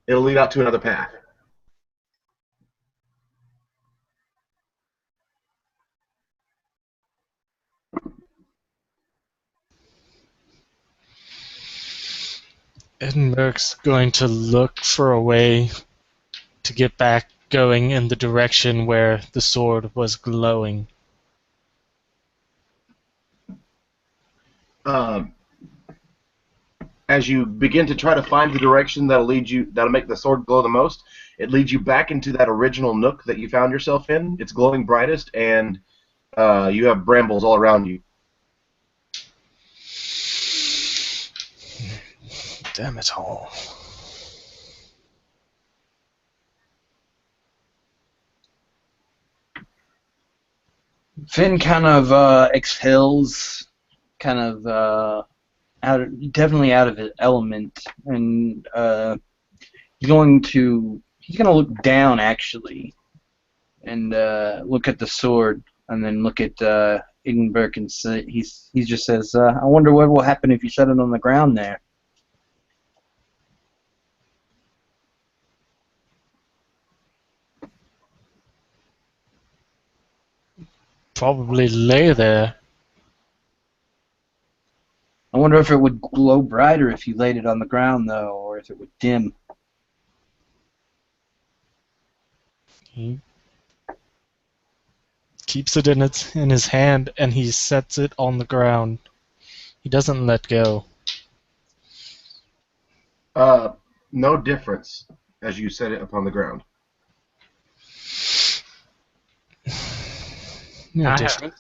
A: another path.
C: Edinburgh's going to look for a way to get back going in the direction where the sword was glowing.
A: As you begin to try to find the direction that'll make the sword glow the most, it leads you back into that original nook that you found yourself in. It's glowing brightest, and you have brambles all around you.
C: Damn it all.
F: Finn kind of exhales, kind of definitely out of his element, and he's gonna look down actually, and look at the sword, and then look at Edinburgh, and he just says, "I wonder what will happen if you set it on the ground there."
C: Probably lay there.
F: I wonder if it would glow brighter if you laid it on the ground, though, or if it would dim.
C: He keeps it in his hand, and he sets it on the ground. He doesn't let go.
A: No difference as you set it upon the ground.
C: No
B: I
C: different.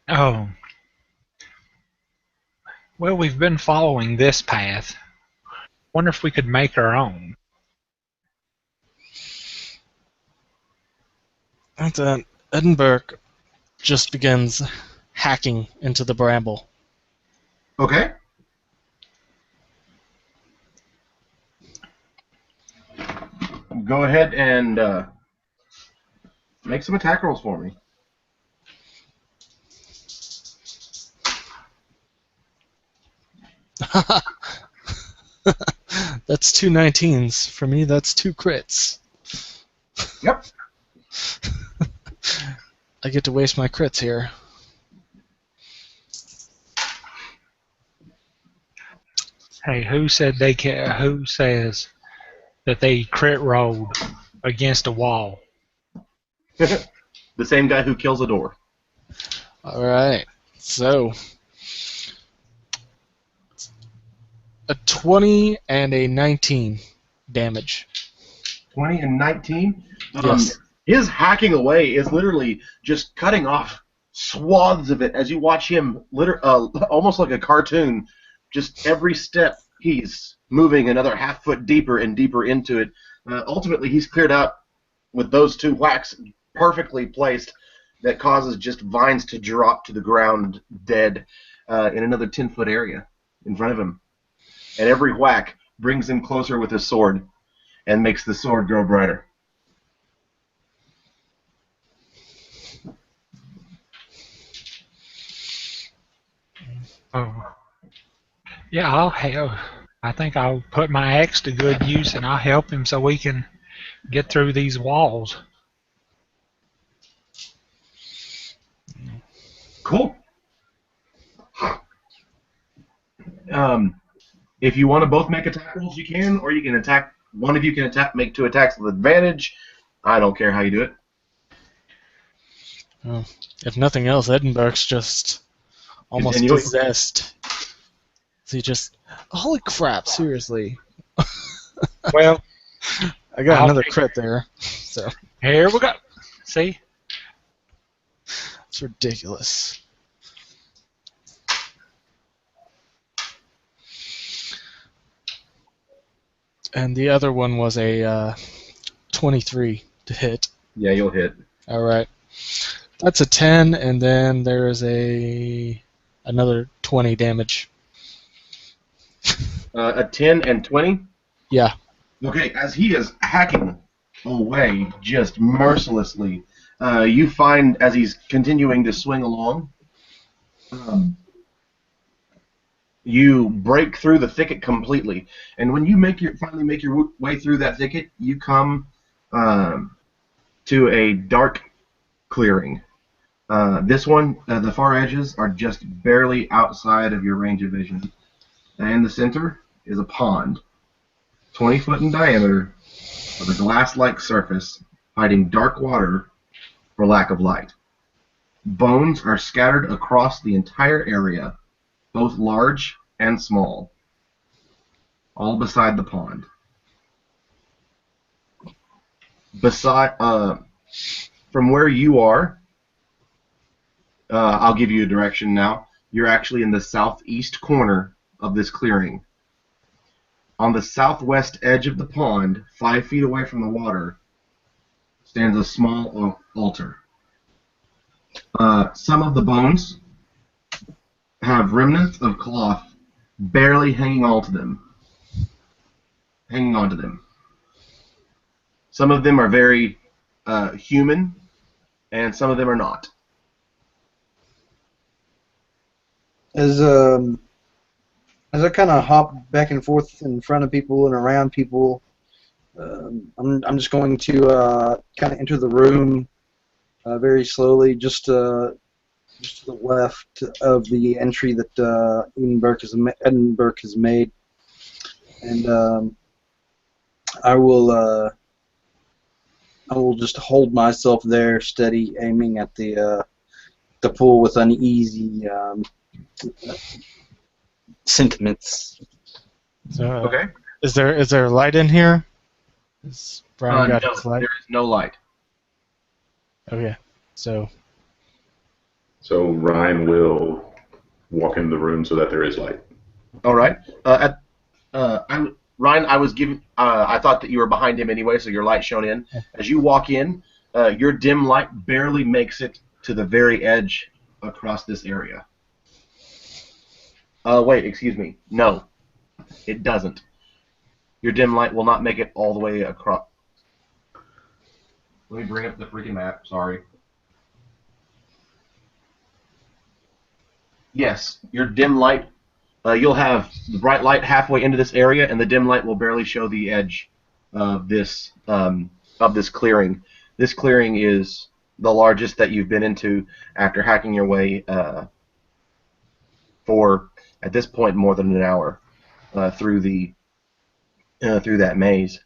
B: Oh. Well, we've been following this path. Wonder if we could make our own.
C: And then Edinburgh just begins hacking into the bramble.
A: Okay. Go ahead and make some attack rolls for me.
C: That's 2 19s. For me, that's 2 crits.
A: Yep.
C: I get to waste my crits here.
B: Hey, who says that they crit rolled against a wall?
A: The same guy who kills a door.
C: Alright, so a 20 and a 19 damage.
A: 20 and 19.
C: Yes.
A: His hacking away is literally just cutting off swaths of it as you watch him, almost like a cartoon. Just every step he's moving another half foot deeper and deeper into it. Ultimately, he's cleared out with those 2 whacks perfectly placed that causes just vines to drop to the ground dead in another 10-foot area in front of him. And every whack brings him closer with his sword and makes the sword grow brighter.
B: Oh. Yeah, I'll help. I think I'll put my axe to good use and I'll help him so we can get through these walls.
A: Cool. If you want to both make attack rolls, you can, or you can attack. One of you can make 2 attacks with advantage. I don't care how you do it.
C: Oh, if nothing else, Edinburgh's just almost
A: Continuing.
C: possessed. So he just, holy crap, seriously.
B: Well,
C: I got
B: I'll
C: another
B: take-
C: crit there. So
B: here we go. See?
C: it's ridiculous. And the other one was a 23 to hit.
A: Yeah, you'll hit.
C: All right. That's a 10, and then there's another 20 damage.
A: A 10 and 20?
C: Yeah.
A: Okay, as he is hacking away just mercilessly, you find as he's continuing to swing along, you break through the thicket completely. And when you finally make your way through that thicket, you come to a dark clearing. This one, the far edges are just barely outside of your range of vision. And in the center is a pond, 20 foot in diameter, with a glass-like surface, hiding dark water for lack of light. Bones are scattered across the entire area, both large and small, all beside the pond. From where you are, I'll give you a direction now. You're actually in the southeast corner of this clearing. On the southwest edge of the pond, 5 feet away from the water, stands a small altar. Some of the bones have remnants of cloth barely hanging onto them. Some of them are very human, and some of them are not.
F: As I kind of hop back and forth in front of people and around people, I'm just going to kind of enter the room very slowly, just to the left of the entry that Edinburgh has made, and I will just hold myself there, steady, aiming at the pool with uneasy sentiments.
C: So,
A: Okay.
C: Is there light in here? Has Brian got
A: No,
C: his light?
A: there is no light.
C: Okay. So
D: Ryan will walk in the room so that there is light.
A: All right. Ryan, I was giving. I thought that you were behind him anyway, so your light shone in. As you walk in, your dim light barely makes it to the very edge across this area. Wait, excuse me. No, it doesn't. Your dim light will not make it all the way across. Let me bring up the freaking map. Sorry. Yes, your dim light. You'll have the bright light halfway into this area, and the dim light will barely show the edge of this clearing. This clearing is the largest that you've been into after hacking your way for, at this point, more than an hour through that maze,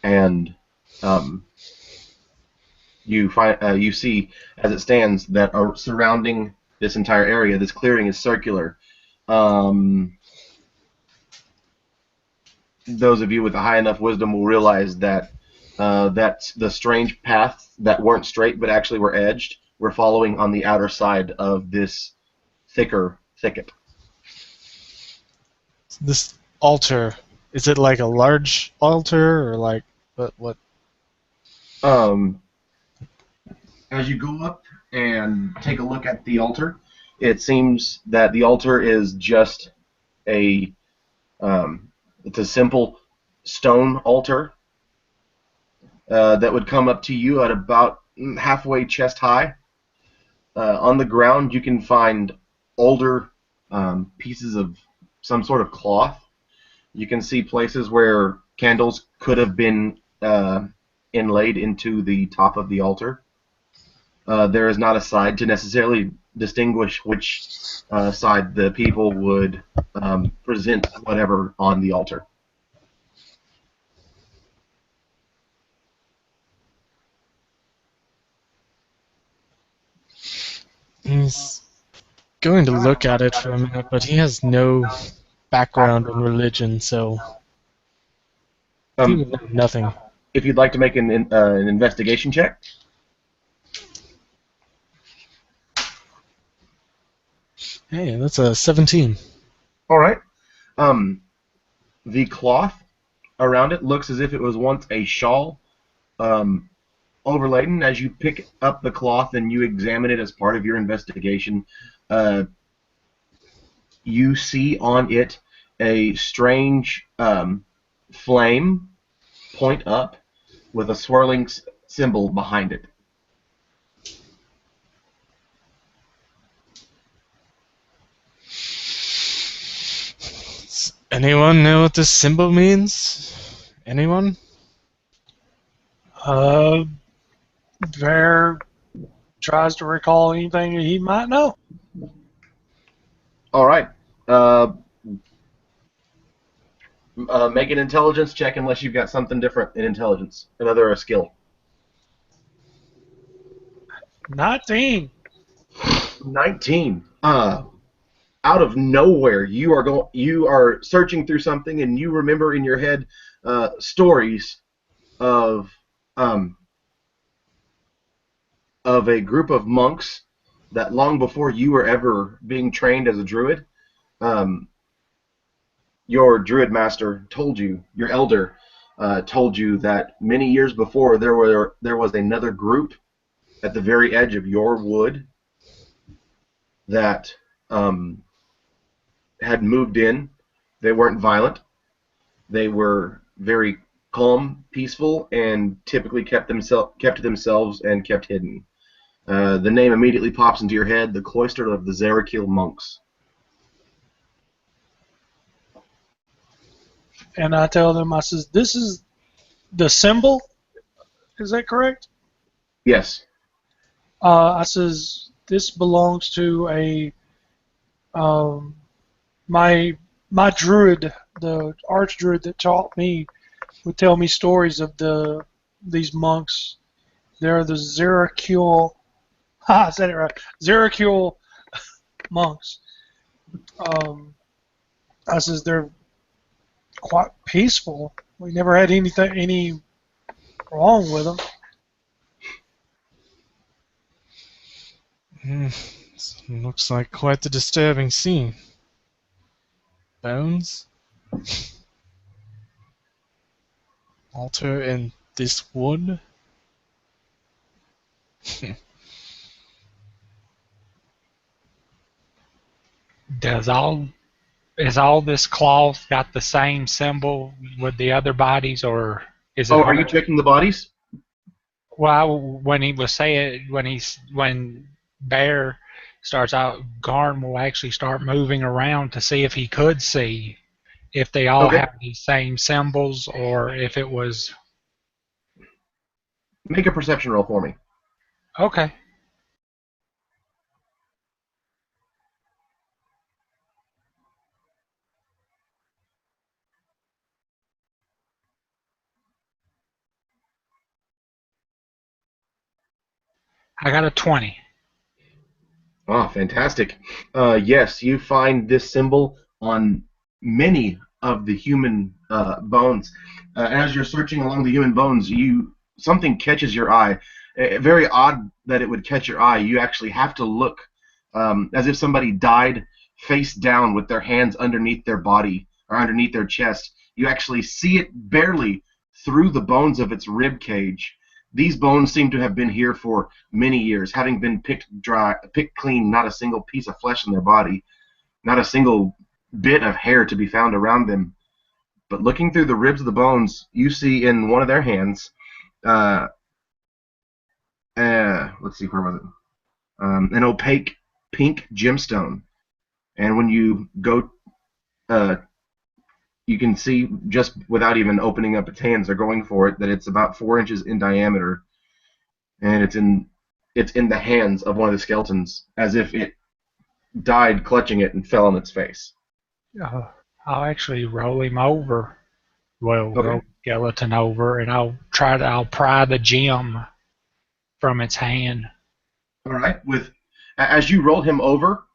A: and you see as it stands that surrounding this entire area, this clearing is circular. Those of you with a high enough wisdom will realize that the strange paths that weren't straight but actually were edged were following on the outer side of this thicker thicket.
C: this altar, is it like a large altar or like what?
A: As you go up and take a look at the altar, it seems that the altar is just it's a simple stone altar that would come up to you at about halfway chest high. On the ground, you can find older pieces of some sort of cloth. You can see places where candles could have been inlaid into the top of the altar. There is not a side to necessarily distinguish which side the people would present whatever on the altar.
C: He's going to look at it for a minute, but he has no background in religion, so he would know nothing.
A: If you'd like to make an investigation check.
C: Hey, that's a 17.
A: All right. The cloth around it looks as if it was once a shawl overladen. As you pick up the cloth and you examine it as part of your investigation, you see on it a strange flame point up with a swirling symbol behind it.
C: Does anyone know what this symbol means? Anyone?
E: Bear tries to recall anything that he might know.
A: All right. Make an intelligence check unless you've got something different in intelligence, another skill.
E: 19.
A: 19. Out of nowhere, you are searching through something, and you remember in your head stories of a group of monks that long before you were ever being trained as a druid, your druid master told you, your elder, told you that many years before there was another group at the very edge of your wood that had moved in. They weren't violent. They were very calm, peaceful, and typically kept to themselves and kept hidden. The name immediately pops into your head: the Cloister of the Zerakil Monks.
E: And I tell them, I says, this is the symbol. Is that correct?
A: Yes.
E: I says, this belongs to a my druid, the arch druid that taught me, would tell me stories of these monks. They're the Zerakil. I said it right. Zerakil monks. I says they're quite peaceful. We never had any wrong with them.
C: This looks like quite the disturbing scene. Bones? Altar in this wood?
B: Is all this cloth got the same symbol with the other bodies, or is it?
A: Oh, are you checking the bodies?
B: Well, when he was saying when Bear starts out, Garn will actually start moving around to see if he could see if they all
A: Okay.
B: have the same symbols or if it was.
A: Make a perception roll for me.
B: Okay. I got a 20.
A: Ah, fantastic. Yes, you find this symbol on many of the human bones. As you're searching along the human bones, something catches your eye. Very odd that it would catch your eye. You actually have to look as if somebody died face down with their hands underneath their body or underneath their chest. You actually see it barely through the bones of its rib cage. These bones seem to have been here for many years, having been picked clean, not a single piece of flesh in their body, not a single bit of hair to be found around them. But looking through the ribs of the bones, you see in one of their hands, let's see, where was it? An opaque pink gemstone. And when you go, you can see just without even opening up its hands or going for it that it's about 4 inches in diameter, and it's in the hands of one of the skeletons, as if it died clutching it and fell on its face.
B: I'll actually roll him over. Well,
A: Okay.
B: roll the skeleton over, and I'll pry the gem from its hand.
A: All right. As you roll him over,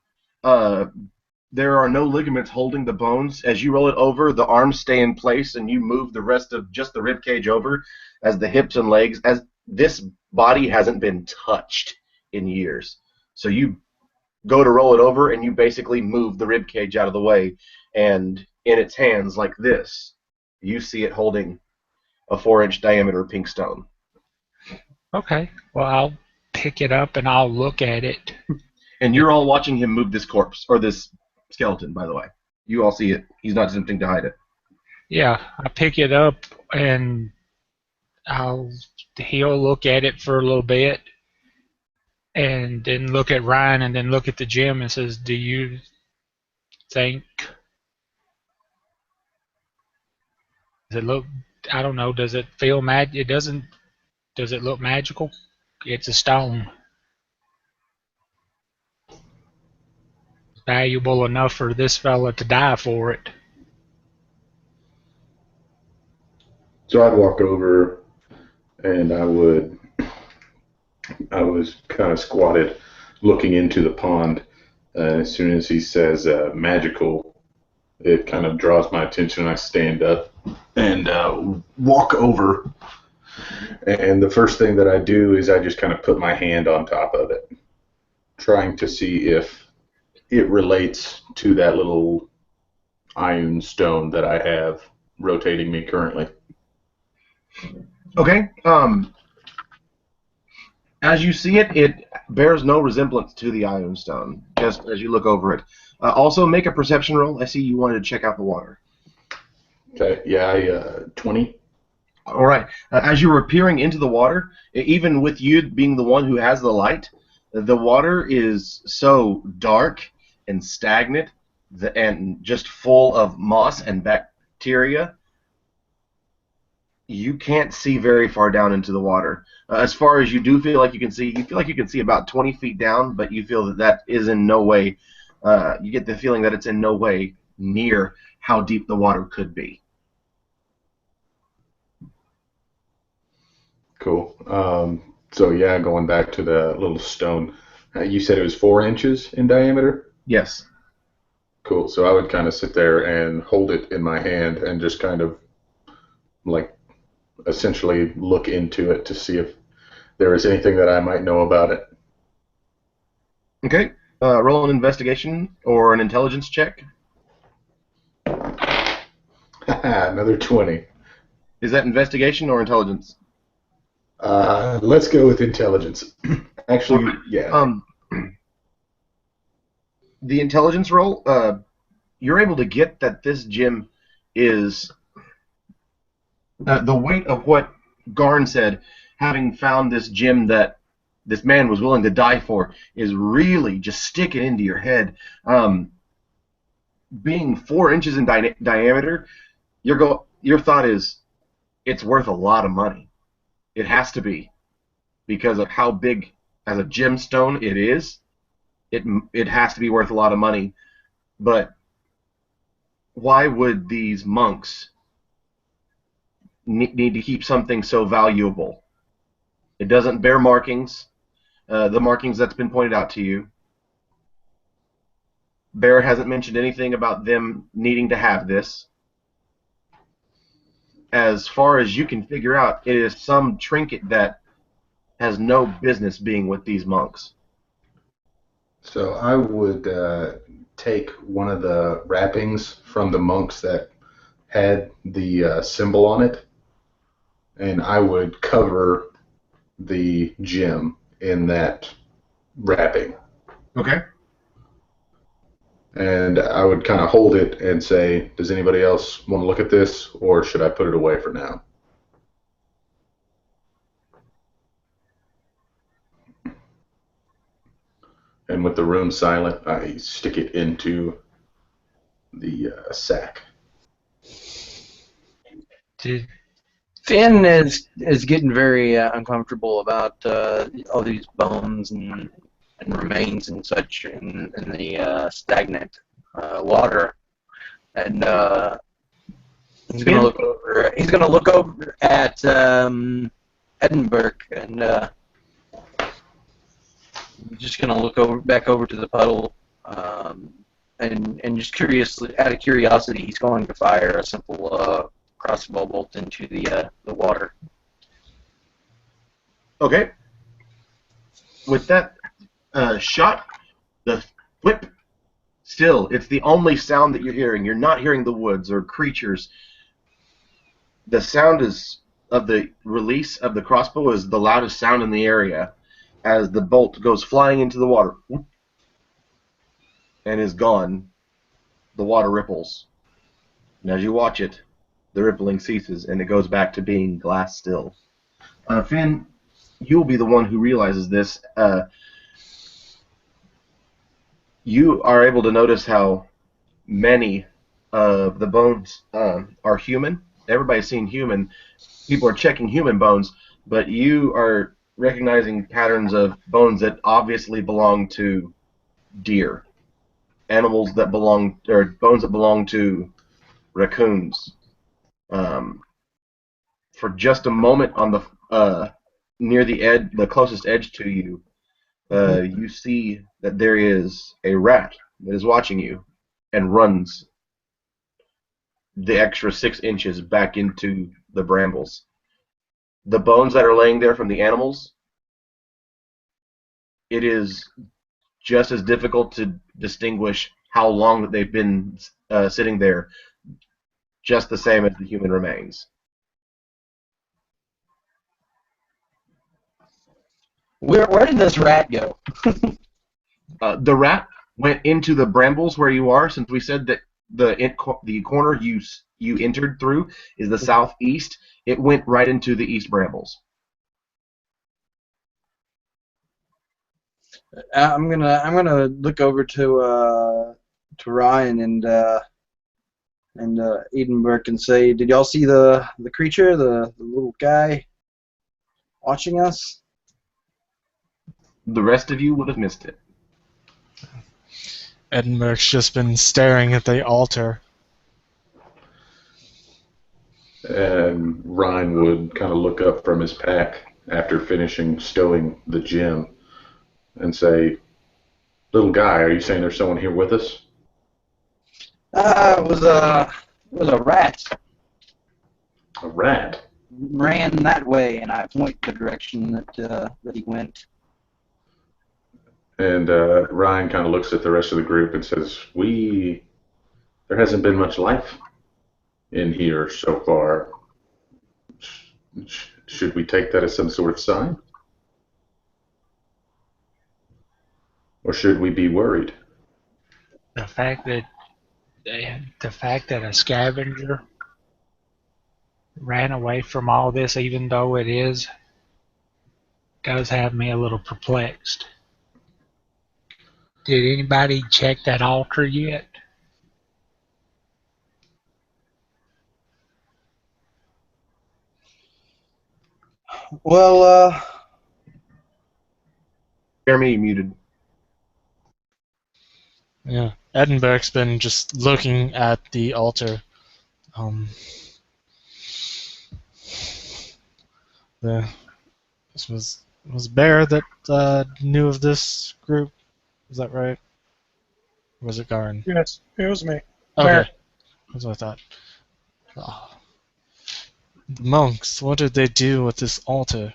A: there are no ligaments holding the bones. As you roll it over, the arms stay in place, and you move the rest of just the rib cage over, as the hips and legs, as this body hasn't been touched in years. So you go to roll it over, and you basically move the rib cage out of the way, and in its hands, like this, you see it holding a 4-inch diameter pink stone.
B: Okay. Well, I'll pick it up and I'll look at it.
A: And you're all watching him move this corpse, or this skeleton, by the way. You all see it. He's not attempting to hide it.
B: Yeah, I pick it up and he'll look at it for a little bit and then look at Ryan and then look at the gem and says, "Do you think, does it look, I don't know, does it feel it doesn't, does it look magical? It's a stone. It's valuable enough for this fella to die for it."
D: So I'd walk over, and I was kind of squatted, looking into the pond. As soon as he says magical, it kind of draws my attention. I stand up and walk over, and the first thing that I do is I just kind of put my hand on top of it, trying to see if it relates to that little iron stone that I have rotating me currently.
A: Okay. As you see it, it bears no resemblance to the Ion Stone, just as you look over it. Also, make a perception roll. I see you wanted to check out the water.
D: Okay, yeah, 20.
A: All right. As you were peering into the water, even with you being the one who has the light, the water is so dark and stagnant and just full of moss and bacteria. You can't see very far down into the water. As far as you do feel like you can see, you feel like you can see about 20 feet down, but you feel that that is in no way, you get the feeling that it's in no way near how deep the water could be.
D: Cool. So yeah, going back to the little stone, you said it was 4 inches in diameter?
A: Yes.
D: Cool. So I would kind of sit there and hold it in my hand and just kind of like essentially look into it to see if there is anything that I might know about it.
A: Okay. Roll an investigation or an intelligence check.
D: Another 20.
A: Is that investigation or intelligence?
D: Let's go with intelligence. Actually, yeah.
A: The intelligence roll, you're able to get that this gem is the weight of what Garn said, having found this gem that this man was willing to die for, is really just sticking into your head. Being 4 inches in diameter, your thought is, it's worth a lot of money. It has to be, because of how big as a gemstone it is. It has to be worth a lot of money. But why would these monks need to keep something so valuable? It doesn't bear markings, the markings that's been pointed out to you. Bear hasn't mentioned anything about them needing to have this. As far as you can figure out, it is some trinket that has no business being with these monks.
D: So I would take one of the wrappings from the monks that had the symbol on it, and I would cover the gem in that wrapping.
A: Okay.
D: And I would kind of hold it and say, does anybody else want to look at this, or should I put it away for now? And with the room silent, I stick it into the sack.
F: Finn is getting very uncomfortable about all these bones and remains and such in the stagnant water, and he's gonna look over. He's gonna look over at Edinburgh, and just gonna look back over to the puddle, and just curiously, out of curiosity, he's going to fire a simple crossbow bolt into the water.
A: Okay. With that shot, the whip, still, it's the only sound that you're hearing. You're not hearing the woods or creatures. The sound of the release of the crossbow is the loudest sound in the area as the bolt goes flying into the water and is gone. The water ripples. And as you watch it, the rippling ceases and it goes back to being glass still. Finn, you'll be the one who realizes this. You are able to notice how many of the bones are human. Everybody's seen human. People are checking human bones, but you are recognizing patterns of bones that obviously belong to deer, animals that belong, or bones that belong to raccoons. For just a moment on the near the edge, the closest edge to you, you see that there is a rat that is watching you and runs the extra 6 inches back into the brambles. The bones that are laying there from the animals, it is just as difficult to distinguish how long that they've been sitting there, just the same as the human remains.
G: Where did this rat go?
A: The rat went into the brambles where you are, since we said that the corner you entered through is the southeast. It went right into the east brambles.
F: I'm gonna look over to Ryan and Edinburgh and say, did y'all see the creature, the little guy watching us?
A: The rest of you would have missed it.
C: Edinburgh's just been staring at the altar.
D: And Ryan would kind of look up from his pack after finishing stowing the gem and say, "Little guy, are you saying there's someone here with us?"
G: It was a rat.
D: A rat?
G: Ran that way, and I point the direction that he went.
D: And Ryan kind of looks at the rest of the group and says, there hasn't been much life in here so far. Should we take that as some sort of sign? Or should we be worried?
B: The fact that a scavenger ran away from all this, even though it does have me a little perplexed. Did anybody check that altar yet?
F: Well,
A: Jeremy, you muted.
C: Yeah, Edinburgh's been just looking at the altar. This was Bear that knew of this group. Is that right? Or was it Garin?
E: Yes, it was me.
C: Okay,
E: Bear.
C: that's what I thought. Oh. The monks, what did they do with this altar?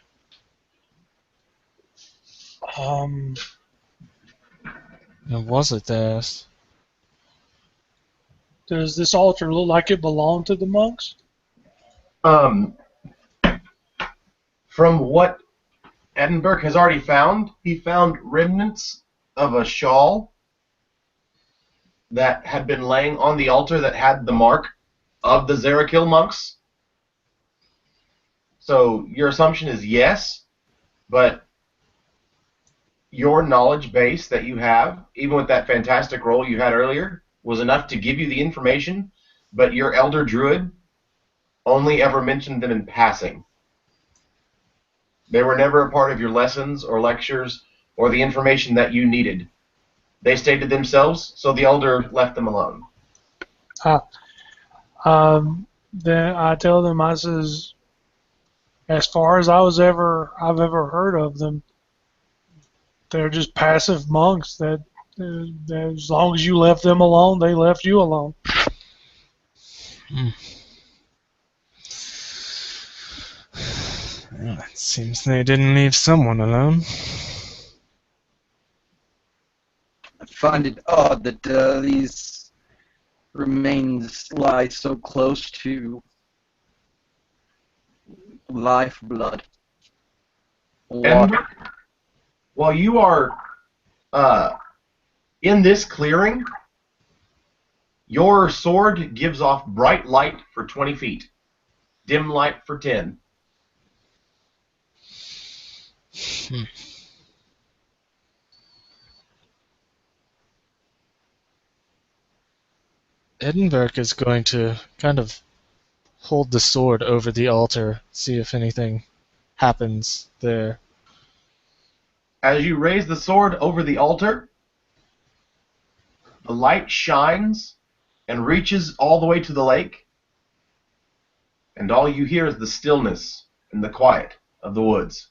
E: Um,
C: And was it theirs?
E: does this altar look like it belonged to the monks?
A: From what Edinburgh has already found, he found remnants of a shawl that had been laying on the altar that had the mark of the Zarakil monks. So your assumption is yes, but your knowledge base that you have, even with that fantastic roll you had earlier, was enough to give you the information, but your elder druid only ever mentioned them in passing. They were never a part of your lessons or lectures or the information that you needed. They stayed to themselves, so the elder left them alone.
E: Then I tell them, I says, as far as I've ever heard of them, they're just passive monks that as long as you left them alone, they left you alone.
C: Well, it seems they didn't leave someone alone.
G: I find it odd that these remains lie so close to lifeblood.
A: And while you are in this clearing, your sword gives off bright light for 20 feet, dim light for 10.
C: Edinburgh is going to kind of hold the sword over the altar, see if anything happens there.
A: As you raise the sword over the altar, the light shines and reaches all the way to the lake, and all you hear is the stillness and the quiet of the woods.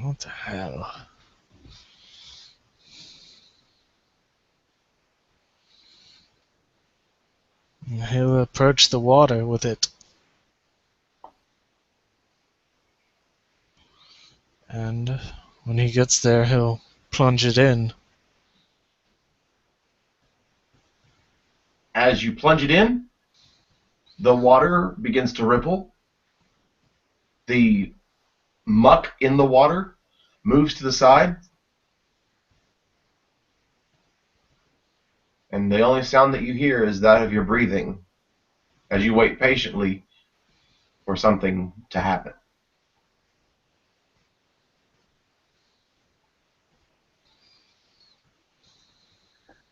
C: What the hell? He'll approach the water with it. And when he gets there, he'll plunge it in.
A: As you plunge it in, the water begins to ripple. The muck in the water moves to the side. And the only sound that you hear is that of your breathing as you wait patiently for something to happen.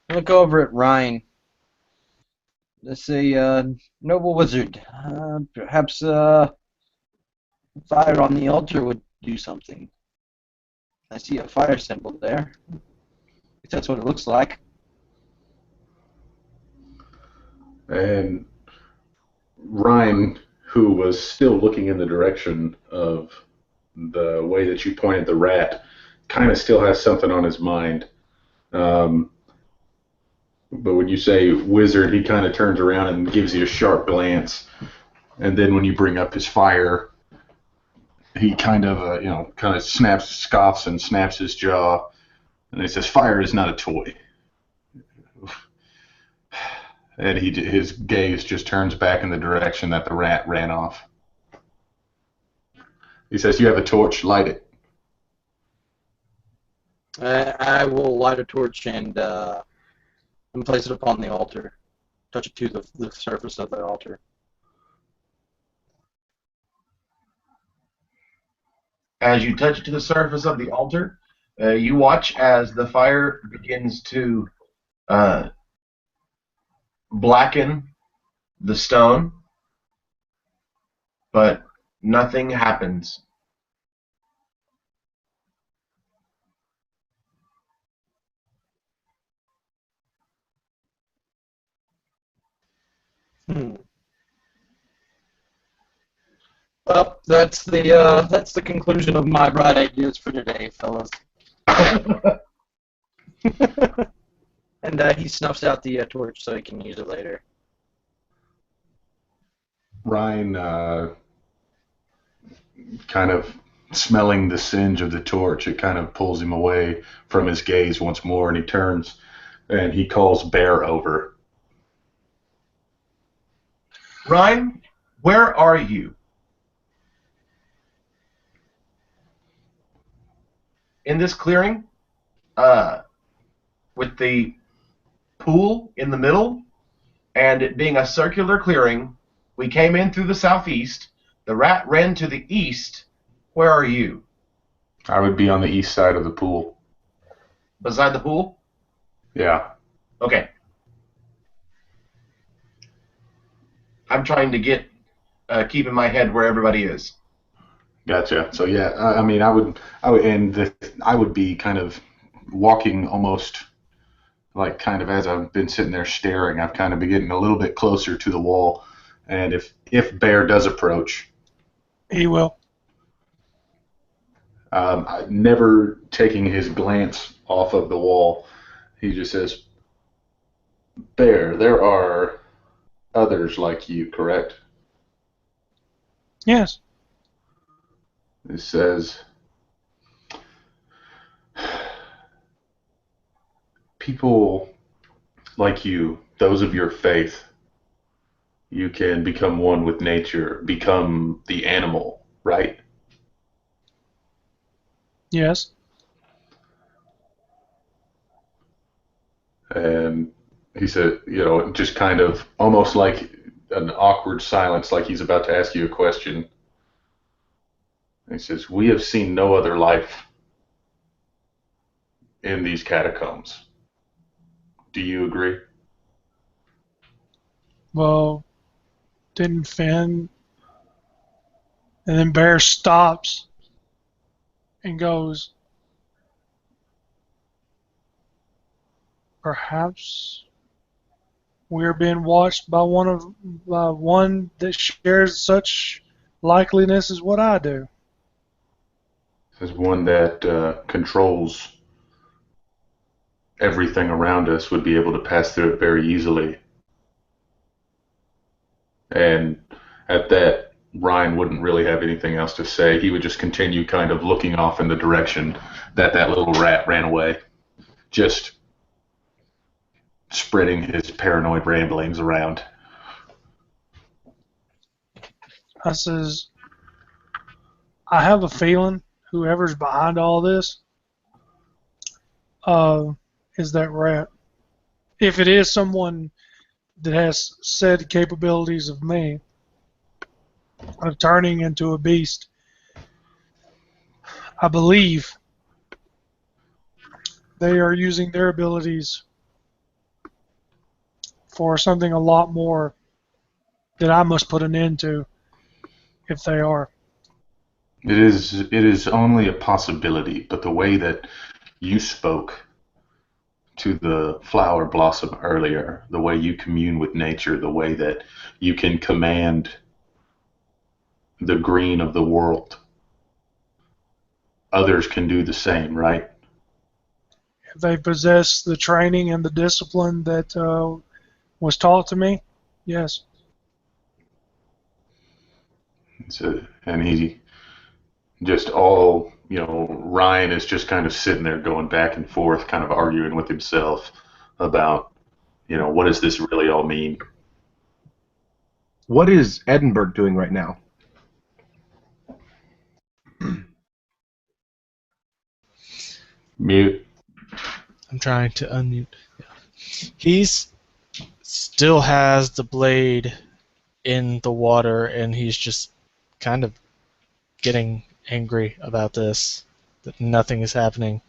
F: Look over at Ryan. Let's say, noble wizard. Perhaps fire on the altar would do something. I see a fire symbol there. If that's what it looks like.
D: And Ryan, who was still looking in the direction of the way that you pointed the rat, kind of still has something on his mind. But when you say wizard, he kind of turns around and gives you a sharp glance. And then when you bring up his fire, he kind of scoffs and snaps his jaw. And he says, "Fire is not a toy." And his gaze just turns back in the direction that the rat ran off. He says, "You have a torch, light it."
G: I will light a torch and place it upon the altar. Touch it to the surface of the altar.
A: As you touch it to the surface of the altar, you watch as the fire begins to blacken the stone, but nothing happens.
G: Well, that's the conclusion of my bright ideas for today, fellas. And he snuffs out the torch so he can use it later.
D: Ryan, kind of smelling the singe of the torch, it kind of pulls him away from his gaze once more, and he turns and he calls Bear over.
A: Ryan, where are you? In this clearing, with the pool in the middle, and it being a circular clearing, we came in through the southeast. The rat ran to the east. Where are you?
D: I would be on the east side of the pool.
A: Beside the pool?
D: Yeah.
A: Okay. I'm trying to keep in my head where everybody is.
D: Gotcha. So yeah, I mean, I would be kind of walking almost like kind of as I've been sitting there staring. I've kind of been getting a little bit closer to the wall, and if Bear does approach,
E: He will.
D: never taking his glance off of the wall, he just says, "Bear, there are others like you, correct?"
E: Yes.
D: It says, "People like you, those of your faith, you can become one with nature, become the animal, right?"
E: Yes.
D: And he said, just kind of almost like an awkward silence, like he's about to ask you a question. And he says, "We have seen no other life in these catacombs. Do you agree?"
E: Well, didn't Finn? And then Bear stops and goes, "Perhaps we're being watched by one that shares such likeliness as what I do."
D: As one that controls everything around us would be able to pass through it very easily. And at that, Ryan wouldn't really have anything else to say. He would just continue kind of looking off in the direction that little rat ran away, just spreading his paranoid ramblings around.
E: I says, I have a feeling whoever's behind all this is that rat. If it is someone that has said capabilities of me, of turning into a beast, I believe they are using their abilities for something a lot more that I must put an end to if they are.
D: It is only a possibility, but the way that you spoke to the flower blossom earlier, the way you commune with nature, the way that you can command the green of the world, others can do the same, right?
E: If they possess the training and the discipline that was taught to me, yes.
D: And he just all, Ryan is just kind of sitting there going back and forth, kind of arguing with himself about, what does this really all mean?
A: What is Edinburgh doing right now?
D: Mute.
C: I'm trying to unmute. He's still has the blade in the water, and he's just kind of getting angry about this, that nothing is happening.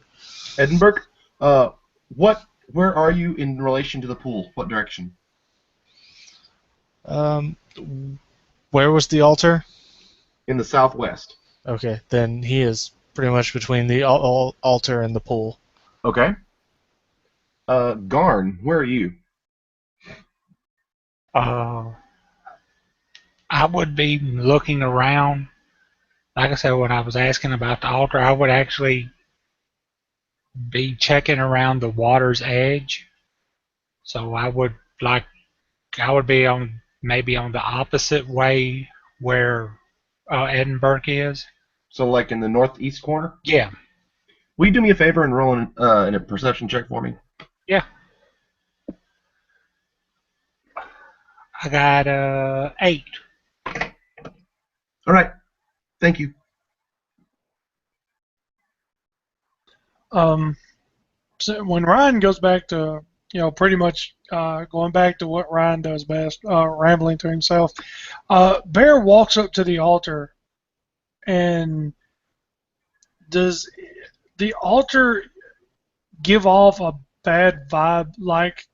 A: Edinburgh, where are you in relation to the pool? What direction?
C: Where was the altar?
A: In the southwest.
C: Okay, then he is pretty much between the altar and the pool.
A: Okay. Garn, where are you?
B: I would be looking around. Like I said, when I was asking about the altar, I would actually be checking around the water's edge. So I would be on maybe on the opposite way where Edinburgh is.
A: So like in the northeast corner?
B: Yeah.
A: Will you do me a favor and roll in a perception check for me?
B: Yeah. I got 8.
A: All right. Thank you.
E: So when Ryan goes back to, pretty much going back to what Ryan does best, rambling to himself, Bear walks up to the altar, and does the altar give off a bad vibe? Like,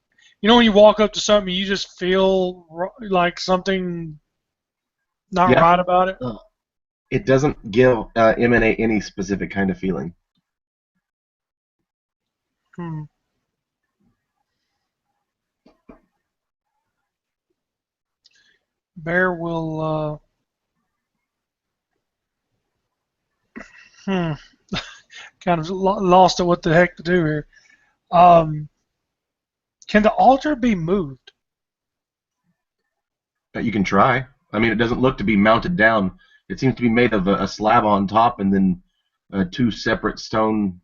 E: when you walk up to something, you just feel like something not
A: Yeah.
E: right about it?
A: It doesn't emanate any specific kind of feeling.
E: Bear will kind of lost at what the heck to do here. Can the altar be moved?
A: You can try. I mean, it doesn't look to be mounted down. It seems to be made of a slab on top and then two separate stone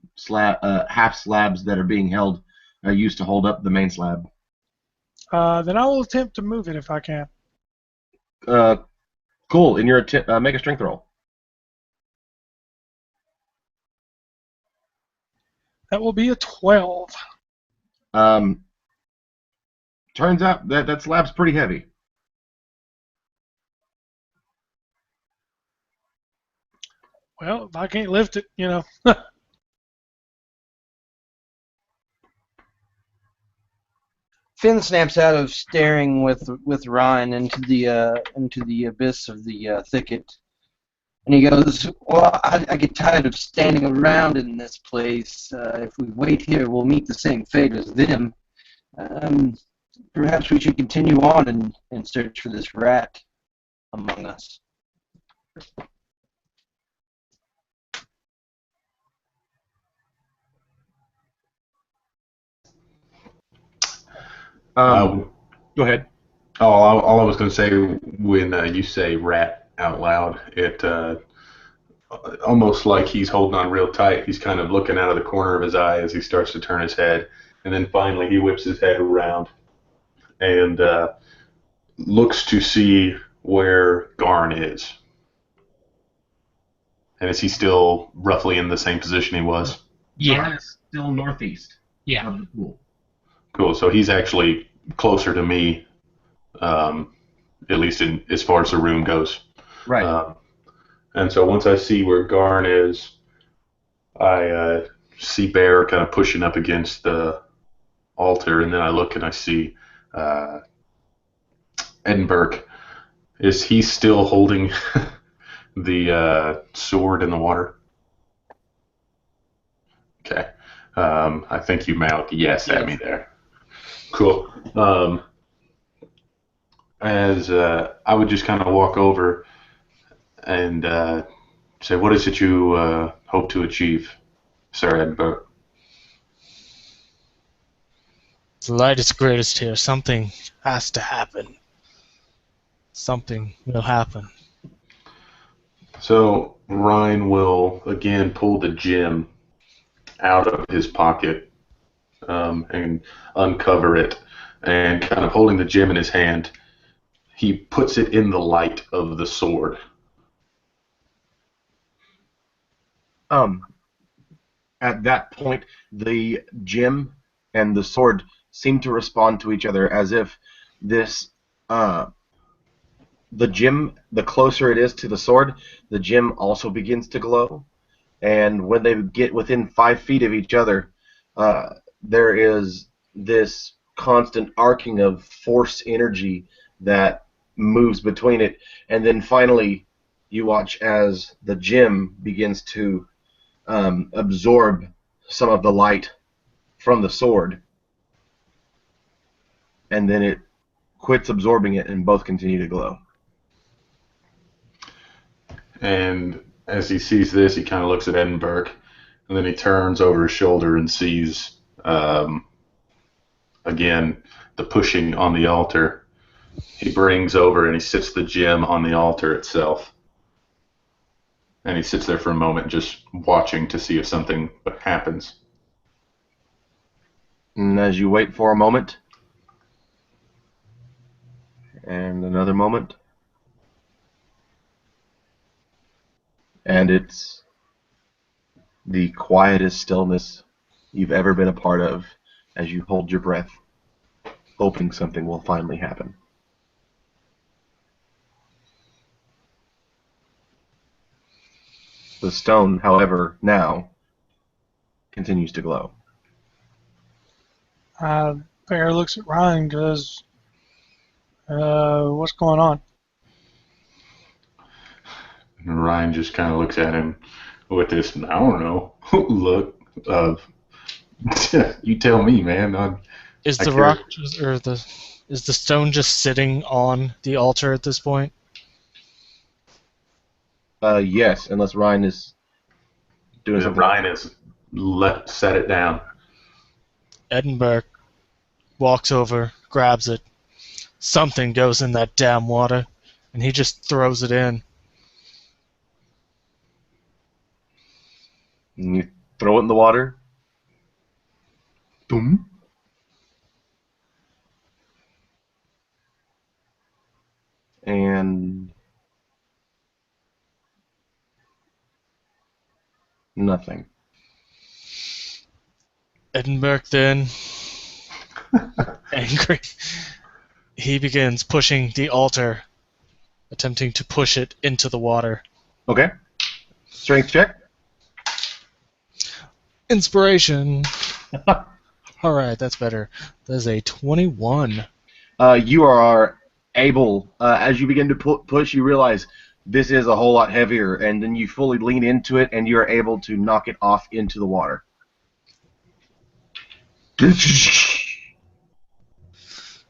A: half slabs that are being held, used to hold up the main slab.
E: Then I will attempt to move it if I can.
A: Cool. In your make a strength roll.
E: That will be a 12.
A: Turns out that slab's pretty heavy.
E: Well, if I can't lift it,
F: Finn snaps out of staring with Ryan into the abyss of the thicket, and he goes, "Well, I get tired of standing around in this place. If we wait here, we'll meet the same fate as them. Perhaps we should continue on and search for this rat among us."
A: Go ahead.
D: All I was going to say, when you say rat out loud, it almost like he's holding on real tight. He's kind of looking out of the corner of his eye as he starts to turn his head, and then finally he whips his head around and looks to see where Garn is? And is he still roughly in the same position he was?
B: Yeah.
A: Garn is still northeast
B: Yeah.
A: of the pool.
D: Cool. So he's actually closer to me, at least as far as the room goes.
A: Right.
D: And so once I see where Garn is, I see Bear kind of pushing up against the altar, and then I look and I see Edinburgh. Is he still holding the sword in the water? Okay. I think you mouthed yes at me there. Cool. As I would just kind of walk over and say, what is it you hope to achieve, Sir Edinburgh?
C: The light is greatest here. Something has to happen. Something will happen.
D: So Ryan will again pull the gem out of his pocket and uncover it, and kind of holding the gem in his hand, he puts it in the light of the sword.
A: At that point, the gem and the sword seem to respond to each other as if this, the gem, the closer it is to the sword, the gem also begins to glow. And when they get within 5 feet of each other, there is this constant arcing of force energy that moves between it. And then finally, you watch as the gem begins to absorb some of the light from the sword, and then it quits absorbing it, and both continue to glow.
D: And as he sees this, he kind of looks at Edinburgh, and then he turns over his shoulder and sees, again, the pushing on the altar. He brings over and he sits the gem on the altar itself. And he sits there for a moment just watching to see if something happens.
A: And as you wait for a moment, and another moment, and it's the quietest stillness you've ever been a part of as you hold your breath, hoping something will finally happen. The stone, however, now continues to glow.
E: Bear looks at Ryan and goes, what's going on?
D: And Ryan just kind of looks at him with this, I don't know, look of, you tell me, man.
C: Is the rock just, or is the stone just sitting on the altar at this point?
A: Yes, unless Ryan is doing something.
D: Ryan has set it down.
C: Edinburgh walks over, grabs it. Something goes in that damn water, and he just throws it in.
A: And you throw it in the water. Boom. And nothing.
C: Edinburgh then, angry, he begins pushing the altar, attempting to push it into the water.
A: Okay. Strength check.
C: Inspiration. Alright, that's better. That is a 21.
A: You are able, as you begin to push, you realize this is a whole lot heavier, and then you fully lean into it, and you're able to knock it off into the water.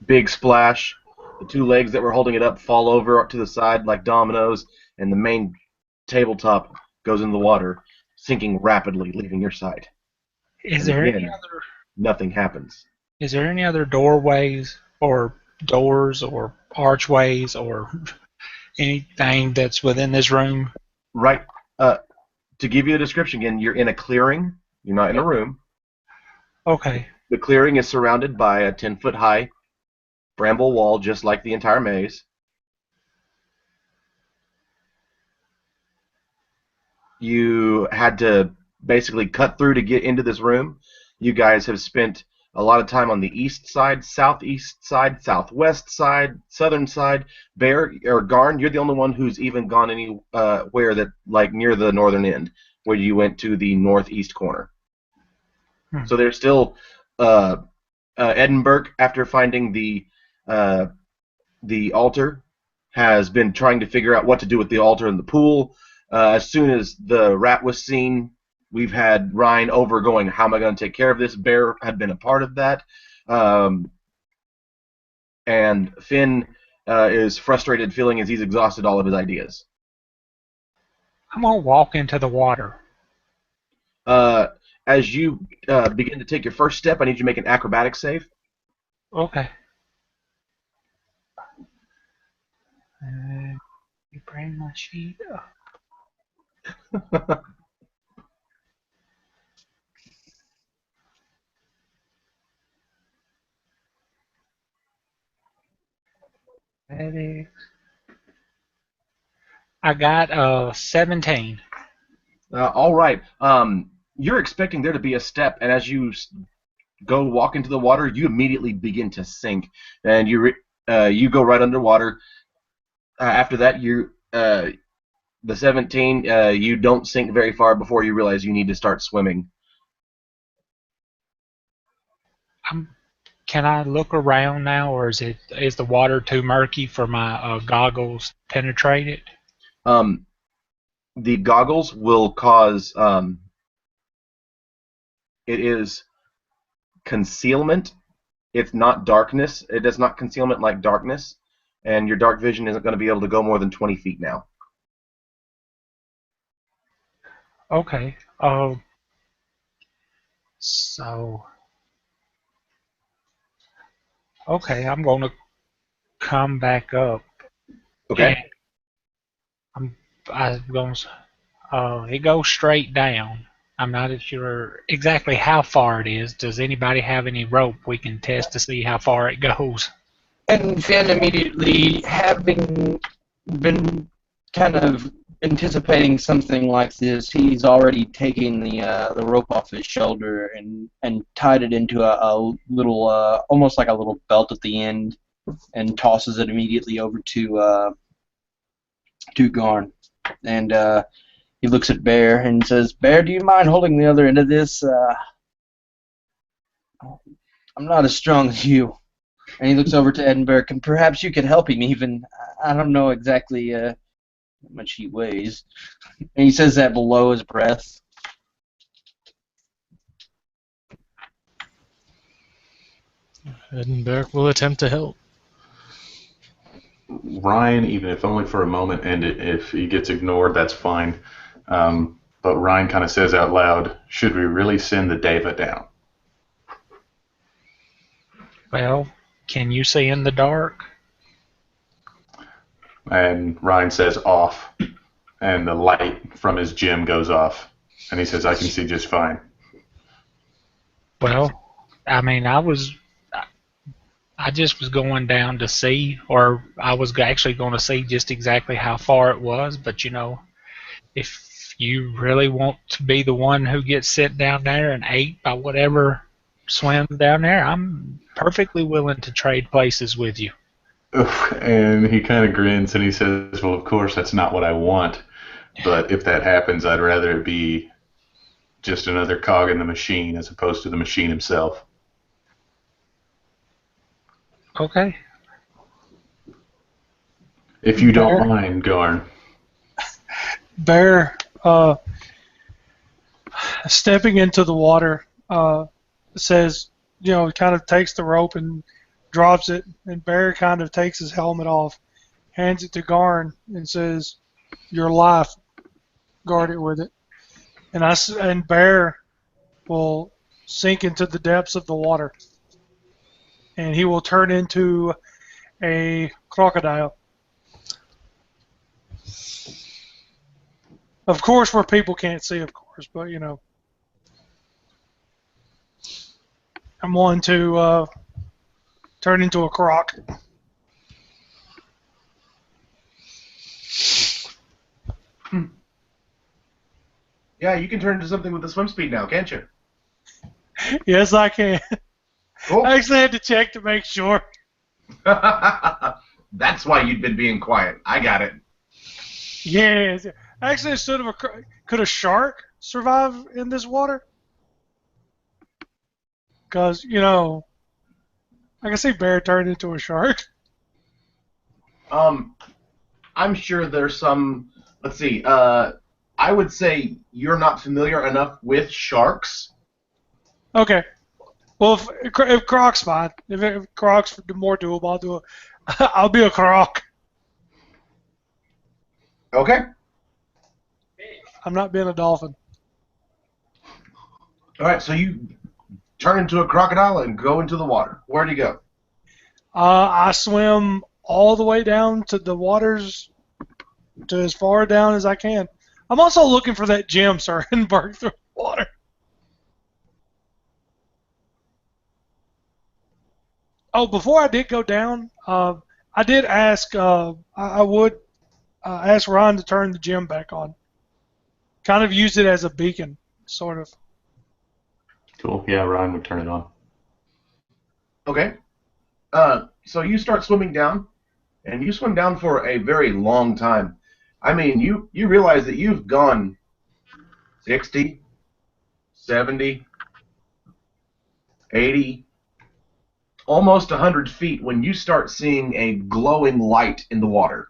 A: Big splash. The two legs that were holding it up fall over to the side like dominoes, and the main tabletop goes in the water, sinking rapidly, leaving your sight.
B: Is
A: And
B: there
A: again,
B: any other?
A: Nothing happens.
B: Is there any other doorways or doors or archways or anything that's within this room?
A: Right. To give you a description again, you're in a clearing. You're not in a room.
B: Okay.
A: The clearing is surrounded by a 10-foot high bramble wall, just like the entire maze. you had to basically cut through to get into this room. You guys have spent a lot of time on the east side, southeast side, southwest side, southern side. Bear or Garn, you're the only one who's even gone anywhere that like near the northern end, where you went to the northeast corner. So there's still Edinburgh, after finding the altar, has been trying to figure out what to do with the altar and the pool. As soon as the rat was seen, we've had Ryan over going, how am I going to take care of this? Bear had been a part of that. And Finn is frustrated, feeling as he's exhausted all of his ideas.
B: I'm going to walk into the water.
A: As you begin to take your first step, I need you to make an acrobatics save.
B: Okay. You bring my sheet up. I got 17.
A: All right. You're expecting there to be a step, and as you go walk into the water, you immediately begin to sink, and you go right underwater. After that, the 17, you don't sink very far before you realize you need to start swimming.
B: Can I look around now, or is the water too murky for my goggles to penetrate it?
A: The goggles will cause it is concealment. It's not darkness. It does not concealment like darkness, and your dark vision isn't going to be able to go more than 20 feet now.
B: Okay. So. Okay, I'm going to come back up.
A: Okay.
B: I'm going to. It goes straight down. I'm not sure exactly how far it is. Does anybody have any rope we can test to see how far it goes?
G: And Finn immediately, having been kind of anticipating something like this, he's already taken the rope off his shoulder and tied it into a little, almost like a little belt at the end, and tosses it immediately over to Garn. And he looks at Bear and says, "Bear, do you mind holding the other end of this? I'm not as strong as you." And he looks over to Edinburgh, and perhaps you could help him even. I don't know exactly how much he weighs. And he says that below his breath.
C: Edinburgh will attempt to help.
D: Ryan, even if only for a moment, and if he gets ignored, that's fine. But Ryan kind of says out loud, should we really send the Deva down?
B: Well, can you see in the dark?
D: And Ryan says off, and the light from his gym goes off. And he says, I can see just fine.
B: Well, I mean, I just was going down to see, or I was actually going to see just exactly how far it was, but if you really want to be the one who gets sent down there and ate by whatever swims down there, I'm perfectly willing to trade places with you.
D: And he kind of grins and he says, well, of course, that's not what I want. But if that happens, I'd rather it be just another cog in the machine as opposed to the machine himself.
B: Okay.
D: If you don't mind, Garn.
E: Bear, stepping into the water, says, kind of takes the rope and drops it, and Bear kind of takes his helmet off, hands it to Garn, and says, "Your life, guard it with it." And Bear will sink into the depths of the water, and he will turn into a crocodile. Of course, where people can't see, of course, but I'm one to turn into a croc.
A: Yeah, you can turn into something with the swim speed now, can't you?
E: Yes, I can.
A: Cool.
E: I actually had to check to make sure.
A: That's why you'd been being quiet. I got it.
E: Yes. Actually, could a shark survive in this water? Because, I can see bear turned into a shark.
A: I'm sure there's some. Let's see. I would say you're not familiar enough with sharks.
E: Okay. Well, if Croc's fine. If Croc's more doable, I'll do it. I'll be a Croc.
A: Okay.
E: I'm not being a dolphin.
A: All right. So you turn into a crocodile and go into the water. Where do you go?
E: I swim all the way down to the waters, to as far down as I can. I'm also looking for that gem, sir, and burn through the water. Oh, before I did go down, I did ask. I would ask Ron to turn the gem back on. Kind of use it as a beacon, sort of.
D: Cool. Yeah, Ryan would turn it on.
A: Okay. So you start swimming down, and you swim down for a very long time. I mean, you realize that you've gone 60, 70, 80, almost 100 feet when you start seeing a glowing light in the water.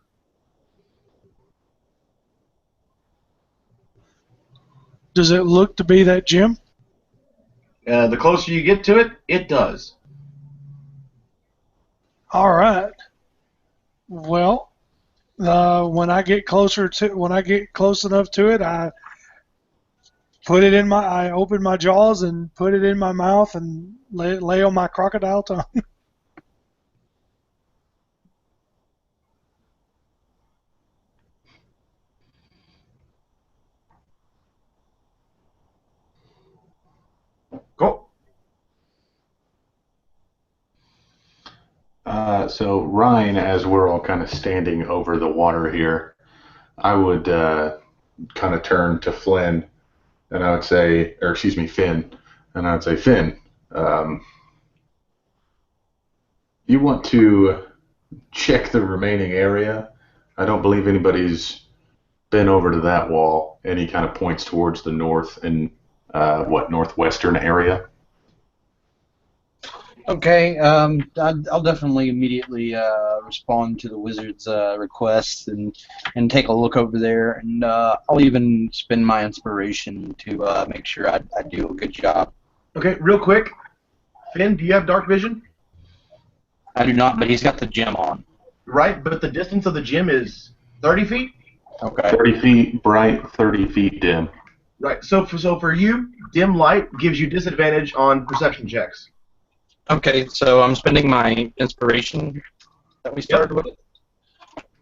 E: Does it look to be that gem?
A: The closer you get to it, it does.
E: All right. Well, when I get close enough to it, I open my jaws and put it in my mouth and lay on my crocodile tongue.
A: Cool.
D: So Ryan, as we're all kind of standing over the water here, I would kind of turn to Flynn, and I would say, or excuse me, Finn, and I would say, Finn, um, you want to check the remaining area? I don't believe anybody's been over to that wall, and he kind of points towards the north and northwestern area.
F: Okay, I'll definitely immediately respond to the wizard's request and take a look over there, and I'll even spend my inspiration to make sure I do a good job.
A: Okay, real quick. Finn, do you have dark vision?
G: I do not, but he's got the gem on.
A: Right, but the distance of the gym is 30 feet?
G: Okay.
D: 30 feet bright, 30 feet dim.
A: Right, so for you, dim light gives you disadvantage on perception checks.
G: Okay, so I'm spending my inspiration that we started with,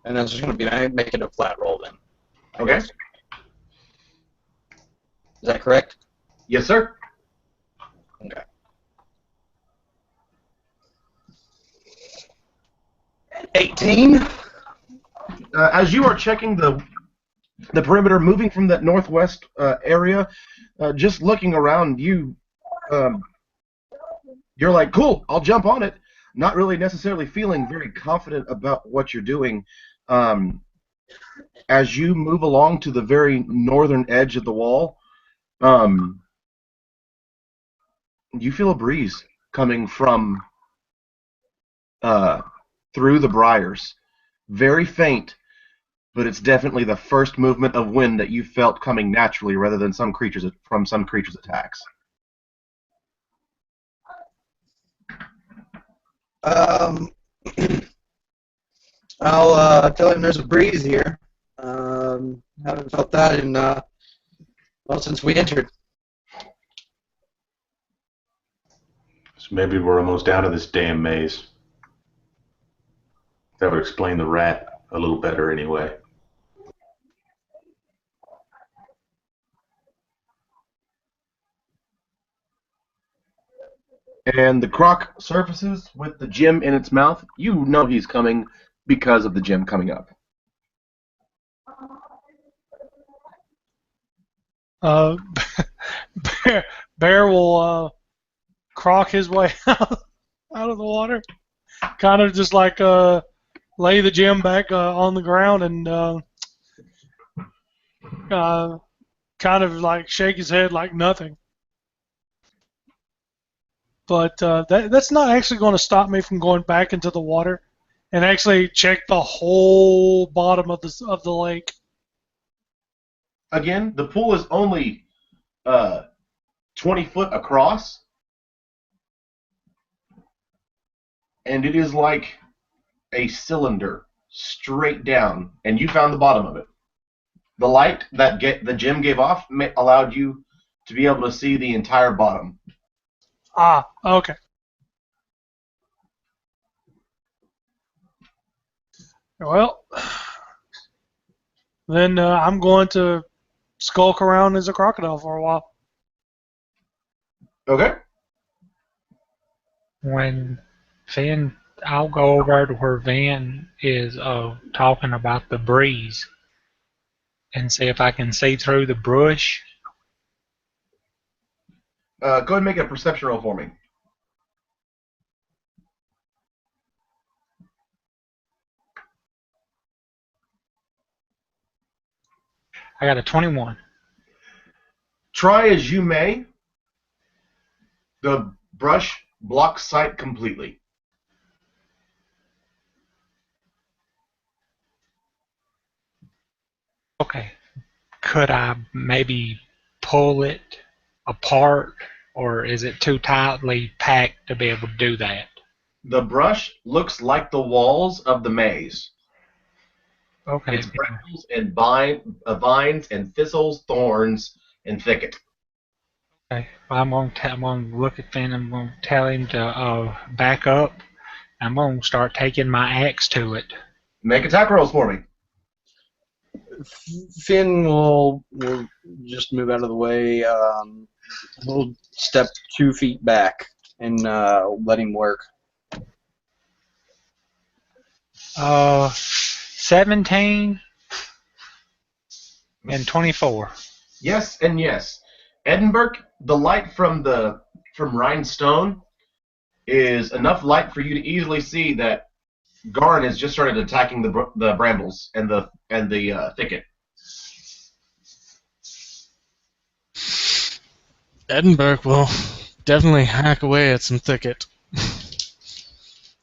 G: and that's just going to be make it a flat roll then.
A: Okay.
G: Is that correct?
A: Yes, sir.
G: Okay. 18.
A: As you are checking the perimeter, moving from that northwest area, just looking around, you're like, cool, I'll jump on it. Not really necessarily feeling very confident about what you're doing. As you move along to the very northern edge of the wall, you feel a breeze coming from through the briars. Very faint, but it's definitely the first movement of wind that you felt coming naturally rather than some creatures attacks.
I: I'll tell him there's a breeze here. Haven't felt that in since we entered.
D: So maybe we're almost out of this damn maze. That would explain the rat a little better anyway.
A: And the croc surfaces with the gem in its mouth. You know he's coming because of the gem coming up.
E: Uh, Bear will croc his way out of the water, kind of just like lay the gem back on the ground and uh, kind of like shake his head like nothing. But that's not actually going to stop me from going back into the water and actually check the whole bottom of the lake.
A: Again, the pool is only 20 foot across, and it is like a cylinder straight down, and you found the bottom of it. The light that the gem gave off allowed you to be able to see the entire bottom.
E: Ah, okay. Well, then I'm going to skulk around as a crocodile for a while.
A: Okay.
B: When Finn, I'll go over to where Van is talking about the breeze and see if I can see through the brush.
A: Go ahead and make a perception roll for me.
B: I got a 21.
A: Try as you may, the brush blocks sight completely.
B: Okay. Could I maybe pull it apart, or is it too tightly packed to be able to do that?
A: The brush looks like the walls of the maze.
B: Okay.
A: It's brambles and vines and thistles, thorns, and thicket.
B: Okay. Well, I'm gonna look at Finn. I'm gonna tell him to back up. I'm gonna start taking my axe to it.
A: Make attack rolls for me.
F: Finn will just move out of the way. He'll step 2 feet back and let him work.
B: 17 and 24.
A: Yes and yes. Edinburgh, the light from Rhinestone is enough light for you to easily see that Garn has just started attacking the brambles and the thicket.
C: Edinburgh will definitely hack away at some thicket.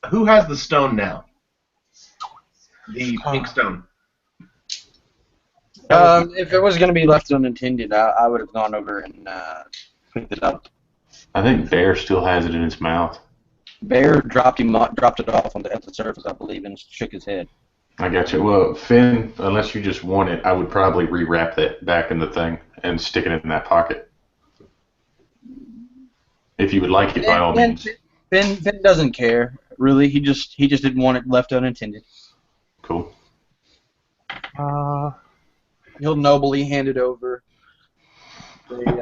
A: Who has the stone now? The pink stone.
F: If it was going to be left unattended, I would have gone over and picked it up.
D: I think Bear still has it in his mouth.
F: Bear dropped it off at the surface, I believe, and shook his head.
D: I got you. Well, Finn, unless you just want it, I would probably rewrap that back in the thing and stick it in that pocket. If you would like it, by all means.
F: Finn doesn't care, really. He just didn't want it left unattended.
D: Cool.
F: He'll nobly hand it over.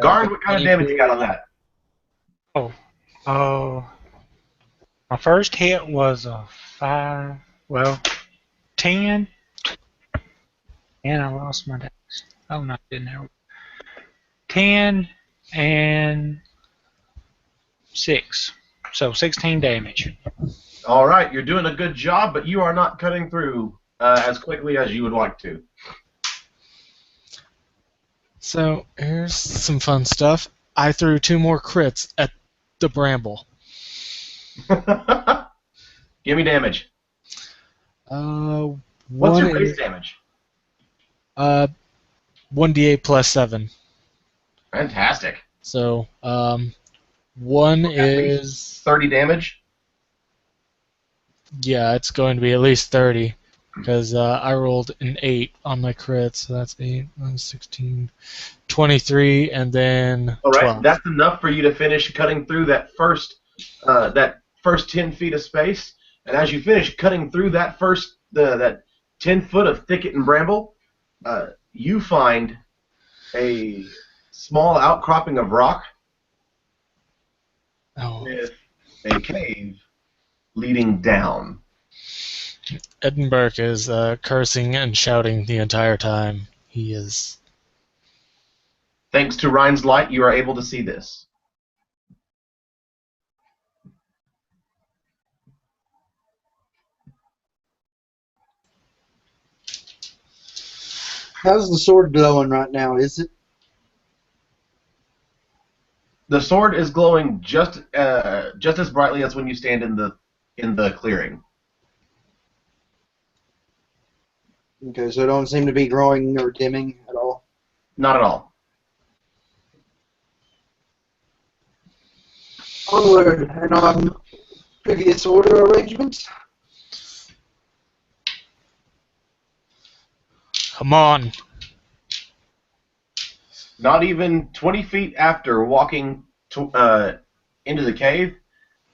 A: Garn, what kind of damage you got on that?
B: My first hit was a 10, and I lost my dice. Oh no, I didn't have 10 and 6, so 16 damage.
A: All right, you're doing a good job, but you are not cutting through as quickly as you would like to.
C: So here's some fun stuff. I threw 2 more crits at the bramble.
A: Give me damage. What's your base damage?
C: 1d8 plus 7.
A: Fantastic.
C: So 1 is
A: 30 damage.
C: Yeah, it's going to be at least 30 because I rolled an 8 on my crit, so that's 8, 16, 23, and then
A: All right,
C: 12.
A: that's enough for you to finish cutting through that first 10 feet of space. And as you finish cutting through that that 10 foot of thicket and bramble, you find a small outcropping of rock with a cave leading down.
C: Edinburgh is cursing and shouting the entire time. He is
A: Thanks to Ryan's light, you are able to see this.
I: How's the sword glowing right now? Is it?
A: The sword is glowing just as brightly as when you stand in the clearing.
I: Okay, so it don't seem to be growing or dimming at all.
A: Not at all.
I: Onward and on previous order arrangements.
C: Come on.
A: Not even 20 feet after walking into the cave,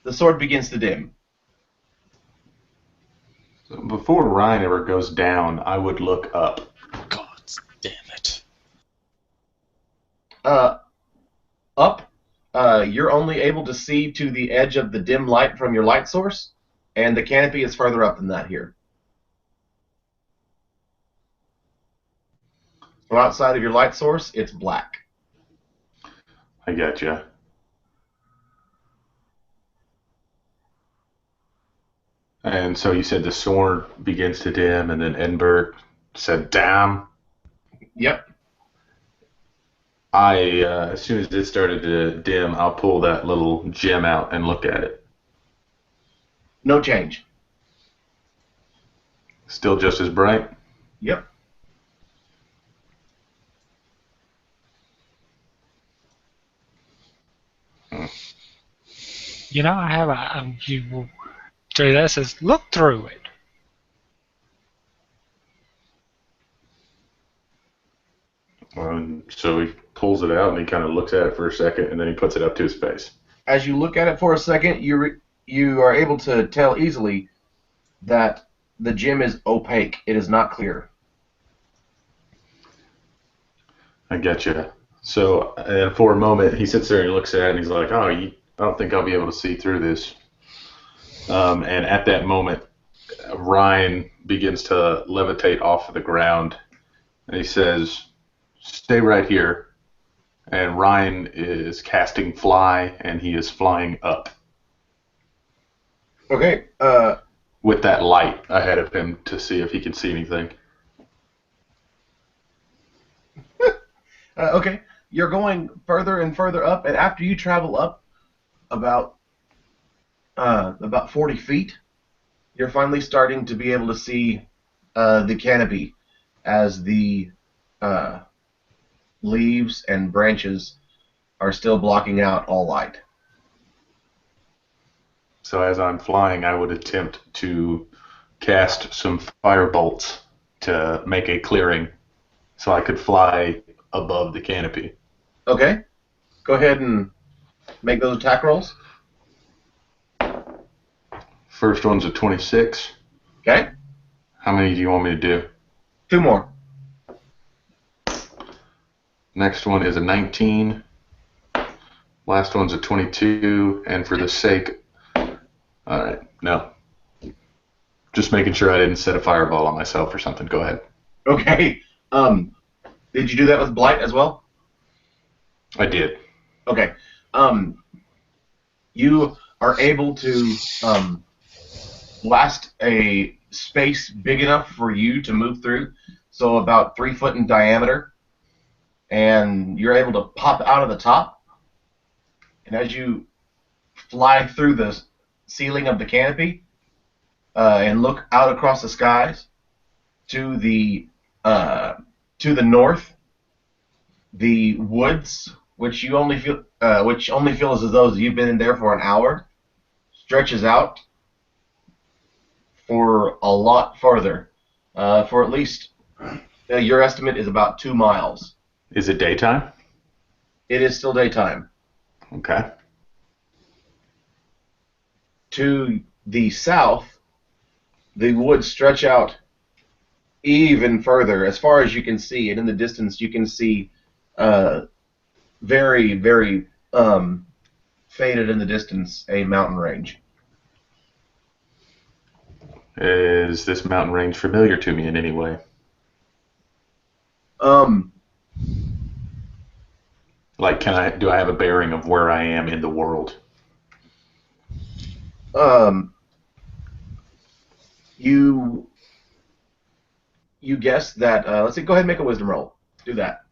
A: the sword begins to dim.
D: So before Ryan ever goes down, I would look up.
C: God damn it.
A: Up, you're only able to see to the edge of the dim light from your light source, and the canopy is further up than that here. So outside of your light source, it's black.
D: I getcha. And so you said the sword begins to dim, and then Edinburgh said, "Damn."
A: Yep.
D: As soon as it started to dim, I'll pull that little gem out and look at it.
A: No change.
D: Still just as bright?
A: Yep.
B: You know, I have you Jay, that says, look through it.
D: So he pulls it out and he kind of looks at it for a second, and then he puts it up to his face.
A: As you look at it for a second, you are able to tell easily that the gem is opaque. It is not clear.
D: I get you. So and for a moment, he sits there and he looks at it, and he's like, "Oh, I don't think I'll be able to see through this." And at that moment, Ryan begins to levitate off of the ground, and he says, "Stay right here." And Ryan is casting fly, and he is flying up
A: Okay.
D: with that light ahead of him to see if he can see anything.
A: Okay. You're going further and further up, and after you travel up about 40 feet, you're finally starting to be able to see the canopy as the leaves and branches are still blocking out all light.
D: So as I'm flying, I would attempt to cast some fire bolts to make a clearing so I could fly above the canopy.
A: Okay. Go ahead and make those attack rolls.
D: First one's a 26.
A: Okay.
D: How many do you want me to do?
A: 2 more.
D: Next one is a 19. Last one's a 22. And for the sake... Alright, no. Just making sure I didn't set a fireball on myself or something. Go ahead.
A: Okay. Did you do that with Blight as well?
D: I did.
A: Okay. You are able to blast a space big enough for you to move through, so about 3 foot in diameter, and you're able to pop out of the top. And as you fly through the ceiling of the canopy and look out across the skies to the north, the woods, which only feels as though you've been in there for an hour, stretches out for a lot farther. For at least your estimate is about 2 miles.
D: Is it daytime?
A: It is still daytime.
D: Okay.
A: To the south, the woods stretch out even further, as far as you can see, and in the distance you can see very, very faded in the distance a mountain range.
D: Is this mountain range familiar to me in any way? Like, do I have a bearing of where I am in the world?
A: You guess that. Let's see. Go ahead and make a wisdom roll. Do that.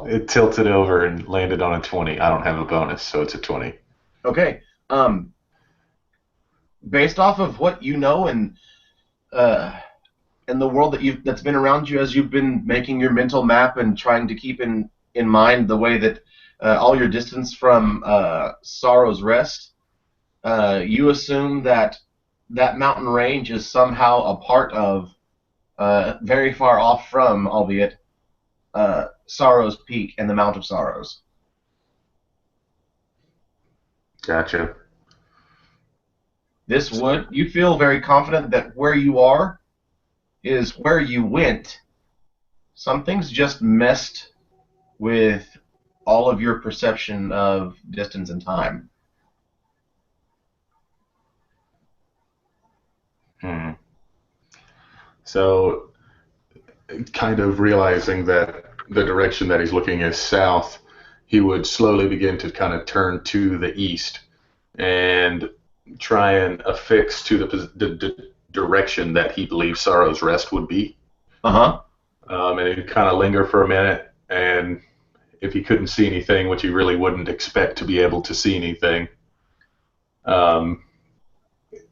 D: It tilted over and landed on a 20. I don't have a bonus, so it's a 20.
A: Okay. Based off of what you know and the world that's been around you as you've been making your mental map and trying to keep in mind the way that all your distance from Sorrow's Rest, you assume that that mountain range is somehow a part of, very far off from, albeit, Sorrow's Peak and the Mount of Sorrows.
D: Gotcha.
A: You feel very confident that where you are is where you went. Something's just messed with all of your perception of distance and time.
D: So, kind of realizing that the direction that he's looking is south, he would slowly begin to kind of turn to the east and try and affix to the direction that he believes Sorrow's Rest would be.
A: Uh-huh.
D: And he'd kind of linger for a minute, and if he couldn't see anything, which he really wouldn't expect to be able to see anything,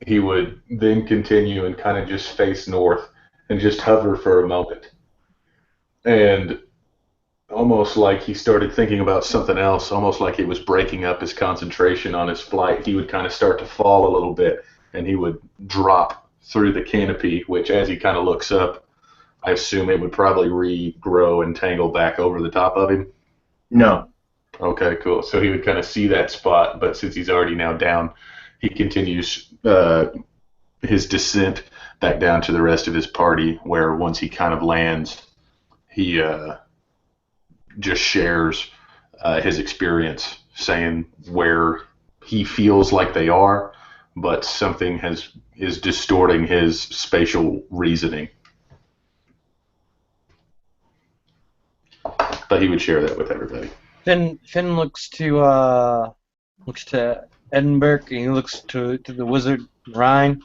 D: he would then continue and kind of just face north and just hover for a moment. And almost like he started thinking about something else, almost like he was breaking up his concentration on his flight, he would kind of start to fall a little bit, and he would drop through the canopy, which as he kind of looks up, I assume it would probably regrow and tangle back over the top of him.
A: No.
D: Okay, cool. So he would kind of see that spot, but since he's already now down, he continues his descent back down to the rest of his party, where once he kind of lands, he just shares his experience, saying where he feels like they are, but something is distorting his spatial reasoning. But he would share that with everybody.
F: Finn looks to Edinburgh, and he looks to the wizard Ryan,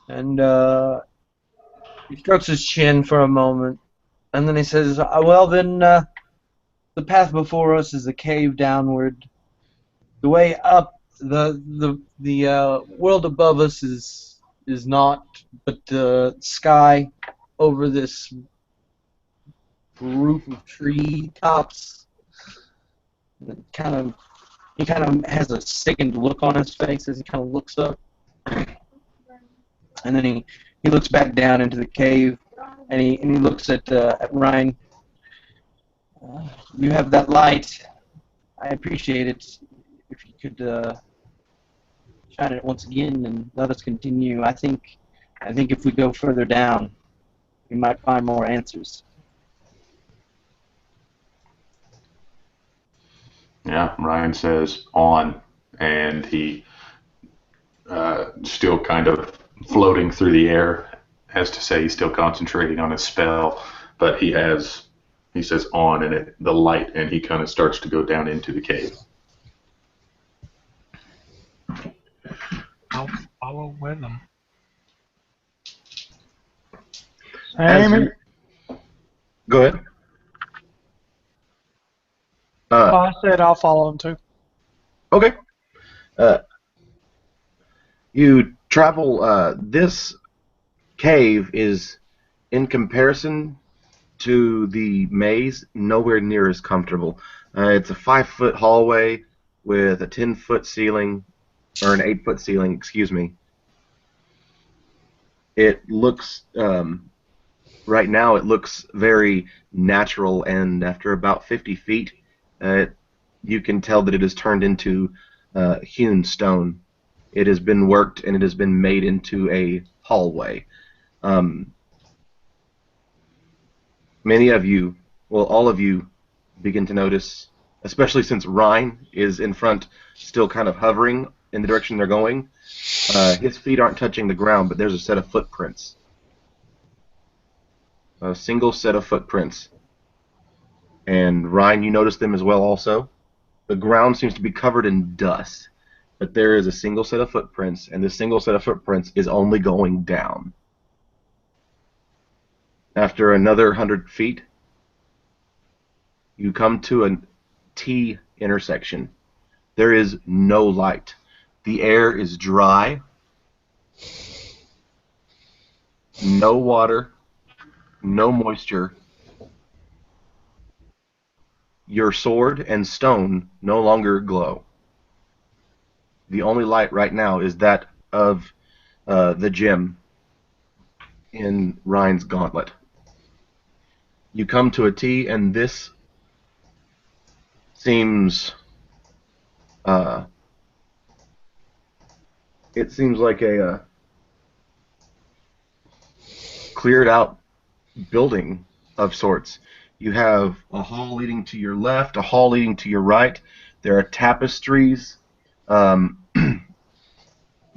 F: and he strokes his chin for a moment, and then he says, "Well then, the path before us is a cave downward. The way up, the world above us is not, but the sky over this roof of tree tops." He kind of has a sickened look on his face as he kind of looks up, and then he looks back down into the cave, and he looks at Ryan. You have that light. I appreciate it. If you could shine it once again and let us continue. I think if we go further down, we might find more answers.
D: Yeah, Ryan says on, and he still kind of floating through the air, has to say he's still concentrating on his spell, but he says on, and the light, and he kind of starts to go down into the cave.
B: I'll follow with him.
A: Go ahead.
E: I said I'll follow him too.
A: Okay. You travel. This cave is, in comparison to the maze, nowhere near as comfortable. It's a 5-foot hallway with a 10-foot ceiling, or an 8-foot ceiling, excuse me. It looks, right now, it looks very natural, and after about 50 feet, you can tell that it has turned into hewn stone. It has been worked, and it has been made into a hallway. Many of you, well, all of you, begin to notice, especially since Ryan is in front, still kind of hovering in the direction they're going. His feet aren't touching the ground, but there's a set of footprints. A single set of footprints And Ryan, you notice them as well also. The ground seems to be covered in dust, but there is a single set of footprints, and this single set of footprints is only going down. After another 100 feet, you come to a T intersection. There is no light. The air is dry. No water. No moisture. Your sword and stone no longer glow. The only light right now is that of the gem in Ryan's gauntlet. You come to a T, and this seems it seems like a cleared out building of sorts. You have a hall leading to your left, a hall leading to your right. There are tapestries. There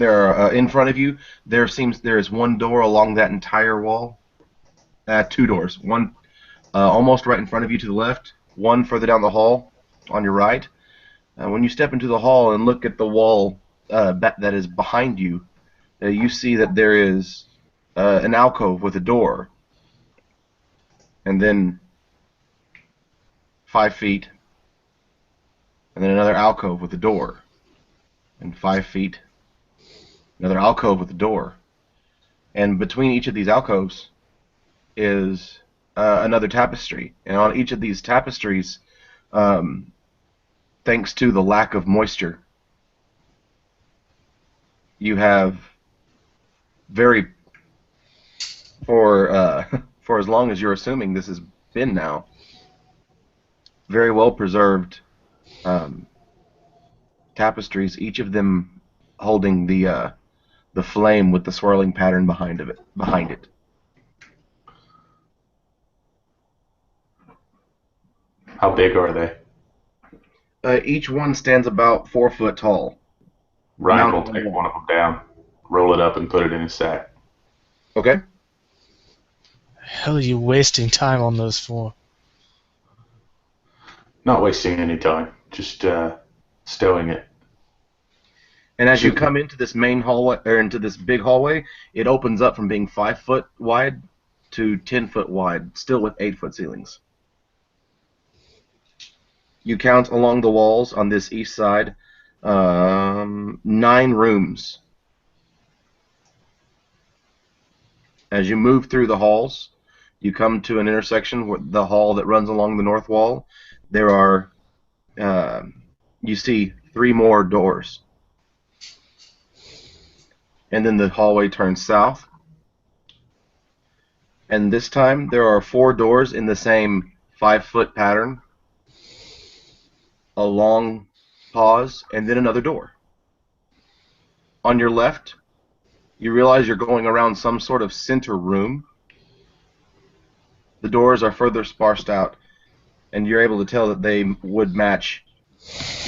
A: are in front of you. There is one door along that entire wall. Two doors. One almost right in front of you to the left. One further down the hall on your right. When you step into the hall and look at the wall that is behind you, you see that there is an alcove with a door. And then 5 feet, and then another alcove with a door, and 5 feet, another alcove with a door, and between each of these alcoves is another tapestry, and on each of these tapestries, thanks to the lack of moisture, you have very for as long as you're assuming this has been now, very well preserved tapestries, each of them holding the flame with the swirling pattern behind it.
D: How big are they?
A: Each one stands about 4 foot tall.
D: Ryan will
A: Mounted on
D: take
A: the wall.
D: one of them down, roll it up, and put it in his sack.
A: Okay.
C: Hell are you wasting time on those for?
D: Not wasting any time, just stowing it.
A: And as you come into this main hallway, or into this big hallway, it opens up from being 5 foot wide to 10 foot wide, still with 8 foot ceilings. You count along the walls on this east side, 9 rooms. As you move through the halls, you come to an intersection with the hall that runs along the north wall. There are, you see 3 more doors. And then the hallway turns south. And this time there are 4 doors in the same 5 foot pattern. A long pause, and then another door. On your left, you realize you're going around some sort of center room. The doors are further sparsed out, and you're able to tell that they would match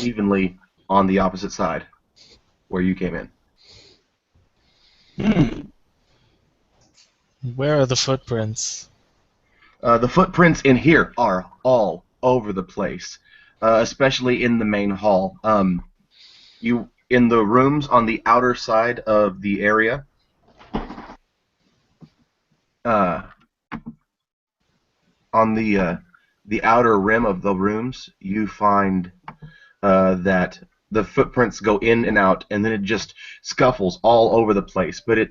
A: evenly on the opposite side where you came in.
C: Where are the footprints?
A: The footprints in here are all over the place, especially in the main hall. You in the rooms on the outer side of the area. On the outer rim of the rooms, you find that the footprints go in and out, and then it just scuffles all over the place. But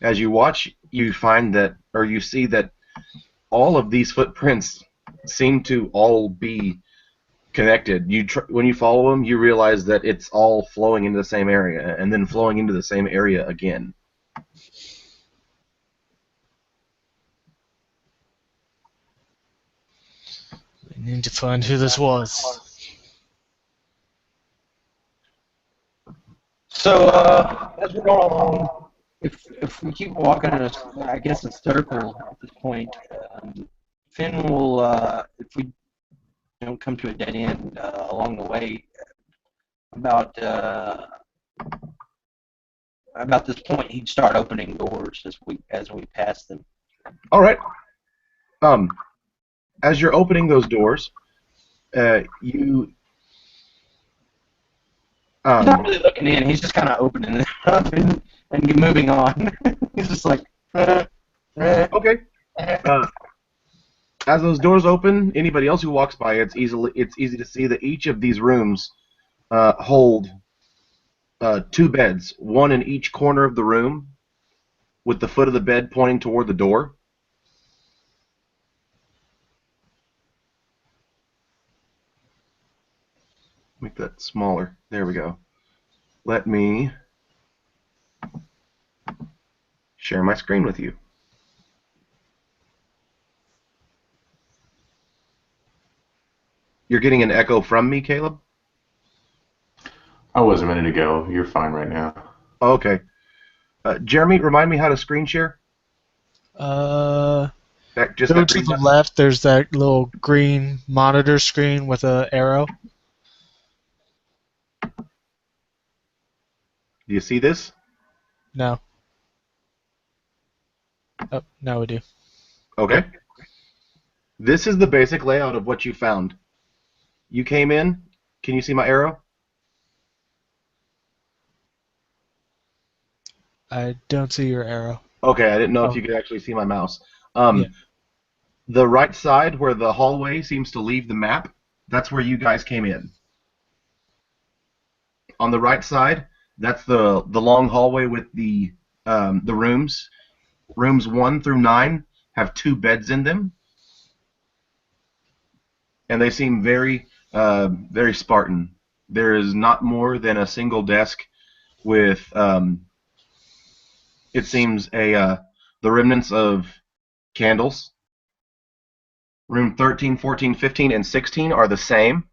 A: as you watch, you find that, or you see that all of these footprints seem to all be connected. When you follow them, you realize that it's all flowing into the same area, and then flowing into the same area again.
C: We need to find who this was.
G: So, as we're going along, if we keep walking in a circle at this point, Finn will, if we don't come to a dead end along the way, about this point, he'd start opening doors as we pass them.
A: All right. as you're opening those doors, you
G: He's not really looking in. He's just kind of opening it up and moving on. He's just like,
A: okay. As those doors open, anybody else who walks by, it's easy to see that each of these rooms hold two beds, one in each corner of the room, with the foot of the bed pointing toward the door. Make that smaller. There we go. Let me share my screen with you. You're getting an echo from me, Caleb?
D: I was a minute ago. You're fine right now.
A: Okay. Jeremy, remind me how to screen share?
C: Go
A: That
C: to
A: green
C: the
A: button?
C: left. There's that little green monitor screen with an arrow.
A: Do you see this?
C: No. Oh, now we do.
A: Okay. This is the basic layout of what you found. You came in. Can you see my arrow?
C: I don't see your arrow.
A: Okay, I didn't know if
C: Oh.
A: you could actually see my mouse.
C: Yeah.
A: The right side where the hallway seems to leave the map, that's where you guys came in. On the right side, that's the long hallway with the rooms. Rooms 1 through 9 have 2 beds in them, and they seem very very Spartan. There is not more than a single desk with it seems the remnants of candles. Room 13, 14, 15, and 16 are the same.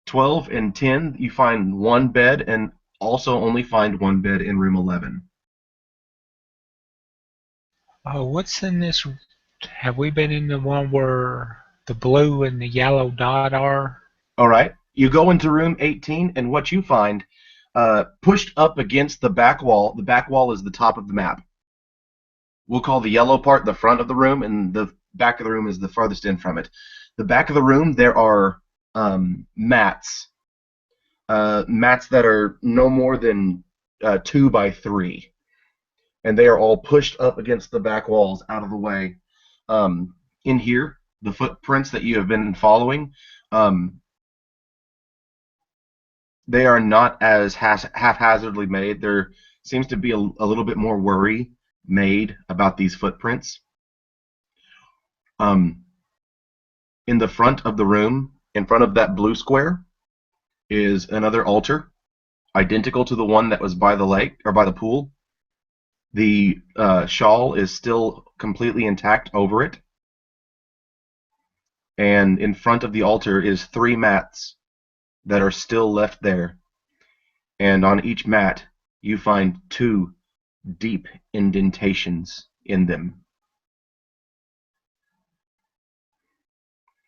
A: 12 and 10, you find one bed, and also only find one bed in room 11.
B: Oh, what's in this? Have we been in the one where the blue and the yellow dot are?
A: All right. You go into room 18, and what you find, pushed up against the back wall is the top of the map. We'll call the yellow part the front of the room, and the back of the room is the farthest in from it. The back of the room, there are mats. Mats that are no more than 2 by 3. And they are all pushed up against the back walls out of the way. In here, the footprints that you have been following, they are not as haphazardly made. There seems to be a little bit more worry made about these footprints. In the front of the room, in front of that blue square, is another altar, identical to the one that was by the lake or by the pool. The shawl is still completely intact over it. And in front of the altar is 3 mats that are still left there. And on each mat, you find 2 deep indentations in them.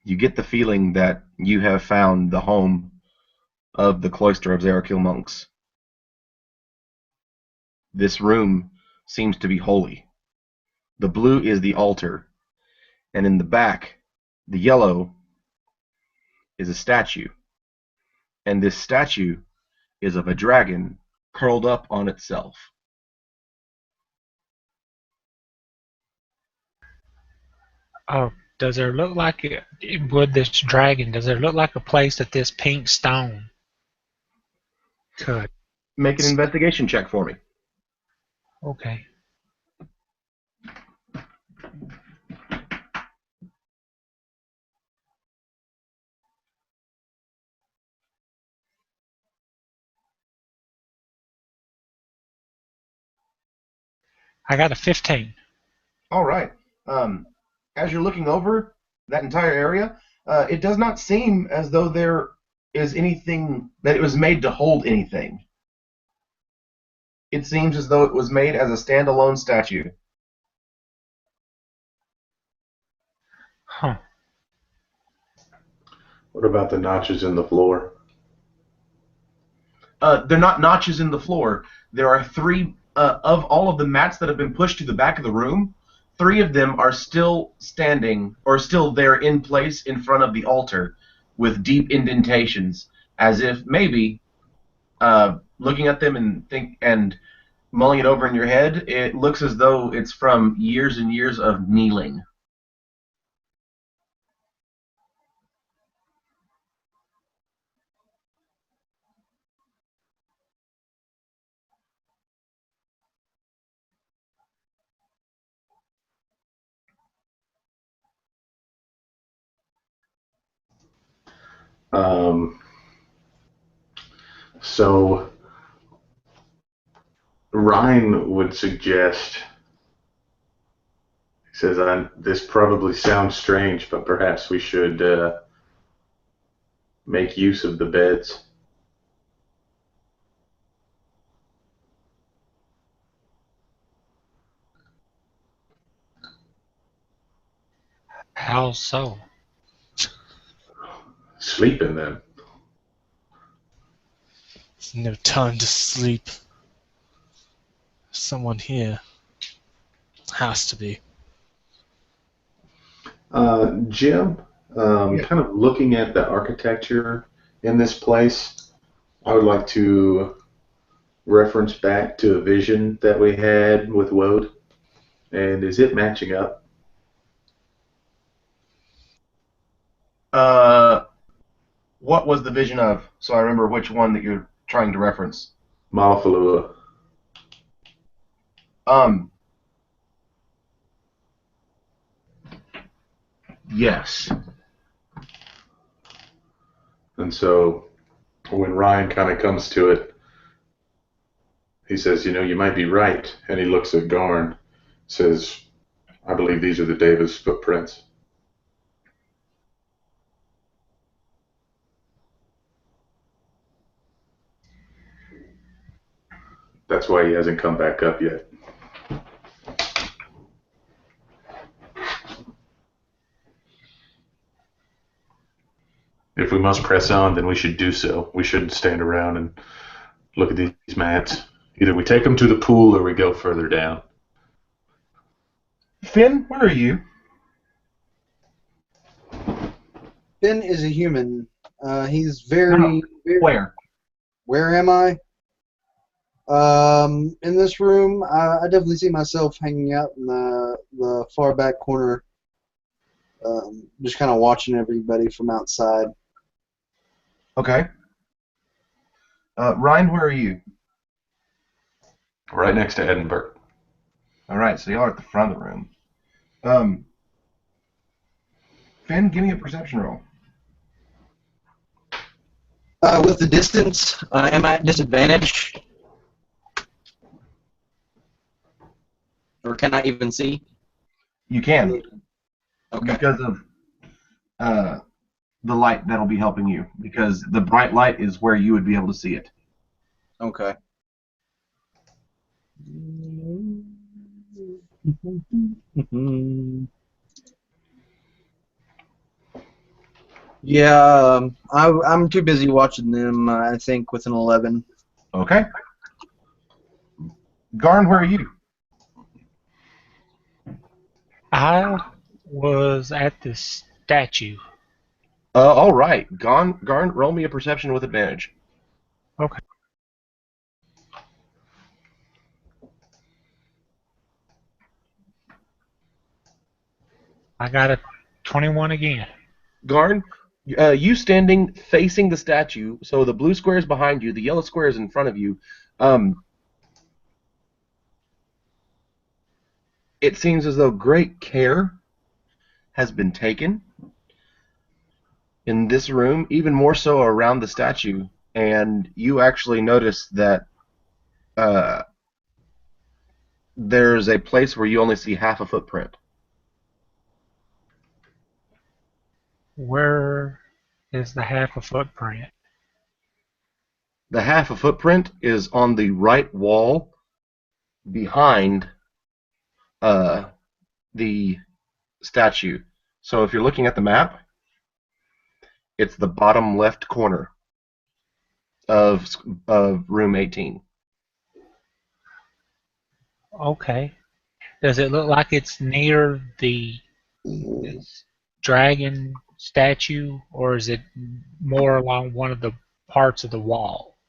A: You get the feeling that you have found the home of the cloister of Zarakil monks. This room seems to be holy. The blue is the altar, and in the back, the yellow is a statue. And this statue is of a dragon curled up on itself.
B: Oh, does there look like with this dragon? Does there look like a place that this pink stone could?
A: Make an investigation check for me.
B: Okay. I got a 15.
A: All right. As you're looking over that entire area, it does not seem as though there is anything that it was made to hold anything. It seems as though it was made as a standalone statue.
B: Huh.
D: What about the notches in the floor?
A: They're not notches in the floor. There are 3 of all of the mats that have been pushed to the back of the room. 3 of them are still standing, or still there in place in front of the altar, with deep indentations, as if maybe looking at them and mulling it over in your head, it looks as though it's from years and years of kneeling.
D: So Ryan would suggest, he says, this probably sounds strange, but perhaps we should make use of the beds.
B: How so?
D: Sleep in them.
C: There's no time to sleep. Someone here. Has to be.
D: Jim, kind of looking at the architecture in this place, I would like to reference back to a vision that we had with Woad. And is it matching up?
A: What was the vision of? So I remember which one that you're trying to reference.
D: Malafalua.
A: Yes.
D: And so when Ryan kind of comes to it, he says, you might be right. And he looks at Garn, says, I believe these are the Davis footprints. That's why he hasn't come back up yet. If we must press on, then we should do so. We shouldn't stand around and look at these mats. Either we take them to the pool or we go further down.
A: Finn, where are you?
I: Finn is a human. He's very...
A: Where?
I: Where am I? In this room, I definitely see myself hanging out in the far back corner, just kind of watching everybody from outside.
A: Okay. Ryan, where are you?
D: Right next to Edinburgh.
A: All right, so y'all are at the front of the room. Finn, give me a perception roll.
G: With the distance, am I at disadvantage? Or can I even see?
A: You can,
G: Okay.
A: because of the light that'll be helping you, because the bright light is where you would be able to see it.
I: Okay. Yeah, I'm too busy watching them, I think, with an 11.
A: Okay. Garn, where are you?
B: I was at the statue.
A: All right. Garn, roll me a perception with advantage.
B: Okay. I got a 21 again.
A: Garn, you standing facing the statue, so the blue square is behind you, the yellow square is in front of you. It seems as though great care has been taken in this room, even more so around the statue, and you actually notice that there's a place where you only see half a footprint.
B: Where is the half a footprint?
A: The half a footprint is on the right wall behind the statue. So if you're looking at the map, it's the bottom left corner of room 18.
B: Okay. Does it look like it's near the dragon statue, or is it more along one of the parts of the wall?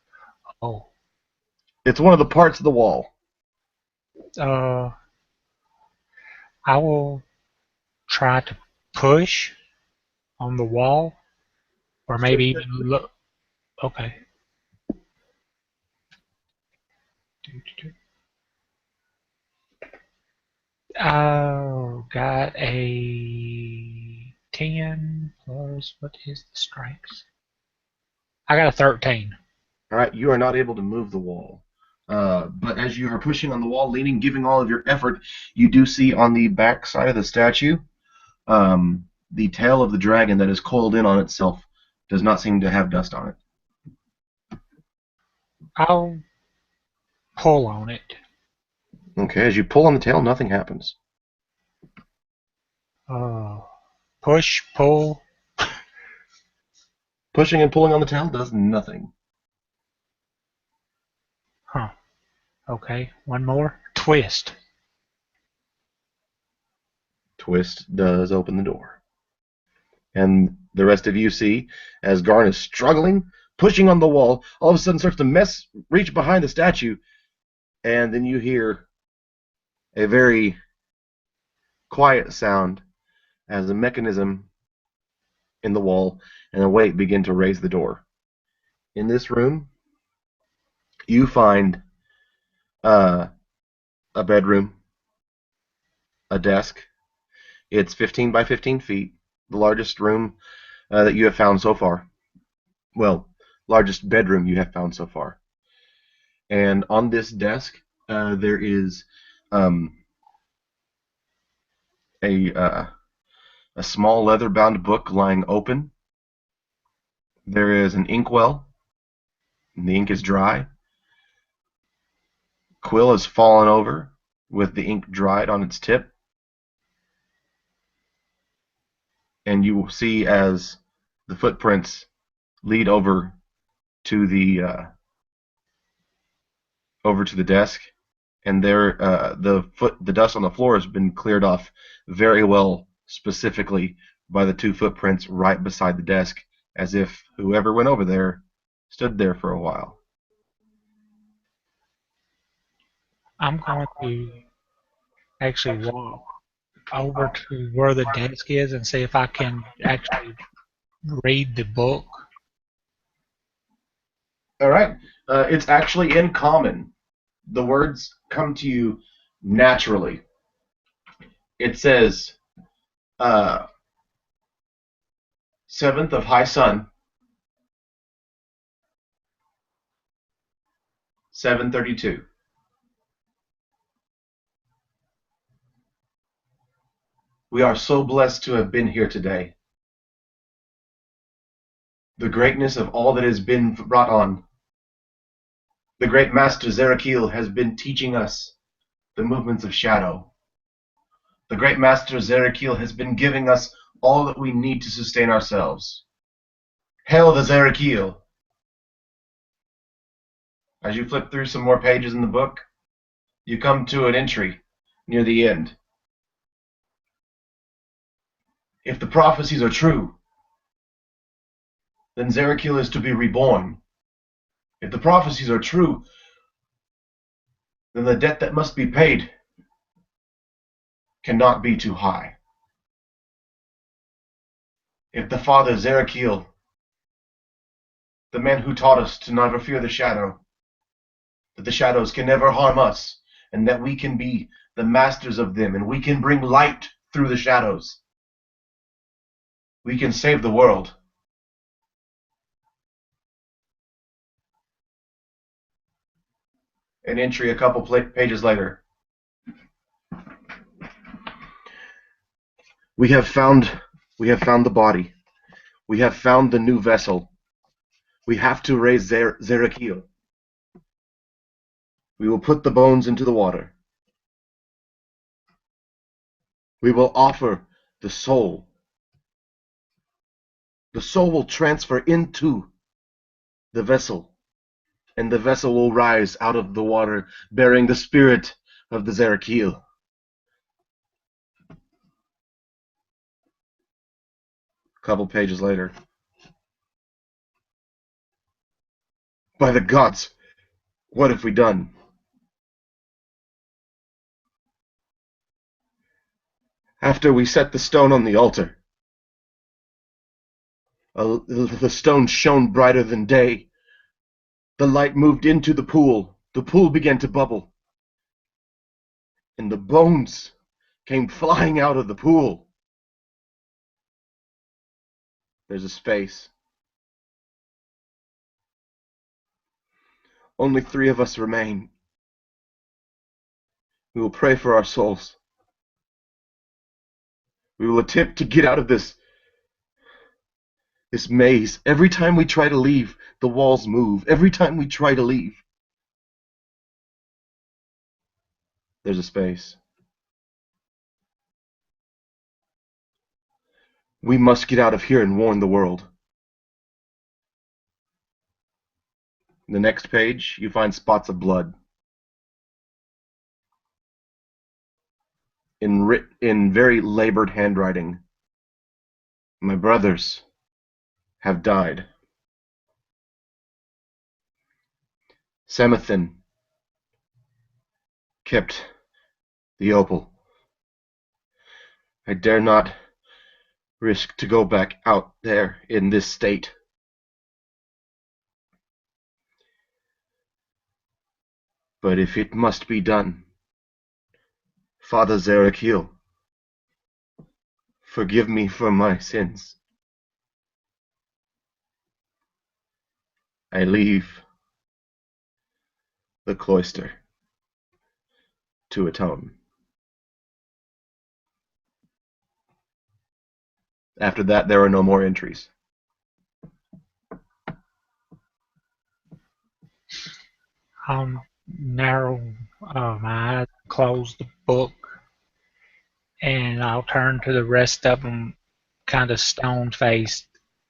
B: Oh,
A: It's one of the parts of the wall.
B: I will try to push on the wall, or maybe even look. Okay. Oh, got a 10 plus, what is the strength? I got a 13.
A: All right, you are not able to move the wall. But as you are pushing on the wall, leaning, giving all of your effort, you do see on the back side of the statue, the tail of the dragon that is coiled in on itself does not seem to have dust on it.
B: I'll pull on it.
A: Okay, as you pull on the tail, nothing happens.
B: Push, pull.
A: Pushing and pulling on the tail does nothing.
B: Huh. Okay, one more. Twist.
A: Twist does open the door. And the rest of you see, as Garn is struggling, pushing on the wall, all of a sudden starts to reach behind the statue, and then you hear a very quiet sound as the mechanism in the wall and a weight begin to raise the door. In this room, you find a bedroom, a desk. It's 15 by 15 feet, the largest room that you have found so far. Well, largest bedroom you have found so far. And on this desk, there is a small leather-bound book lying open. There is an inkwell, and the ink is dry. Quill has fallen over with the ink dried on its tip. And you will see as the footprints lead over to the desk, and there the dust on the floor has been cleared off very well, specifically by the two footprints right beside the desk, as if whoever went over there stood there for a while.
B: I'm going to actually walk over to where the desk is and see if I can actually read the book.
A: All right. It's actually in common. The words come to you naturally. It says, 7th of High Sun, 7:32. We are so blessed to have been here today. The greatness of all that has been brought on. The great master Zerakil has been teaching us the movements of shadow. The great master Zerakil has been giving us all that we need to sustain ourselves. Hail the Zerakil! As you flip through some more pages in the book, you come to an entry near the end. If the prophecies are true, then Zerakil is to be reborn. If the prophecies are true, then the debt that must be paid cannot be too high. If the Father Zerakil, the man who taught us to never fear the shadow, that the shadows can never harm us, and that we can be the masters of them, and we can bring light through the shadows, we can save the world. An entry a couple pages later. We have found the body. We have found the new vessel. We have to raise Zerakil. We will put the bones into the water. We will offer the soul. The soul will transfer into the vessel, and the vessel will rise out of the water, bearing the spirit of the Zerakil. couple pages later. By the gods, what have we done? After we set the stone on the altar, the stone shone brighter than day. The light moved into the pool. The pool began to bubble. And the bones came flying out of the pool. There's a space. Only 3 of us remain. We will pray for our souls. We will attempt to get out of this maze. Every time we try to leave, the walls move. Every time we try to leave, there's a space. We must get out of here and warn the world. The next page, you find spots of blood. In very labored handwriting. My brothers have died. Samathan kept the opal. I dare not risk to go back out there in this state. But if it must be done, Father Zerakiel, forgive me for my sins. I leave the cloister to atone. After that, there are no more entries.
B: I'll narrow my eyes, close the book, and I'll turn to the rest of them kind of stone-faced,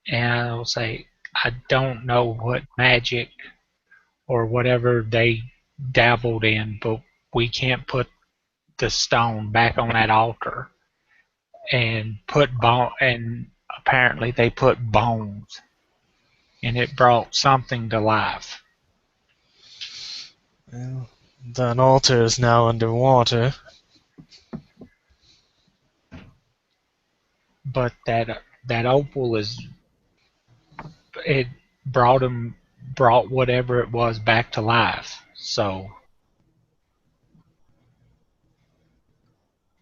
B: and I'll say, I don't know what magic or whatever they dabbled in, but we can't put the stone back on that altar and and apparently they put bones, and it brought something to life.
C: Well, that altar is now underwater.
B: But that opal it brought whatever it was back to life. So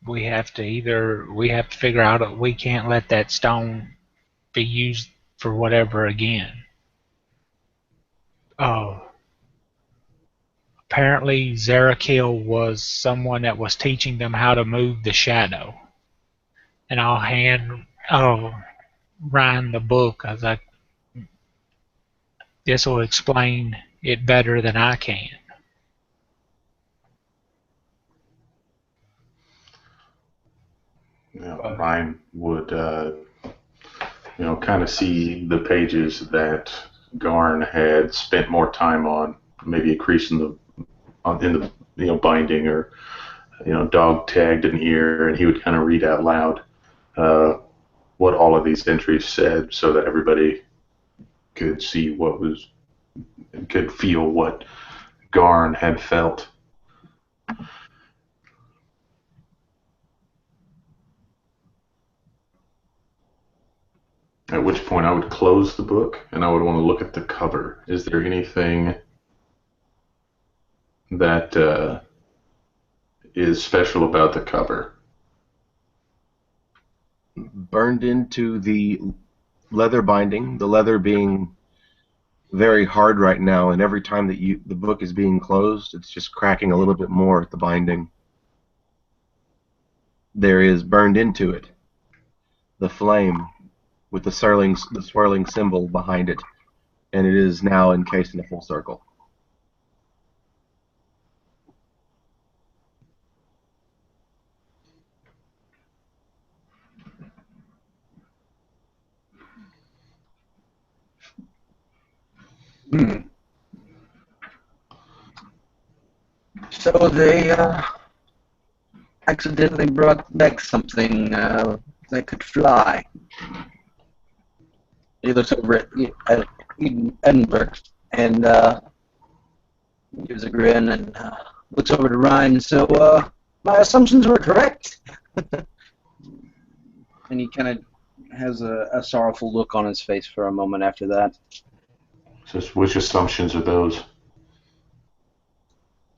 B: we have to figure out that we can't let that stone be used for whatever again. Apparently Zerakil was someone that was teaching them how to move the shadow. And I'll hand Ryan the book. I was like, this will explain it better than I can.
D: Ryan would, kind of see the pages that Garn had spent more time on, maybe a crease in the binding, or dog tagged an ear, and he would kind of read out loud what all of these entries said, so that everybody could see could feel what Garn had felt. At which point I would close the book and I would want to look at the cover. Is there anything that is special about the cover?
A: Burned into the leather binding, the leather being very hard right now, and every time that the book is being closed, it's just cracking a little bit more at the binding. There is burned into it the flame with the swirling symbol behind it, and it is now encased in a full circle.
G: So they accidentally brought back something that could fly. He looks over at Edinburgh and gives a grin and looks over to Ryan. So, my assumptions were correct.
F: And he kind of has a sorrowful look on his face for a moment after that.
D: Says, which assumptions are those?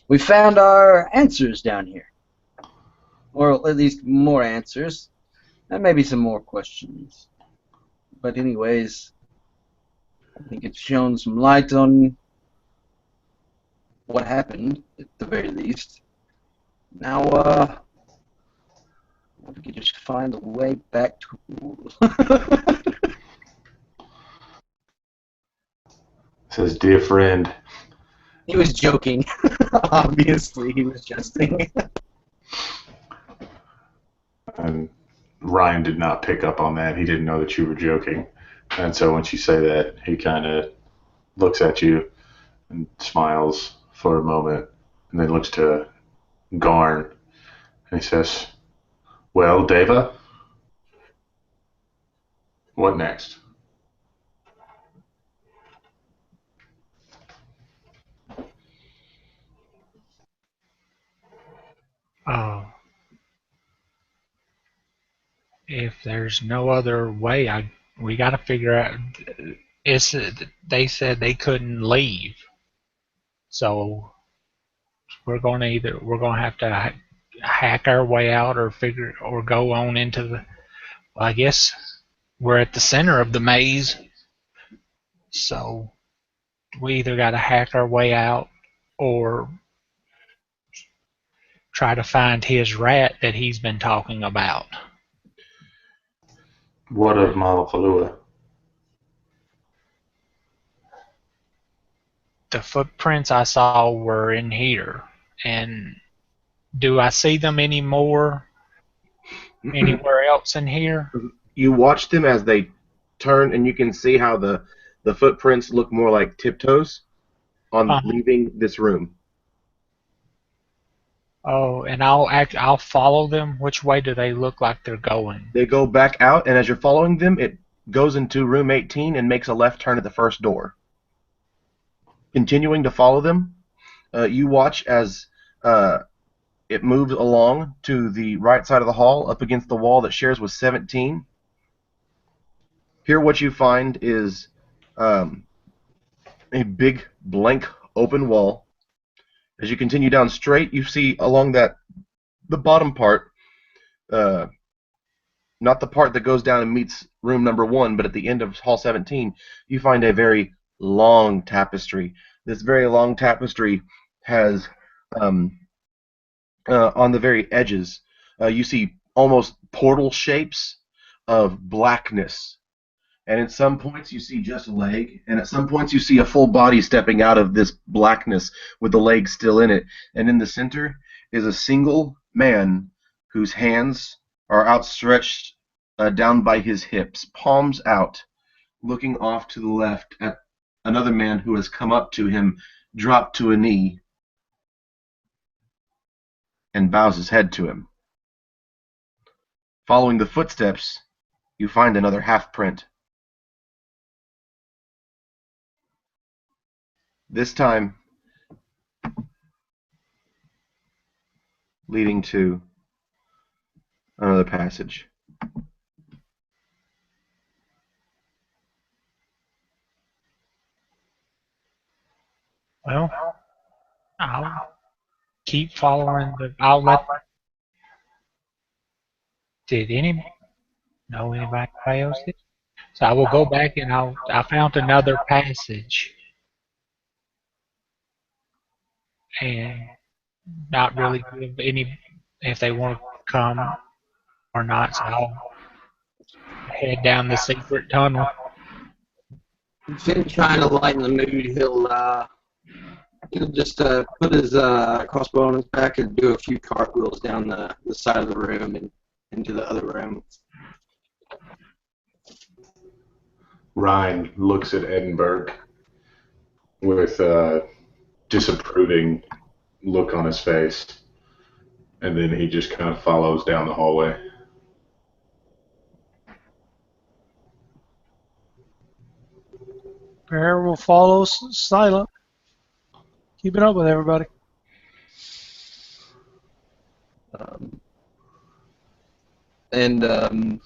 F: We found our answers down here. Or at least more answers. And maybe some more questions. But anyways, I think it's shown some light on what happened, at the very least. Now, we could just find a way back to...
D: Says, dear friend.
F: He was joking. Obviously, he was jesting.
D: And Ryan did not pick up on that. He didn't know that you were joking. And so when you say that, he kind of looks at you and smiles for a moment, and then looks to Garn, and he says, well, Deva, what next?
B: If there's no other way, we got to figure out. They said they couldn't leave, so we're going to have to hack our way out, or go on into the. Well, I guess we're at the center of the maze, so we either got to hack our way out or try to find his rat that he's been talking about.
D: What of Malafalua?
B: The footprints I saw were in here, and do I see them anymore anywhere else in here?
A: You watch them as they turn, and you can see how the footprints look more like tiptoes on leaving this room.
B: Oh, and I'll follow them. Which way do they look like they're going?
A: They go back out, and as you're following them, it goes into room 18 and makes a left turn at the first door. Continuing to follow them, you watch as it moves along to the right side of the hall, up against the wall that shares with 17. Here what you find is a big blank open wall. As you continue down straight, you see along the bottom part, not the part that goes down and meets room number 1, but at the end of hall 17, you find a very long tapestry. This very long tapestry has, on the very edges, you see almost portal shapes of blackness. And at some points you see just a leg, and at some points you see a full body stepping out of this blackness with the leg still in it. And in the center is a single man whose hands are outstretched down by his hips, palms out, looking off to the left at another man who has come up to him, dropped to a knee, and bows his head to him. Following the footsteps, you find another half-print. This time leading to another passage.
B: Well, I'll keep following I'll let. Did anybody else did? So I will go back and I found another passage, and not really give any if they want to come or not. So I'll head down the secret tunnel.
G: Finn trying to lighten the mood, he'll just put his crossbow on his back and do a few cartwheels down the side of the room and into the other room.
D: Ryan looks at Edinburgh with a disapproving look on his face, and then he just kind of follows down the hallway.
E: Bear will follow silent. Keeping up with everybody.
G: And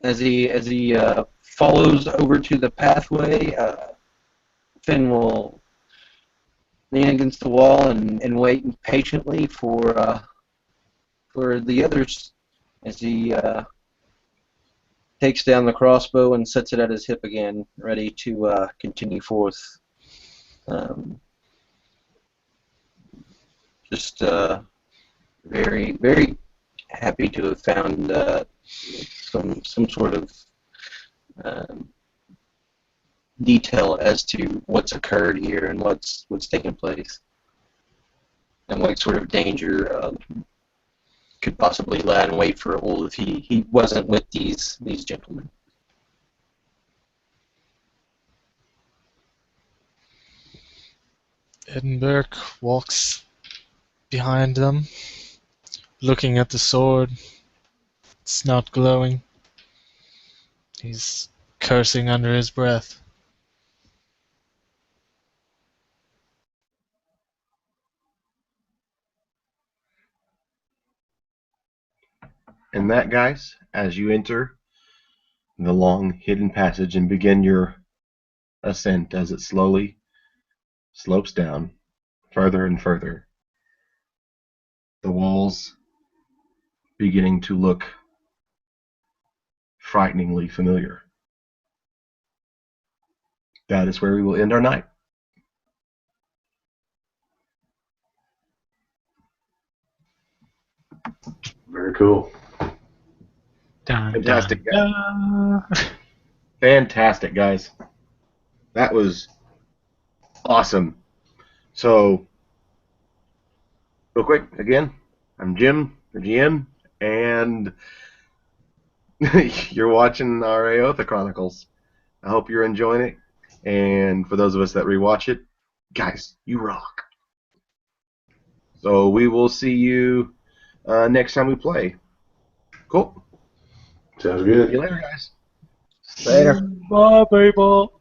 G: as he follows over to the pathway, Finn will lean against the wall and wait patiently for the others as he takes down the crossbow and sets it at his hip again, ready to continue forth. Just very, very happy to have found some sort of detail as to what's occurred here and what's taken place, and what sort of danger could possibly lie in wait for Old if he wasn't with these gentlemen.
C: Edinburgh walks behind them, looking at the sword. It's not glowing. He's cursing under his breath.
A: And that, guys, as you enter the long hidden passage and begin your ascent as it slowly slopes down further and further, the walls beginning to look frighteningly familiar. That is where we will end our night.
D: Very cool.
B: Dun,
A: Fantastic,
B: dun,
A: guys.
B: dun.
A: Fantastic, guys. That was awesome. So, real quick, again, I'm Jim, the GM, and you're watching our Eotha Chronicles. I hope you're enjoying it. And for those of us that rewatch it, guys, you rock. So we will see you next time we play. Cool.
D: Sounds
A: See you
D: good.
A: later, guys.
F: Later.
E: Bye, people.